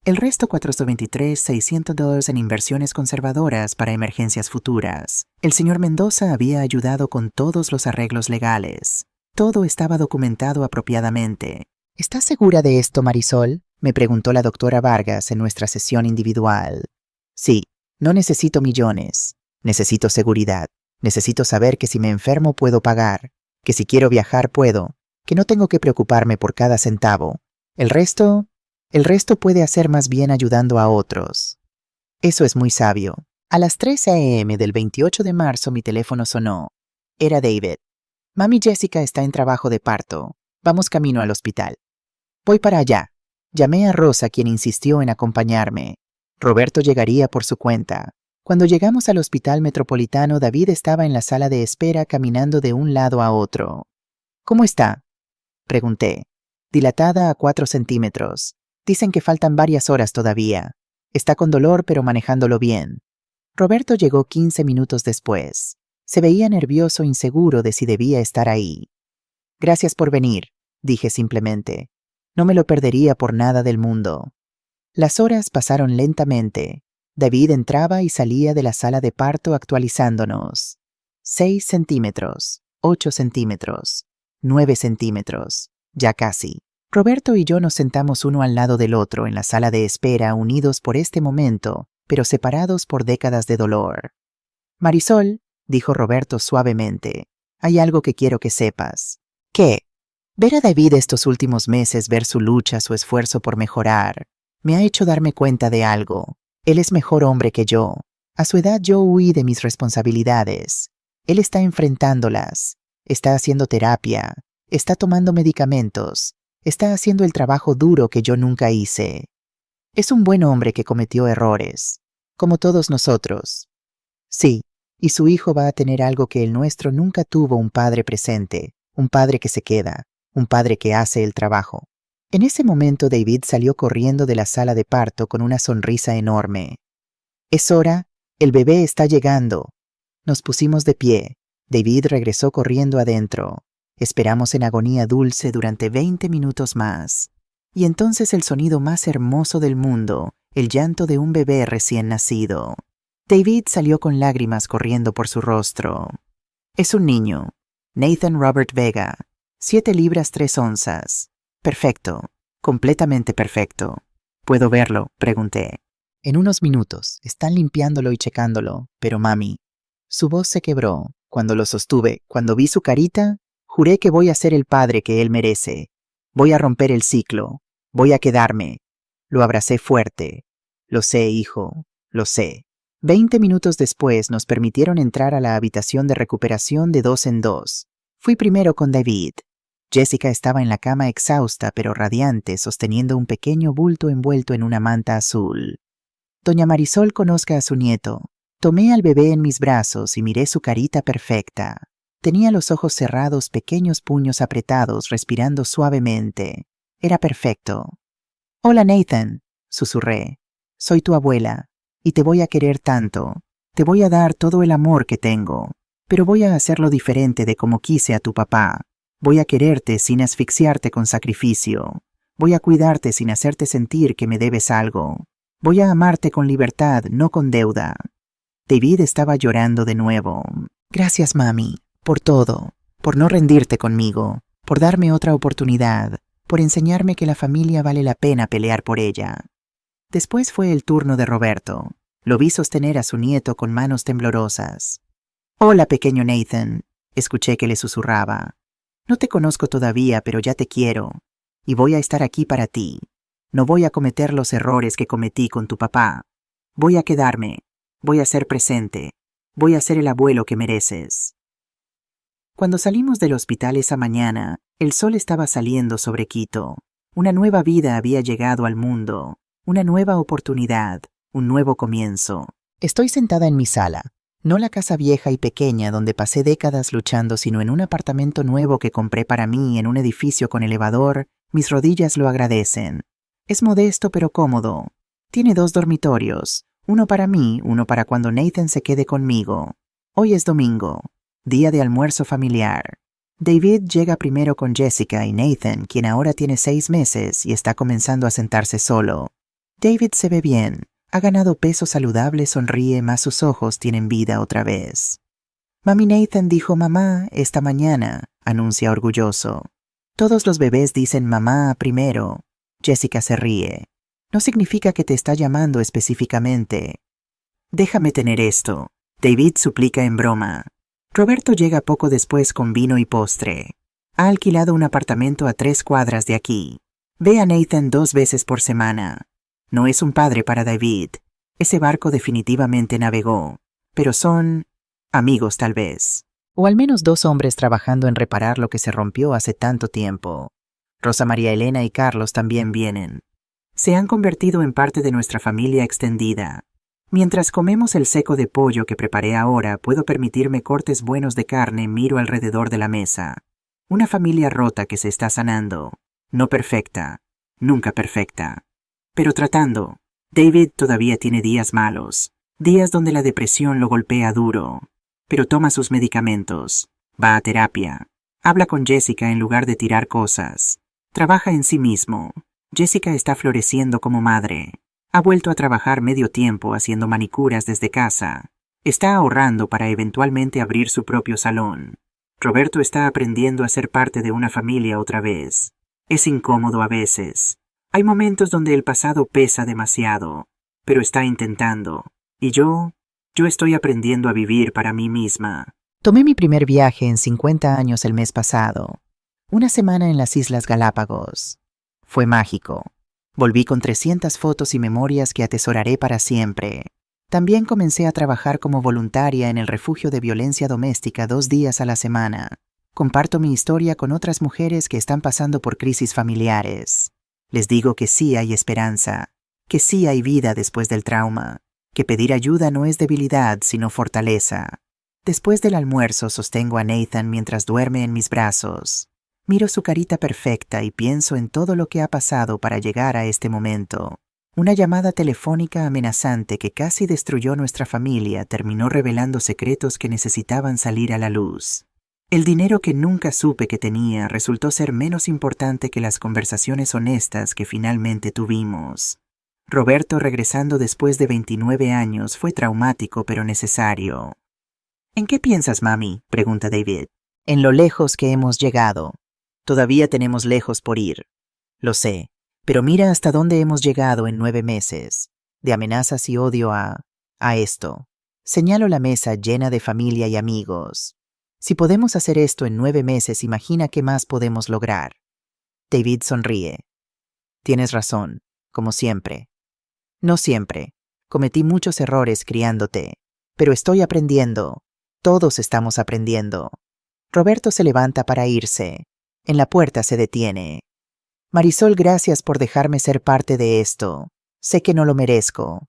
El resto, $423,600 en inversiones conservadoras para emergencias futuras. El señor Mendoza había ayudado con todos los arreglos legales. Todo estaba documentado apropiadamente. ¿Estás segura de esto, Marisol?, me preguntó la doctora Vargas en nuestra sesión individual. Sí, no necesito millones. Necesito seguridad. Necesito saber que si me enfermo puedo pagar, que si quiero viajar puedo, que no tengo que preocuparme por cada centavo. El resto puede hacer más bien ayudando a otros. Eso es muy sabio. A las 3 a.m. del 28 de marzo mi teléfono sonó. Era David. Mami Jessica está en trabajo de parto. Vamos camino al hospital. Voy para allá. Llamé a Rosa, quien insistió en acompañarme. Roberto llegaría por su cuenta. Cuando llegamos al hospital metropolitano, David estaba en la sala de espera caminando de un lado a otro. ¿Cómo está?, pregunté. Dilatada a 4 centímetros. Dicen que faltan varias horas todavía. Está con dolor, pero manejándolo bien. Roberto llegó 15 minutos después. Se veía nervioso, inseguro de si debía estar ahí. Gracias por venir, dije simplemente. No me lo perdería por nada del mundo. Las horas pasaron lentamente. David entraba y salía de la sala de parto actualizándonos. 6 centímetros, 8 centímetros, 9 centímetros, ya casi. Roberto y yo nos sentamos uno al lado del otro en la sala de espera, unidos por este momento, pero separados por décadas de dolor. Marisol, dijo Roberto suavemente, hay algo que quiero que sepas. ¿Qué? Ver a David estos últimos meses, ver su lucha, su esfuerzo por mejorar, me ha hecho darme cuenta de algo. Él es mejor hombre que yo. A su edad yo huí de mis responsabilidades. Él está enfrentándolas, está haciendo terapia, está tomando medicamentos, está haciendo el trabajo duro que yo nunca hice. Es un buen hombre que cometió errores, como todos nosotros. Sí, y su hijo va a tener algo que el nuestro nunca tuvo: un padre presente, un padre que se queda, un padre que hace el trabajo. En ese momento David salió corriendo de la sala de parto con una sonrisa enorme. Es hora, el bebé está llegando. Nos pusimos de pie. David regresó corriendo adentro. Esperamos en agonía dulce durante 20 minutos más. Y entonces el sonido más hermoso del mundo, el llanto de un bebé recién nacido. David salió con lágrimas corriendo por su rostro. Es un niño. Nathan Robert Vega. 7 libras 3 onzas. Perfecto. Completamente perfecto. ¿Puedo verlo?, pregunté. En unos minutos. Están limpiándolo y checándolo. Pero mami. Su voz se quebró. Cuando lo sostuve, cuando vi su carita, juré que voy a ser el padre que él merece. Voy a romper el ciclo. Voy a quedarme. Lo abracé fuerte. Lo sé, hijo. Lo sé. 20 minutos después nos permitieron entrar a la habitación de recuperación de 2 en 2. Fui primero con David. Jessica estaba en la cama exhausta pero radiante, sosteniendo un pequeño bulto envuelto en una manta azul. Doña Marisol conozca a su nieto. Tomé al bebé en mis brazos y miré su carita perfecta. Tenía los ojos cerrados, pequeños puños apretados, respirando suavemente. Era perfecto. Hola, Nathan, susurré. Soy tu abuela, y te voy a querer tanto. Te voy a dar todo el amor que tengo, pero voy a hacerlo diferente de como quise a tu papá. Voy a quererte sin asfixiarte con sacrificio. Voy a cuidarte sin hacerte sentir que me debes algo. Voy a amarte con libertad, no con deuda. David estaba llorando de nuevo. Gracias, mami, por todo, por no rendirte conmigo, por darme otra oportunidad, por enseñarme que la familia vale la pena pelear por ella. Después fue el turno de Roberto. Lo vi sostener a su nieto con manos temblorosas. Hola, pequeño Nathan, escuché que le susurraba. No te conozco todavía, pero ya te quiero, y voy a estar aquí para ti. No voy a cometer los errores que cometí con tu papá. Voy a quedarme, voy a ser presente, voy a ser el abuelo que mereces. Cuando salimos del hospital esa mañana, el sol estaba saliendo sobre Quito. Una nueva vida había llegado al mundo, una nueva oportunidad, un nuevo comienzo. Estoy sentada en mi sala. No la casa vieja y pequeña donde pasé décadas luchando, sino en un apartamento nuevo que compré para mí en un edificio con elevador. Mis rodillas lo agradecen. Es modesto pero cómodo. Tiene 2 dormitorios, uno para mí, uno para cuando Nathan se quede conmigo. Hoy es domingo, día de almuerzo familiar. David llega primero con Jessica y Nathan, quien ahora tiene 6 meses y está comenzando a sentarse solo. David se ve bien. Ha ganado peso saludable, sonríe, más sus ojos tienen vida otra vez. Mami Nathan dijo mamá esta mañana, anuncia orgulloso. Todos los bebés dicen mamá primero. Jessica se ríe. No significa que te está llamando específicamente. Déjame tener esto, David suplica en broma. Roberto llega poco después con vino y postre. Ha alquilado un apartamento a 3 cuadras de aquí. Ve a Nathan 2 veces por semana. No es un padre para David. Ese barco definitivamente navegó. Pero son amigos tal vez. O al menos 2 hombres trabajando en reparar lo que se rompió hace tanto tiempo. Rosa María Elena y Carlos también vienen. Se han convertido en parte de nuestra familia extendida. Mientras comemos el seco de pollo que preparé ahora, puedo permitirme cortes buenos de carne, miro alrededor de la mesa. Una familia rota que se está sanando. No perfecta. Nunca perfecta. Pero tratando. David todavía tiene días malos. Días donde la depresión lo golpea duro. Pero toma sus medicamentos. Va a terapia. Habla con Jessica en lugar de tirar cosas. Trabaja en sí mismo. Jessica está floreciendo como madre. Ha vuelto a trabajar medio tiempo haciendo manicuras desde casa. Está ahorrando para eventualmente abrir su propio salón. Roberto está aprendiendo a ser parte de una familia otra vez. Es incómodo a veces. Hay momentos donde el pasado pesa demasiado, pero está intentando. Y yo estoy aprendiendo a vivir para mí misma. Tomé mi primer viaje en 50 años el mes pasado. Una semana en las Islas Galápagos. Fue mágico. Volví con 300 fotos y memorias que atesoraré para siempre. También comencé a trabajar como voluntaria en el refugio de violencia doméstica 2 días a la semana. Comparto mi historia con otras mujeres que están pasando por crisis familiares. Les digo que sí hay esperanza, que sí hay vida después del trauma, que pedir ayuda no es debilidad sino fortaleza. Después del almuerzo sostengo a Nathan mientras duerme en mis brazos. Miro su carita perfecta y pienso en todo lo que ha pasado para llegar a este momento. Una llamada telefónica amenazante que casi destruyó nuestra familia terminó revelando secretos que necesitaban salir a la luz. El dinero que nunca supe que tenía resultó ser menos importante que las conversaciones honestas que finalmente tuvimos. Roberto regresando después de 29 años fue traumático pero necesario. ¿En qué piensas, mami?, pregunta David. En lo lejos que hemos llegado. Todavía tenemos lejos por ir. Lo sé, pero mira hasta dónde hemos llegado en 9 meses. De amenazas y odio a esto. Señalo la mesa llena de familia y amigos. Si podemos hacer esto en 9 meses, imagina qué más podemos lograr. David sonríe. Tienes razón, como siempre. No siempre. Cometí muchos errores criándote, pero estoy aprendiendo. Todos estamos aprendiendo. Roberto se levanta para irse. En la puerta se detiene. Marisol, gracias por dejarme ser parte de esto. Sé que no lo merezco.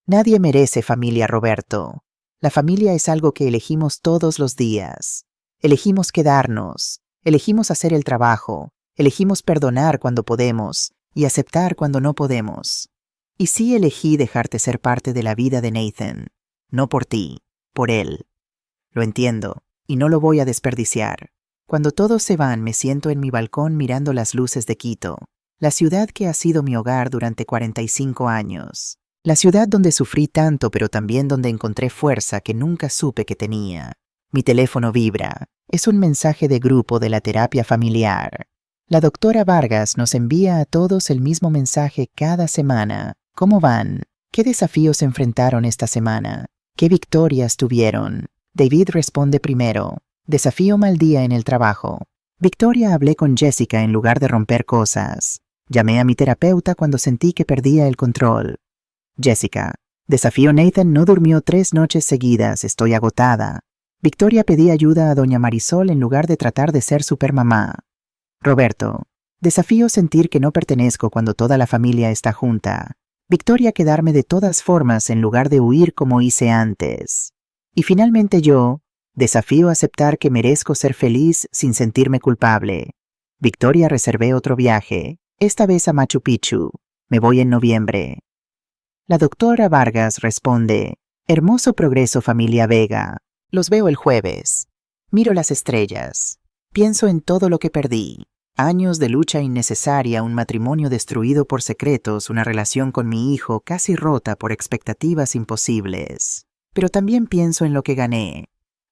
Nadie merece familia, Roberto. La familia es algo que elegimos todos los días. Elegimos quedarnos. Elegimos hacer el trabajo. Elegimos perdonar cuando podemos y aceptar cuando no podemos. Y sí elegí dejarte ser parte de la vida de Nathan. No por ti, por él. Lo entiendo, y no lo voy a desperdiciar. Cuando todos se van, me siento en mi balcón mirando las luces de Quito, la ciudad que ha sido mi hogar durante 45 años. La ciudad donde sufrí tanto, pero también donde encontré fuerza que nunca supe que tenía. Mi teléfono vibra. Es un mensaje de grupo de la terapia familiar. La doctora Vargas nos envía a todos el mismo mensaje cada semana. ¿Cómo van? ¿Qué desafíos enfrentaron esta semana? ¿Qué victorias tuvieron? David responde primero. Desafío: mal día en el trabajo. Victoria: hablé con Jessica en lugar de romper cosas. Llamé a mi terapeuta cuando sentí que perdía el control. Jessica: desafío: Nathan no durmió 3 noches seguidas, estoy agotada. Victoria: pedí ayuda a doña Marisol en lugar de tratar de ser supermamá. Roberto: desafío: sentir que no pertenezco cuando toda la familia está junta. Victoria: quedarme de todas formas en lugar de huir como hice antes. Y finalmente yo: desafío: aceptar que merezco ser feliz sin sentirme culpable. Victoria: reservé otro viaje, esta vez a Machu Picchu. Me voy en noviembre. La doctora Vargas responde: hermoso progreso, familia Vega. Los veo el jueves. Miro las estrellas. Pienso en todo lo que perdí. Años de lucha innecesaria, un matrimonio destruido por secretos, una relación con mi hijo casi rota por expectativas imposibles. Pero también pienso en lo que gané.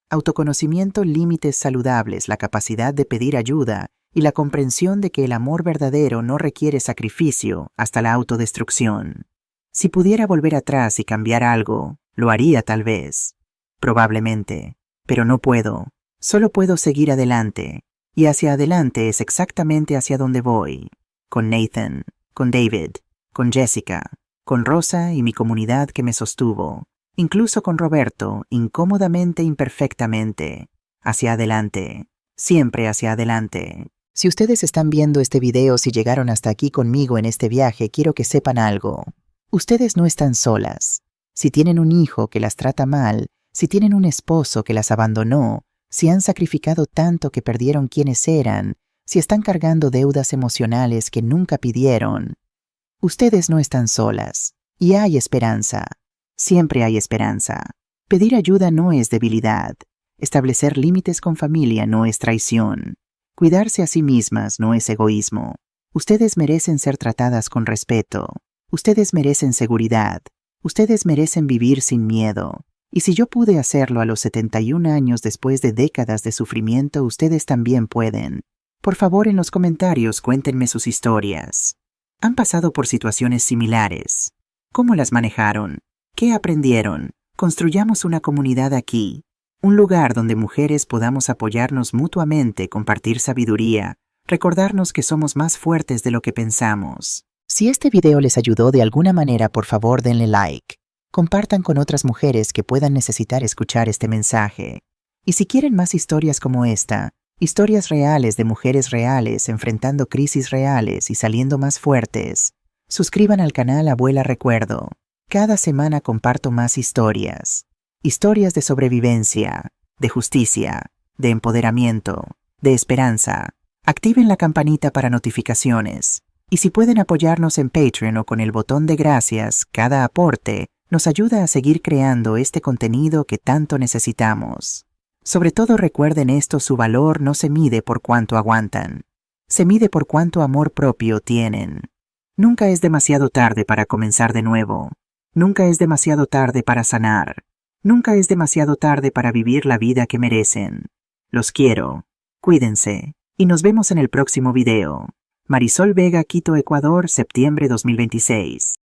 Autoconocimiento, límites saludables, la capacidad de pedir ayuda y la comprensión de que el amor verdadero no requiere sacrificio hasta la autodestrucción. Si pudiera volver atrás y cambiar algo, lo haría tal vez. Probablemente. Pero no puedo. Solo puedo seguir adelante. Y hacia adelante es exactamente hacia donde voy. Con Nathan, con David, con Jessica, con Rosa y mi comunidad que me sostuvo. Incluso con Roberto, incómodamente, imperfectamente. hacia adelante, siempre hacia adelante. Si ustedes están viendo este video, si llegaron hasta aquí conmigo en este viaje, quiero que sepan algo. Ustedes no están solas. Si tienen un hijo que las trata mal, si tienen un esposo que las abandonó, si han sacrificado tanto que perdieron quienes eran, si están cargando deudas emocionales que nunca pidieron, ustedes no están solas. Y hay esperanza. Siempre hay esperanza. Pedir ayuda no es debilidad. Establecer límites con familia no es traición. Cuidarse a sí mismas no es egoísmo. Ustedes merecen ser tratadas con respeto. Ustedes merecen seguridad. Ustedes merecen vivir sin miedo. Y si yo pude hacerlo a los 71 años después de décadas de sufrimiento, ustedes también pueden. Por favor, en los comentarios cuéntenme sus historias. ¿Han pasado por situaciones similares? ¿Cómo las manejaron? ¿Qué aprendieron? Construyamos una comunidad aquí. Un lugar donde mujeres podamos apoyarnos mutuamente, compartir sabiduría, recordarnos que somos más fuertes de lo que pensamos. Si este video les ayudó de alguna manera, por favor denle like. Compartan con otras mujeres que puedan necesitar escuchar este mensaje. Y si quieren más historias como esta, historias reales de mujeres reales enfrentando crisis reales y saliendo más fuertes, suscriban al canal Abuela Recuerdo. Cada semana comparto más historias. Historias de sobrevivencia, de justicia, de empoderamiento, de esperanza. Activen la campanita para notificaciones. Y si pueden apoyarnos en Patreon o con el botón de gracias, cada aporte nos ayuda a seguir creando este contenido que tanto necesitamos. Sobre todo recuerden esto, su valor no se mide por cuánto aguantan. Se mide por cuánto amor propio tienen. Nunca es demasiado tarde para comenzar de nuevo. Nunca es demasiado tarde para sanar. Nunca es demasiado tarde para vivir la vida que merecen. Los quiero. Cuídense. Y nos vemos en el próximo video. Marisol Vega, Quito, Ecuador, septiembre 2026.